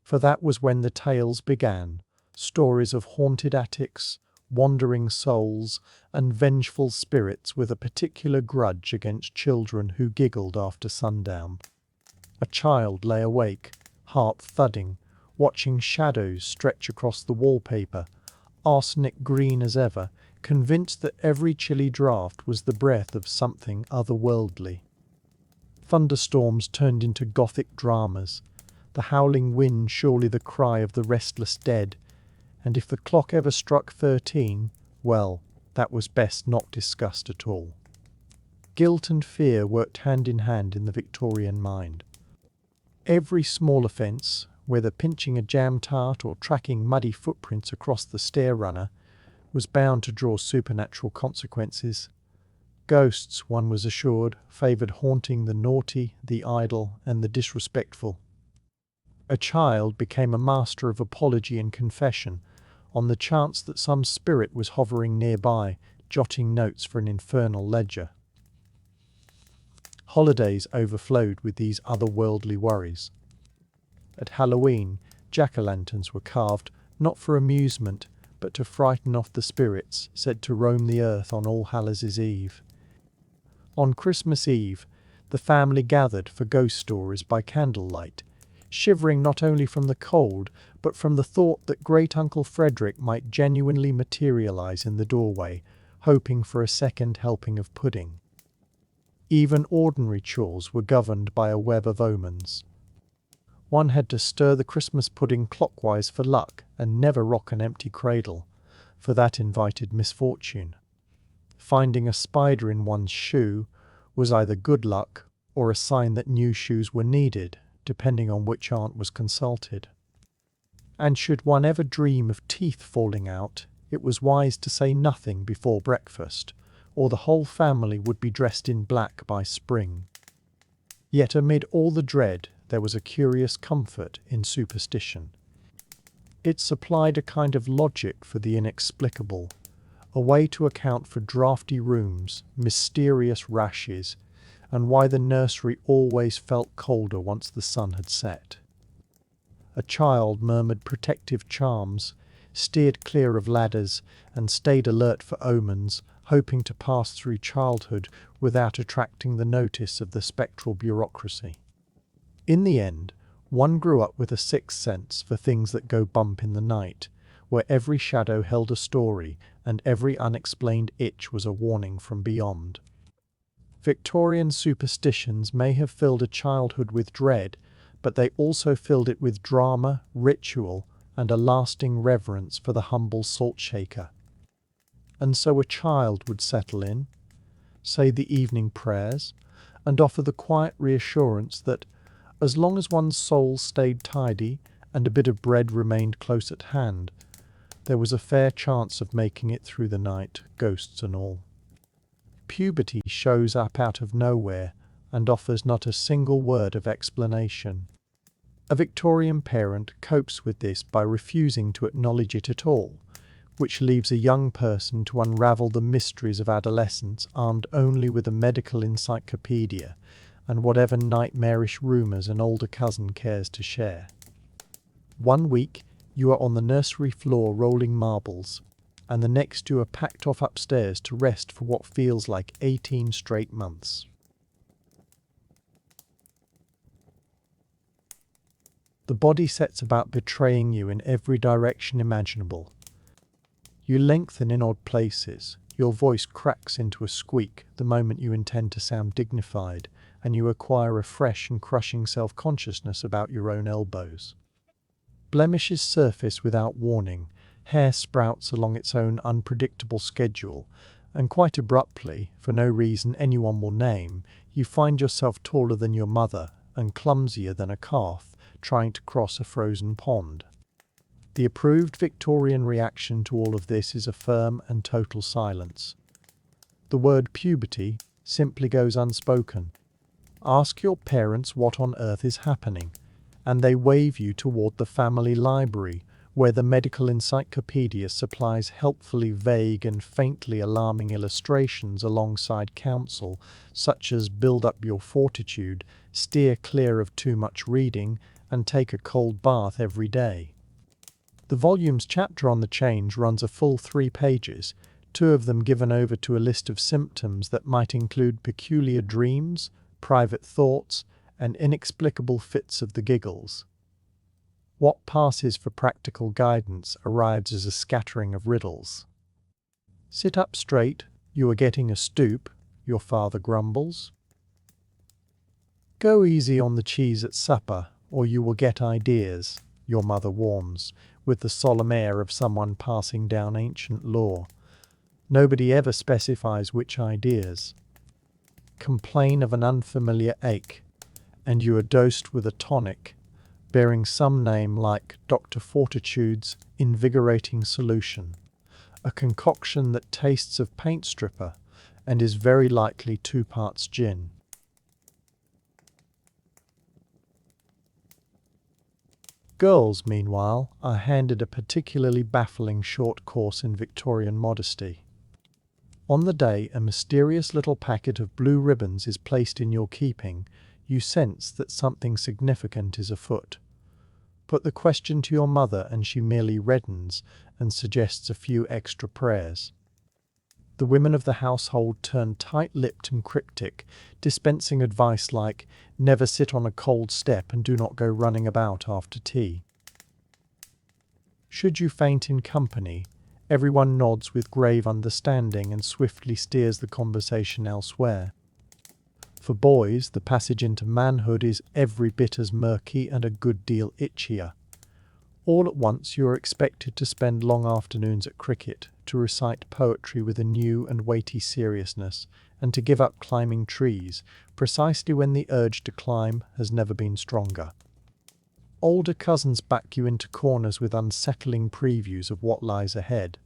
for that was when the tales began, stories of haunted attics, wandering souls, and vengeful spirits with a particular grudge against children who giggled after sundown. A child lay awake, heart thudding, watching shadows stretch across the wallpaper, arsenic green as ever, convinced that every chilly draught was the breath of something otherworldly. Thunderstorms turned into gothic dramas, the howling wind surely the cry of the restless dead, and if the clock ever struck 13, well, that was best not discussed at all. Guilt and fear worked hand in hand in the Victorian mind. Every small offence, whether pinching a jam tart or tracking muddy footprints across the stair runner, was bound to draw supernatural consequences. Ghosts, one was assured, favoured haunting the naughty, the idle, and the disrespectful. A child became a master of apology and confession, on the chance that some spirit was hovering nearby, jotting notes for an infernal ledger. Holidays overflowed with these otherworldly worries. At Halloween, jack-o'-lanterns were carved, not for amusement, but to frighten off the spirits said to roam the earth on All Hallows' Eve. On Christmas Eve, the family gathered for ghost stories by candlelight, shivering not only from the cold, but from the thought that Great Uncle Frederick might genuinely materialize in the doorway, hoping for a second helping of pudding. Even ordinary chores were governed by a web of omens. One had to stir the Christmas pudding clockwise for luck and never rock an empty cradle, for that invited misfortune. Finding a spider in one's shoe was either good luck or a sign that new shoes were needed, depending on which aunt was consulted. And should one ever dream of teeth falling out, it was wise to say nothing before breakfast, or the whole family would be dressed in black by spring. Yet amid all the dread, there was a curious comfort in superstition. It supplied a kind of logic for the inexplicable, a way to account for draughty rooms, mysterious rashes, and why the nursery always felt colder once the sun had set. A child murmured protective charms, steered clear of ladders, and stayed alert for omens, hoping to pass through childhood without attracting the notice of the spectral bureaucracy. In the end, one grew up with a sixth sense for things that go bump in the night, where every shadow held a story and every unexplained itch was a warning from beyond. Victorian superstitions may have filled a childhood with dread, but they also filled it with drama, ritual, and a lasting reverence for the humble salt shaker. And so a child would settle in, say the evening prayers, and offer the quiet reassurance that, as long as one's soul stayed tidy and a bit of bread remained close at hand, there was a fair chance of making it through the night, ghosts and all. Puberty shows up out of nowhere and offers not a single word of explanation. A Victorian parent copes with this by refusing to acknowledge it at all, which leaves a young person to unravel the mysteries of adolescence armed only with a medical encyclopedia and whatever nightmarish rumours an older cousin cares to share. One week you are on the nursery floor rolling marbles, and the next you are packed off upstairs to rest for what feels like 18 straight months. The body sets about betraying you in every direction imaginable. You lengthen in odd places, your voice cracks into a squeak the moment you intend to sound dignified, and you acquire a fresh and crushing self-consciousness about your own elbows. Blemishes surface without warning, hair sprouts along its own unpredictable schedule, and quite abruptly, for no reason anyone will name, you find yourself taller than your mother and clumsier than a calf trying to cross a frozen pond. The approved Victorian reaction to all of this is a firm and total silence. The word puberty simply goes unspoken. Ask your parents what on earth is happening, and they wave you toward the family library, where the medical encyclopedia supplies helpfully vague and faintly alarming illustrations alongside counsel, such as build up your fortitude, steer clear of too much reading, and take a cold bath every day. The volume's chapter on the change runs a full 3 pages, 2 of them given over to a list of symptoms that might include peculiar dreams, private thoughts, and inexplicable fits of the giggles. What passes for practical guidance arrives as a scattering of riddles. Sit up straight, you are getting a stoop, your father grumbles. Go easy on the cheese at supper, or you will get ideas, your mother warns, with the solemn air of someone passing down ancient lore. Nobody ever specifies which ideas. Complain of an unfamiliar ache, and you are dosed with a tonic, bearing some name like Dr. Fortitude's invigorating solution, a concoction that tastes of paint stripper and is very likely 2 parts gin. Girls, meanwhile, are handed a particularly baffling short course in Victorian modesty. On the day a mysterious little packet of blue ribbons is placed in your keeping, you sense that something significant is afoot. Put the question to your mother and she merely reddens and suggests a few extra prayers. The women of the household turn tight-lipped and cryptic, dispensing advice like, never sit on a cold step and do not go running about after tea. Should you faint in company, everyone nods with grave understanding and swiftly steers the conversation elsewhere. For boys, the passage into manhood is every bit as murky and a good deal itchier. All at once you are expected to spend long afternoons at cricket, to recite poetry with a new and weighty seriousness, and to give up climbing trees, precisely when the urge to climb has never been stronger. Older cousins back you into corners with unsettling previews of what lies ahead,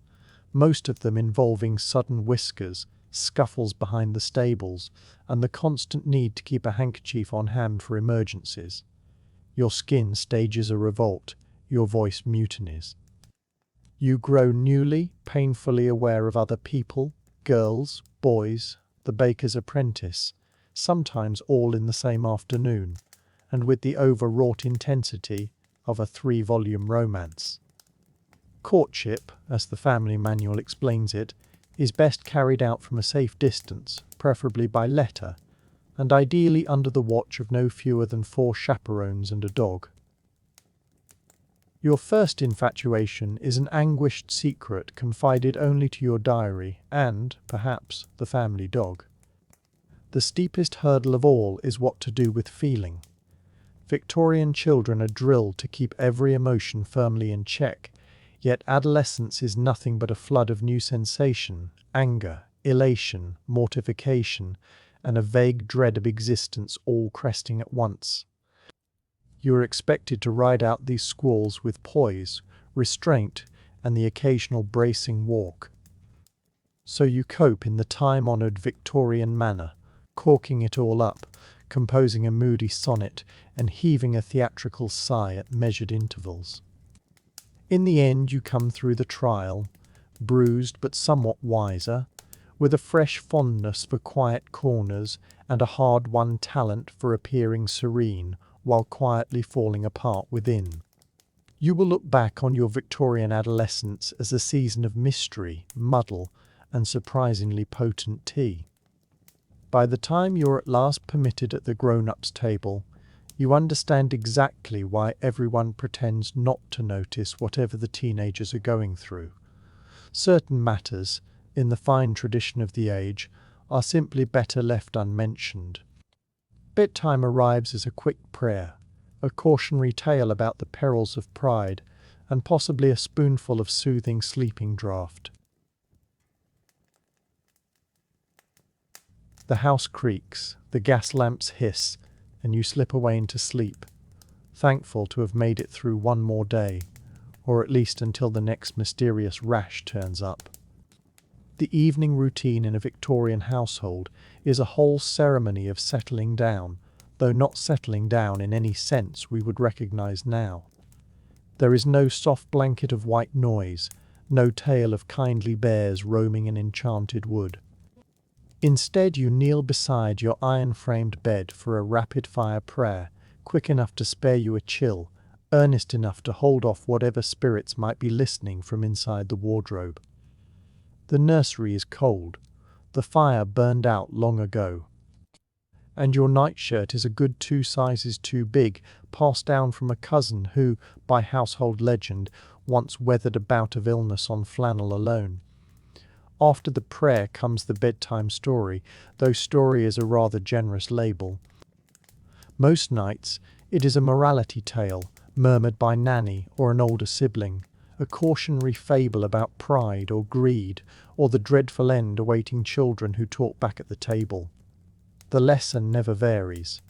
most of them involving sudden whiskers, scuffles behind the stables, and the constant need to keep a handkerchief on hand for emergencies. Your skin stages a revolt, your voice mutinies. You grow newly, painfully aware of other people, girls, boys, the baker's apprentice, sometimes all in the same afternoon, and with the overwrought intensity of a 3-volume romance. Courtship, as the family manual explains it, is best carried out from a safe distance, preferably by letter, and ideally under the watch of no fewer than 4 chaperones and a dog. Your first infatuation is an anguished secret confided only to your diary and, perhaps, the family dog. The steepest hurdle of all is what to do with feeling. Victorian children are drilled to keep every emotion firmly in check, yet adolescence is nothing but a flood of new sensation, anger, elation, mortification, and a vague dread of existence all cresting at once. You are expected to ride out these squalls with poise, restraint, and the occasional bracing walk. So you cope in the time-honoured Victorian manner, corking it all up, composing a moody sonnet, and heaving a theatrical sigh at measured intervals. In the end you come through the trial, bruised but somewhat wiser, with a fresh fondness for quiet corners and a hard-won talent for appearing serene while quietly falling apart within. You will look back on your Victorian adolescence as a season of mystery, muddle, and surprisingly potent tea. By the time you're at last permitted at the grown-ups' table, you understand exactly why everyone pretends not to notice whatever the teenagers are going through. Certain matters, in the fine tradition of the age, are simply better left unmentioned. Bedtime arrives as a quick prayer, a cautionary tale about the perils of pride, and possibly a spoonful of soothing sleeping draught. The house creaks, the gas lamps hiss, and you slip away into sleep, thankful to have made it through one more day, or at least until the next mysterious rash turns up. The evening routine in a Victorian household is a whole ceremony of settling down, though not settling down in any sense we would recognise now. There is no soft blanket of white noise, no tale of kindly bears roaming an enchanted wood. Instead you kneel beside your iron-framed bed for a rapid-fire prayer, quick enough to spare you a chill, earnest enough to hold off whatever spirits might be listening from inside the wardrobe. The nursery is cold, the fire burned out long ago, and your nightshirt is a good 2 sizes too big, passed down from a cousin who, by household legend, once weathered a bout of illness on flannel alone. After the prayer comes the bedtime story, though story is a rather generous label. Most nights it is a morality tale, murmured by nanny or an older sibling, a cautionary fable about pride or greed, or the dreadful end awaiting children who talk back at the table. The lesson never varies.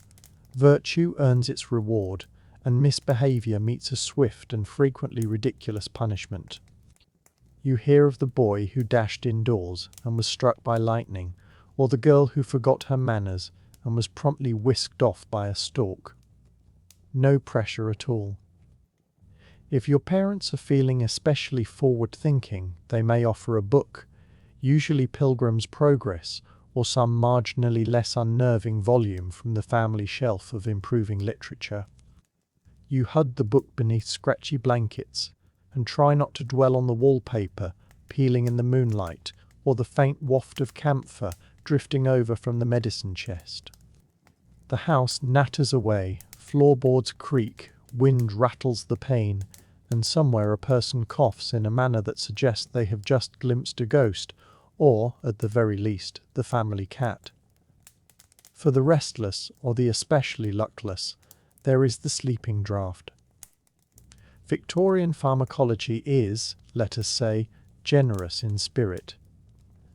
Virtue earns its reward, and misbehaviour meets a swift and frequently ridiculous punishment. You hear of the boy who dashed indoors and was struck by lightning, or the girl who forgot her manners and was promptly whisked off by a stork. No pressure at all. If your parents are feeling especially forward-thinking, they may offer a book, usually Pilgrim's Progress, or some marginally less unnerving volume from the family shelf of improving literature. You hug the book beneath scratchy blankets, and try not to dwell on the wallpaper peeling in the moonlight, or the faint waft of camphor drifting over from the medicine chest. The house natters away, floorboards creak, wind rattles the pane, and somewhere a person coughs in a manner that suggests they have just glimpsed a ghost, or, at the very least, the family cat. For the restless, or the especially luckless, there is the sleeping draught. Victorian pharmacology is, let us say, generous in spirit.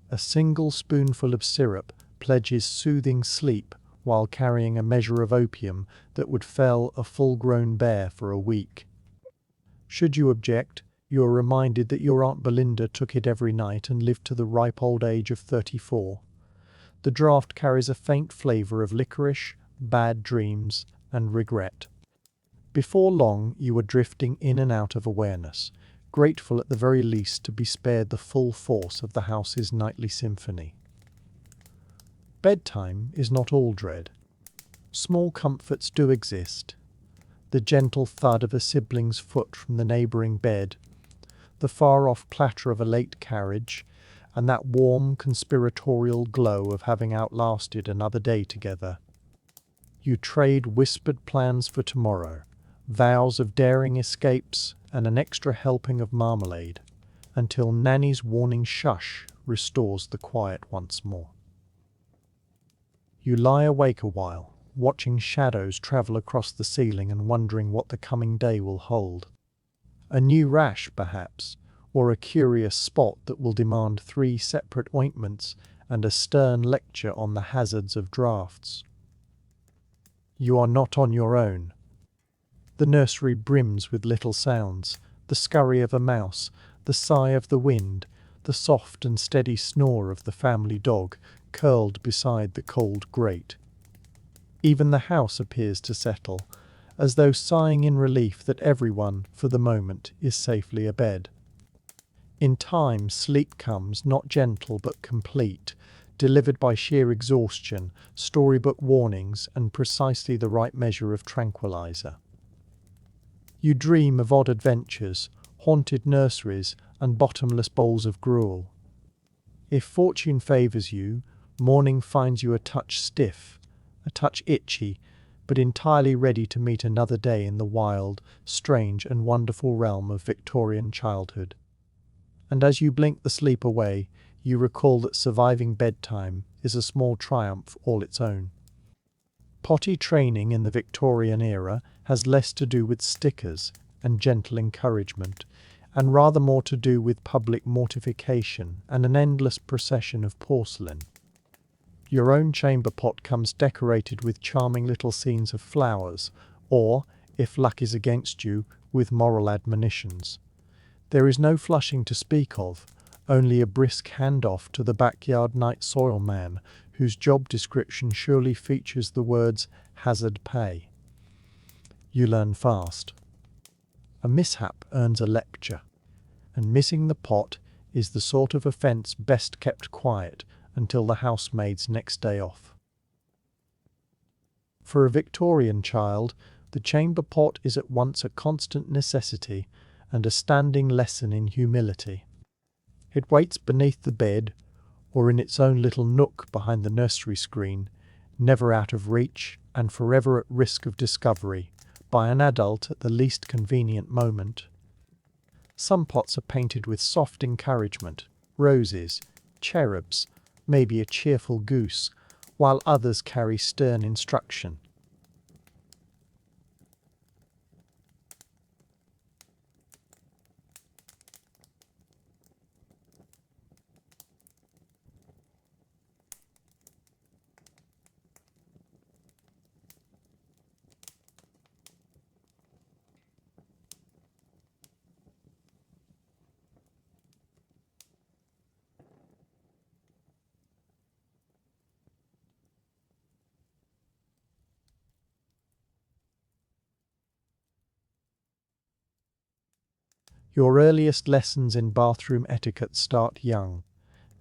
A single spoonful of syrup pledges soothing sleep while carrying a measure of opium that would fell a full-grown bear for a week. Should you object, you are reminded that your Aunt Belinda took it every night and lived to the ripe old age of 34. The draught carries a faint flavour of licorice, bad dreams, and regret. Before long you are drifting in and out of awareness, grateful at the very least to be spared the full force of the house's nightly symphony. Bedtime is not all dread. Small comforts do exist. The gentle thud of a sibling's foot from the neighbouring bed, the far-off clatter of a late carriage, and that warm conspiratorial glow of having outlasted another day together. You trade whispered plans for tomorrow, vows of daring escapes, and an extra helping of marmalade, until Nanny's warning shush restores the quiet once more. You lie awake a while, watching shadows travel across the ceiling and wondering what the coming day will hold. A new rash, perhaps, or a curious spot that will demand 3 separate ointments and a stern lecture on the hazards of drafts. You are not on your own. The nursery brims with little sounds, the scurry of a mouse, the sigh of the wind, the soft and steady snore of the family dog curled beside the cold grate. Even the house appears to settle, as though sighing in relief that everyone, for the moment, is safely abed. In time, sleep comes, not gentle but complete, delivered by sheer exhaustion, storybook warnings, and precisely the right measure of tranquilizer. You dream of odd adventures, haunted nurseries, and bottomless bowls of gruel. If fortune favours you, morning finds you a touch stiff, a touch itchy, but entirely ready to meet another day in the wild, strange, and wonderful realm of Victorian childhood. And as you blink the sleep away, you recall that surviving bedtime is a small triumph all its own. Potty training in the Victorian era has less to do with stickers and gentle encouragement, and rather more to do with public mortification and an endless procession of porcelain. Your own chamber pot comes decorated with charming little scenes of flowers, or, if luck is against you, with moral admonitions. There is no flushing to speak of, only a brisk handoff to the backyard night soil man, whose job description surely features the words hazard pay. You learn fast. A mishap earns a lecture, and missing the pot is the sort of offence best kept quiet until the housemaid's next day off. For a Victorian child, the chamber pot is at once a constant necessity and a standing lesson in humility. It waits beneath the bed, or in its own little nook behind the nursery screen, never out of reach and forever at risk of discovery by an adult at the least convenient moment. Some pots are painted with soft encouragement, roses, cherubs, maybe a cheerful goose, while others carry stern instruction. Your earliest lessons in bathroom etiquette start young.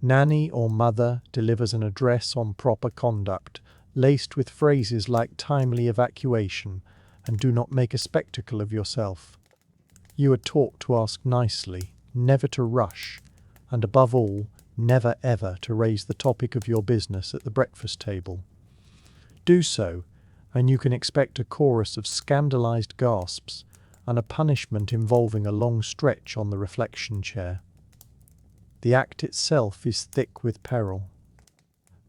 Nanny or mother delivers an address on proper conduct, laced with phrases like timely evacuation and do not make a spectacle of yourself. You are taught to ask nicely, never to rush, and above all, never ever to raise the topic of your business at the breakfast table. Do so, and you can expect a chorus of scandalized gasps and a punishment involving a long stretch on the reflection chair. The act itself is thick with peril.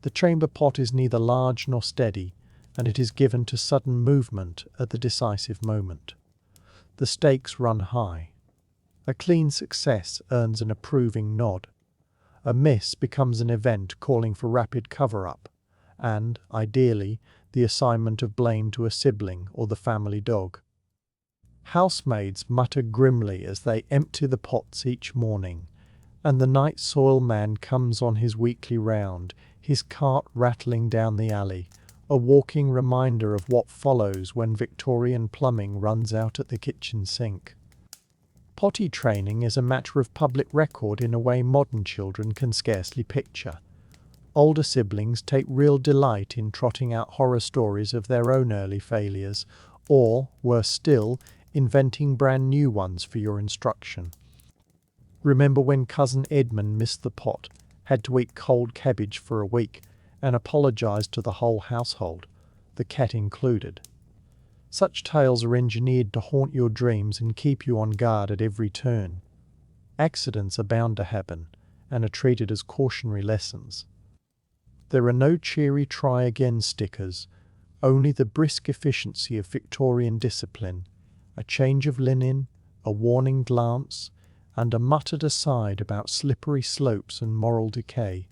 The chamber pot is neither large nor steady, and it is given to sudden movement at the decisive moment. The stakes run high. A clean success earns an approving nod. A miss becomes an event calling for rapid cover-up, and, ideally, the assignment of blame to a sibling or the family dog. Housemaids mutter grimly as they empty the pots each morning, and the night soil man comes on his weekly round, his cart rattling down the alley, a walking reminder of what follows when Victorian plumbing runs out at the kitchen sink. Potty training is a matter of public record in a way modern children can scarcely picture. Older siblings take real delight in trotting out horror stories of their own early failures, or, worse still, inventing brand new ones for your instruction. Remember when cousin Edmund missed the pot, had to eat cold cabbage for a week, and apologised to the whole household, the cat included. Such tales are engineered to haunt your dreams and keep you on guard at every turn. Accidents are bound to happen, and are treated as cautionary lessons. There are no cheery try again stickers, only the brisk efficiency of Victorian discipline, a change of linen, a warning glance, and a muttered aside about slippery slopes and moral decay.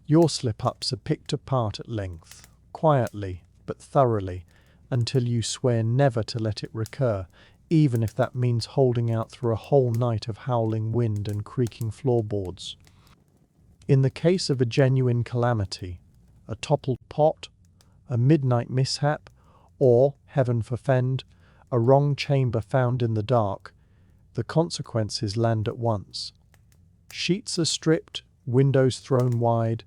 Your slip-ups are picked apart at length, quietly but thoroughly, until you swear never to let it recur, even if that means holding out through a whole night of howling wind and creaking floorboards. In the case of a genuine calamity, a toppled pot, a midnight mishap, or, heaven forfend, a wrong chamber found in the dark, the consequences land at once. Sheets are stripped, windows thrown wide,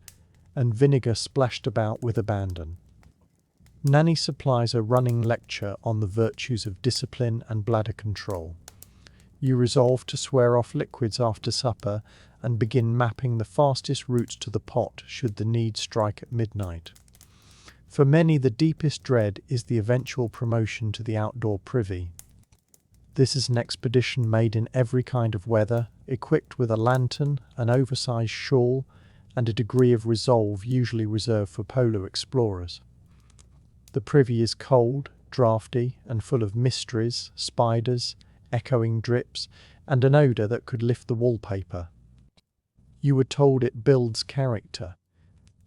and vinegar splashed about with abandon. Nanny supplies a running lecture on the virtues of discipline and bladder control. You resolve to swear off liquids after supper and begin mapping the fastest routes to the pot should the need strike at midnight. For many, the deepest dread is the eventual promotion to the outdoor privy. This is an expedition made in every kind of weather, equipped with a lantern, an oversized shawl, and a degree of resolve usually reserved for polar explorers. The privy is cold, draughty, and full of mysteries, spiders, echoing drips, and an odour that could lift the wallpaper. You were told it builds character.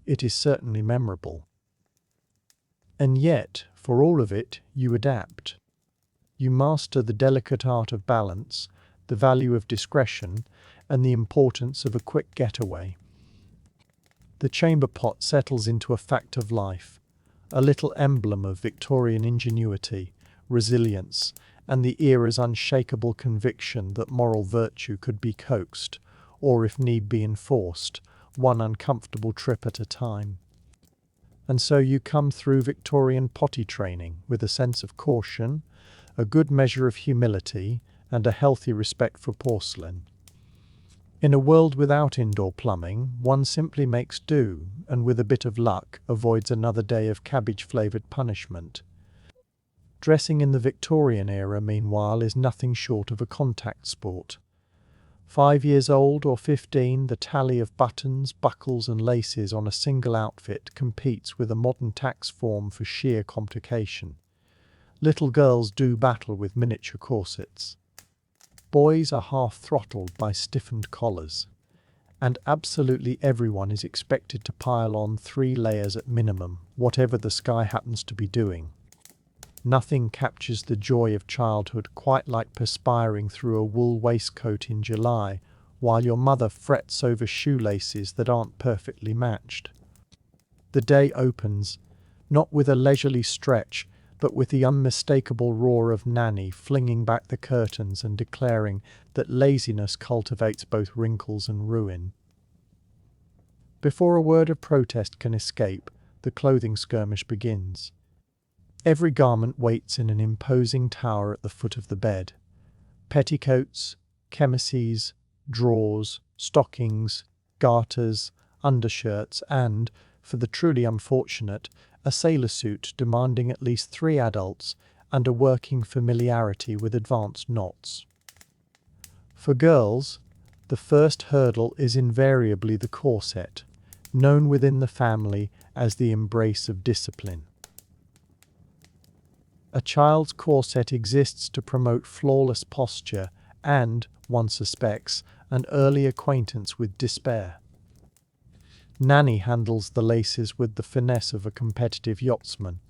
It is certainly memorable. And yet, for all of it, you adapt. You master the delicate art of balance, the value of discretion, and the importance of a quick getaway. The chamber pot settles into a fact of life, a little emblem of Victorian ingenuity, resilience, and the era's unshakable conviction that moral virtue could be coaxed, or if need be enforced, one uncomfortable trip at a time. And so you come through Victorian potty training with a sense of caution, a good measure of humility, and a healthy respect for porcelain. In a world without indoor plumbing, one simply makes do, and with a bit of luck avoids another day of cabbage-flavoured punishment. Dressing in the Victorian era, meanwhile, is nothing short of a contact sport. 5 years old or 15, the tally of buttons, buckles and laces on a single outfit competes with a modern tax form for sheer complication. Little girls do battle with miniature corsets. Boys are half-throttled by stiffened collars. And absolutely everyone is expected to pile on 3 layers at minimum, whatever the sky happens to be doing. Nothing captures the joy of childhood quite like perspiring through a wool waistcoat in July, while your mother frets over shoelaces that aren't perfectly matched. The day opens, not with a leisurely stretch, but with the unmistakable roar of Nanny flinging back the curtains and declaring that laziness cultivates both wrinkles and ruin. Before a word of protest can escape, the clothing skirmish begins. Every garment waits in an imposing tower at the foot of the bed. Petticoats, chemises, drawers, stockings, garters, undershirts, and, for the truly unfortunate, a sailor suit demanding at least 3 adults and a working familiarity with advanced knots. For girls, the first hurdle is invariably the corset, known within the family as the embrace of discipline. A child's corset exists to promote flawless posture and, one suspects, an early acquaintance with despair. Nanny handles the laces with the finesse of a competitive yachtsman,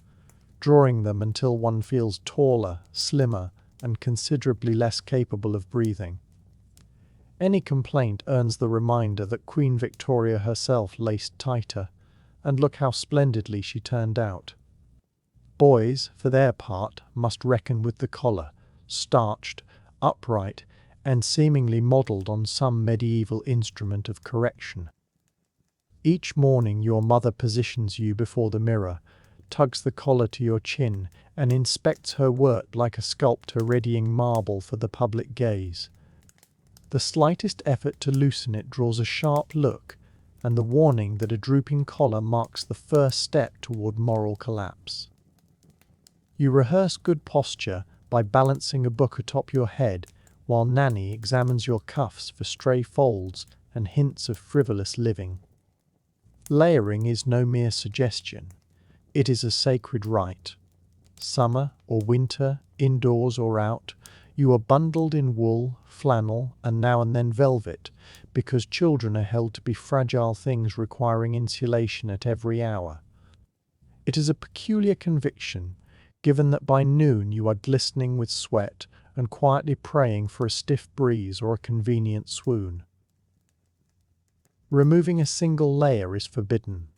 drawing them until one feels taller, slimmer, and considerably less capable of breathing. Any complaint earns the reminder that Queen Victoria herself laced tighter, and look how splendidly she turned out. Boys, for their part, must reckon with the collar, starched, upright, and seemingly modelled on some medieval instrument of correction. Each morning your mother positions you before the mirror, tugs the collar to your chin, and inspects her work like a sculptor readying marble for the public gaze. The slightest effort to loosen it draws a sharp look, and the warning that a drooping collar marks the first step toward moral collapse. You rehearse good posture by balancing a book atop your head, while Nanny examines your cuffs for stray folds and hints of frivolous living. Layering is no mere suggestion. It is a sacred rite. Summer or winter, indoors or out, you are bundled in wool, flannel, and now and then velvet, because children are held to be fragile things requiring insulation at every hour. It is a peculiar conviction, given that by noon you are glistening with sweat and quietly praying for a stiff breeze or a convenient swoon. Removing a single layer is forbidden,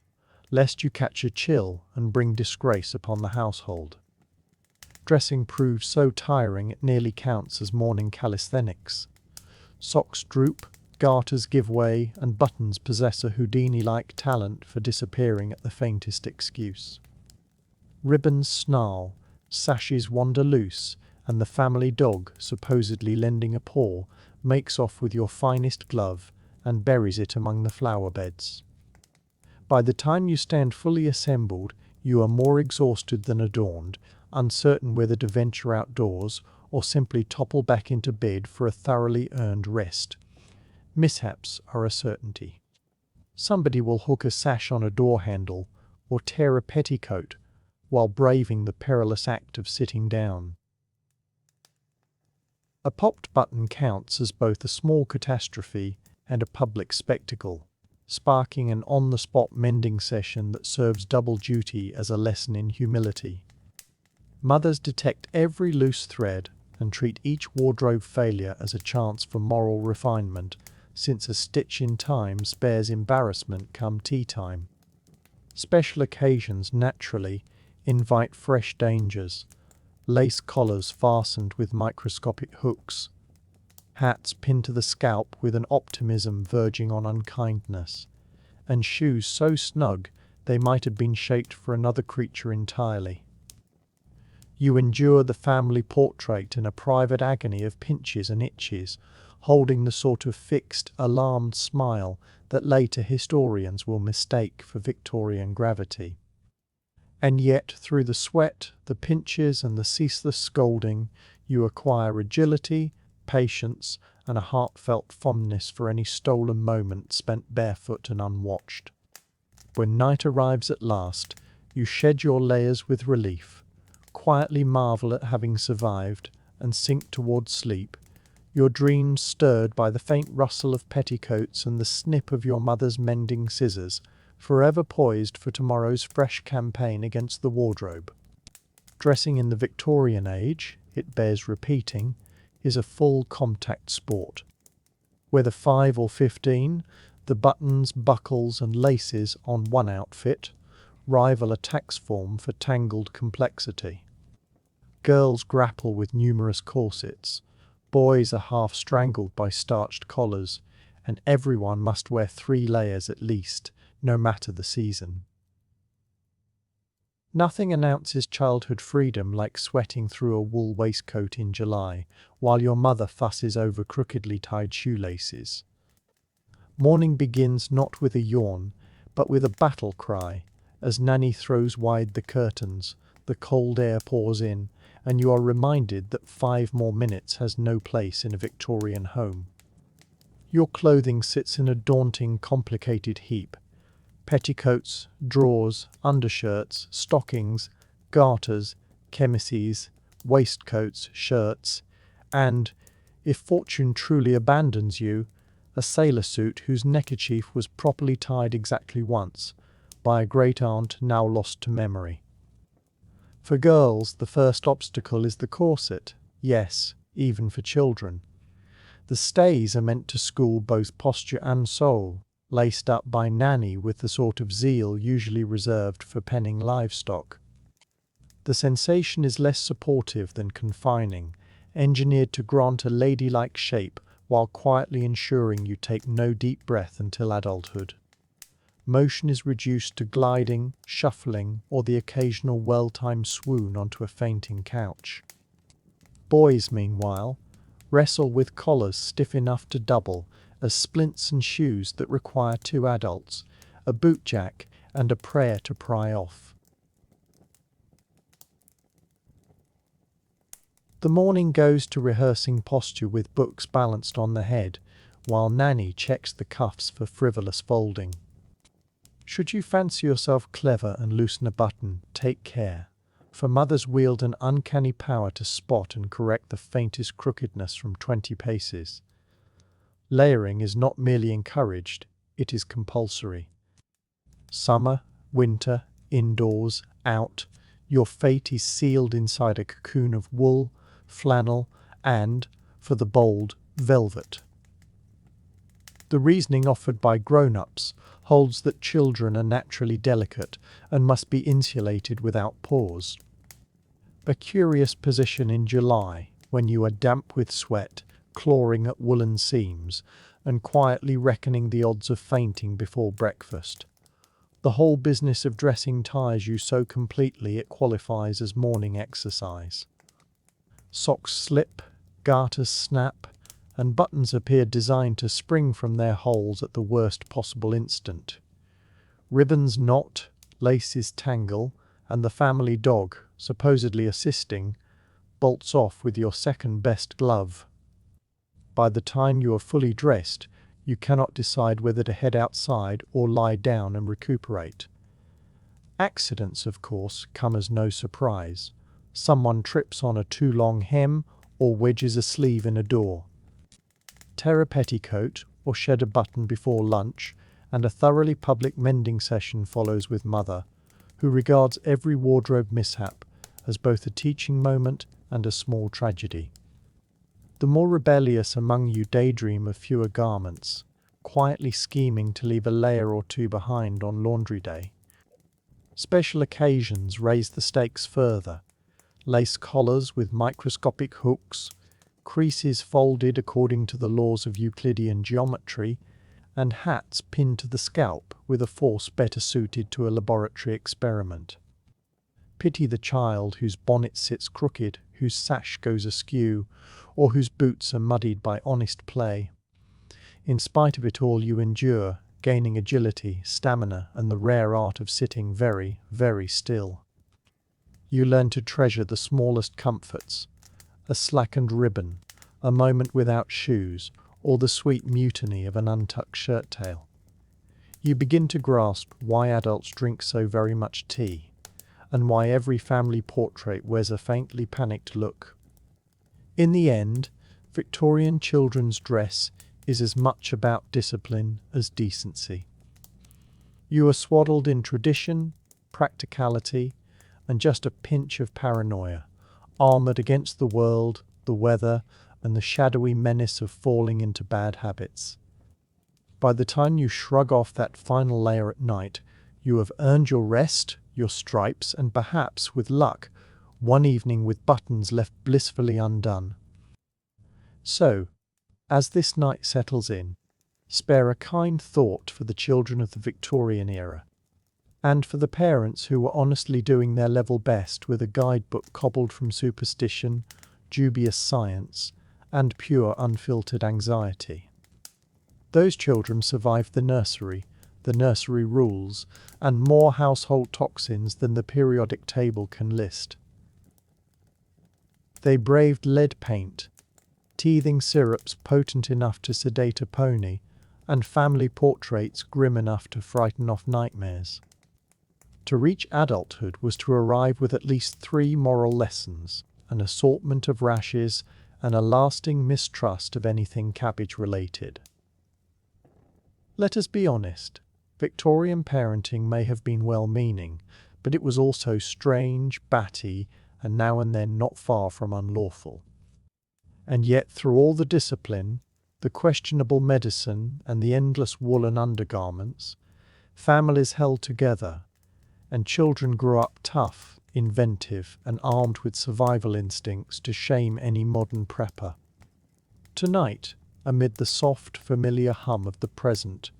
lest you catch a chill and bring disgrace upon the household. Dressing proves so tiring it nearly counts as morning calisthenics. Socks droop, garters give way, and buttons possess a Houdini-like talent for disappearing at the faintest excuse. Ribbons snarl, sashes wander loose, and the family dog, supposedly lending a paw, makes off with your finest glove and buries it among the flower beds. By the time you stand fully assembled, you are more exhausted than adorned, uncertain whether to venture outdoors or simply topple back into bed for a thoroughly earned rest. Mishaps are a certainty. Somebody will hook a sash on a door handle or tear a petticoat while braving the perilous act of sitting down. A popped button counts as both a small catastrophe and a public spectacle, sparking an on-the-spot mending session that serves double duty as a lesson in humility. Mothers detect every loose thread and treat each wardrobe failure as a chance for moral refinement, since a stitch in time spares embarrassment come tea time. Special occasions naturally invite fresh dangers: lace collars fastened with microscopic hooks, hats pinned to the scalp with an optimism verging on unkindness, and shoes so snug they might have been shaped for another creature entirely. You endure the family portrait in a private agony of pinches and itches, holding the sort of fixed, alarmed smile that later historians will mistake for Victorian gravity. And yet, through the sweat, the pinches, and the ceaseless scolding, you acquire agility, patience, and a heartfelt fondness for any stolen moment spent barefoot and unwatched. When night arrives at last, you shed your layers with relief, quietly marvel at having survived, and sink towards sleep, your dreams stirred by the faint rustle of petticoats and the snip of your mother's mending scissors, forever poised for tomorrow's fresh campaign against the wardrobe. Dressing in the Victorian age, it bears repeating, is a full contact sport. Whether 5 or 15, the buttons, buckles, and laces on one outfit rival a tax form for tangled complexity. Girls grapple with numerous corsets, boys are half strangled by starched collars, and everyone must wear 3 layers at least, no matter the season. Nothing announces childhood freedom like sweating through a wool waistcoat in July, while your mother fusses over crookedly tied shoelaces. Morning begins not with a yawn, but with a battle cry, as Nanny throws wide the curtains, the cold air pours in, and you are reminded that 5 more minutes has no place in a Victorian home. Your clothing sits in a daunting, complicated heap. Petticoats, drawers, undershirts, stockings, garters, chemises, waistcoats, shirts, and, if fortune truly abandons you, a sailor suit whose neckerchief was properly tied exactly once, by a great-aunt now lost to memory. For girls, the first obstacle is the corset, yes, even for children. The stays are meant to school both posture and soul, laced up by Nanny with the sort of zeal usually reserved for penning livestock. The sensation is less supportive than confining, engineered to grant a ladylike shape while quietly ensuring you take no deep breath until adulthood. Motion is reduced to gliding, shuffling, or the occasional well-timed swoon onto a fainting couch. Boys, meanwhile, wrestle with collars stiff enough to double as splints and shoes that require 2 adults, a bootjack, and a prayer to pry off. The morning goes to rehearsing posture with books balanced on the head, while Nanny checks the cuffs for frivolous folding. Should you fancy yourself clever and loosen a button, take care, for mothers wield an uncanny power to spot and correct the faintest crookedness from 20 paces. Layering is not merely encouraged, it is compulsory. Summer, winter, indoors, out, your fate is sealed inside a cocoon of wool, flannel, and, for the bold, velvet. The reasoning offered by grown-ups holds that children are naturally delicate and must be insulated without pause. A curious position in July, when you are damp with sweat, clawing at woolen seams, and quietly reckoning the odds of fainting before breakfast. The whole business of dressing tires you so completely it qualifies as morning exercise. Socks slip, garters snap, and buttons appear designed to spring from their holes at the worst possible instant. Ribbons knot, laces tangle, and the family dog, supposedly assisting, bolts off with your second best glove. By the time you are fully dressed, you cannot decide whether to head outside or lie down and recuperate. Accidents, of course, come as no surprise. Someone trips on a too long hem or wedges a sleeve in a door. Tear a petticoat or shed a button before lunch, and a thoroughly public mending session follows with mother, who regards every wardrobe mishap as both a teaching moment and a small tragedy. The more rebellious among you daydream of fewer garments, quietly scheming to leave a layer or two behind on laundry day. Special occasions raise the stakes further. Lace collars with microscopic hooks, creases folded according to the laws of Euclidean geometry, and hats pinned to the scalp with a force better suited to a laboratory experiment. Pity the child whose bonnet sits crooked, whose sash goes askew, or whose boots are muddied by honest play. In spite of it all you endure, gaining agility, stamina, and the rare art of sitting very, very still. You learn to treasure the smallest comforts, a slackened ribbon, a moment without shoes, or the sweet mutiny of an untucked shirt tail. You begin to grasp why adults drink so very much tea, and why every family portrait wears a faintly panicked look. In the end, Victorian children's dress is as much about discipline as decency. You are swaddled in tradition, practicality, and just a pinch of paranoia, armoured against the world, the weather, and the shadowy menace of falling into bad habits. By the time you shrug off that final layer at night, you have earned your rest, your stripes, and perhaps, with luck, one evening with buttons left blissfully undone. So, as this night settles in, spare a kind thought for the children of the Victorian era, and for the parents who were honestly doing their level best with a guidebook cobbled from superstition, dubious science, and pure unfiltered anxiety. Those children survived the nursery rules, and more household toxins than the periodic table can list. They braved lead paint, teething syrups potent enough to sedate a pony, and family portraits grim enough to frighten off nightmares. To reach adulthood was to arrive with at least 3 moral lessons, an assortment of rashes, and a lasting mistrust of anything cabbage-related. Let us be honest, Victorian parenting may have been well-meaning, but it was also strange, batty, and now and then not far from unlawful. And yet through all the discipline, the questionable medicine, and the endless woolen undergarments, families held together, and children grew up tough, inventive, and armed with survival instincts to shame any modern prepper. Tonight, amid the soft, familiar hum of the present,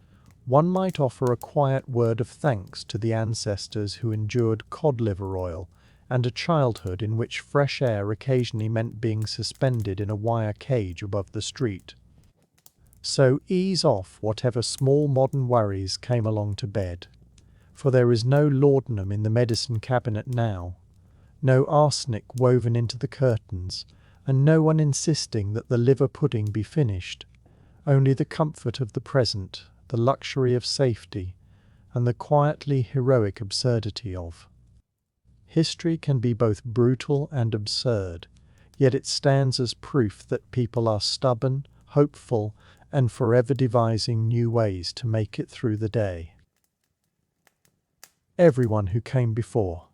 one might offer a quiet word of thanks to the ancestors who endured cod liver oil and a childhood in which fresh air occasionally meant being suspended in a wire cage above the street. So ease off whatever small modern worries came along to bed, for there is no laudanum in the medicine cabinet now, no arsenic woven into the curtains, and no one insisting that the liver pudding be finished, only the comfort of the present, the luxury of safety, and the quietly heroic absurdity of. History can be both brutal and absurd, yet it stands as proof that people are stubborn, hopeful, and forever devising new ways to make it through the day. Everyone who came before,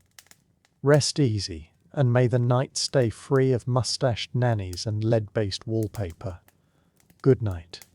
rest easy, and may the night stay free of mustached nannies and lead-based wallpaper. Good night.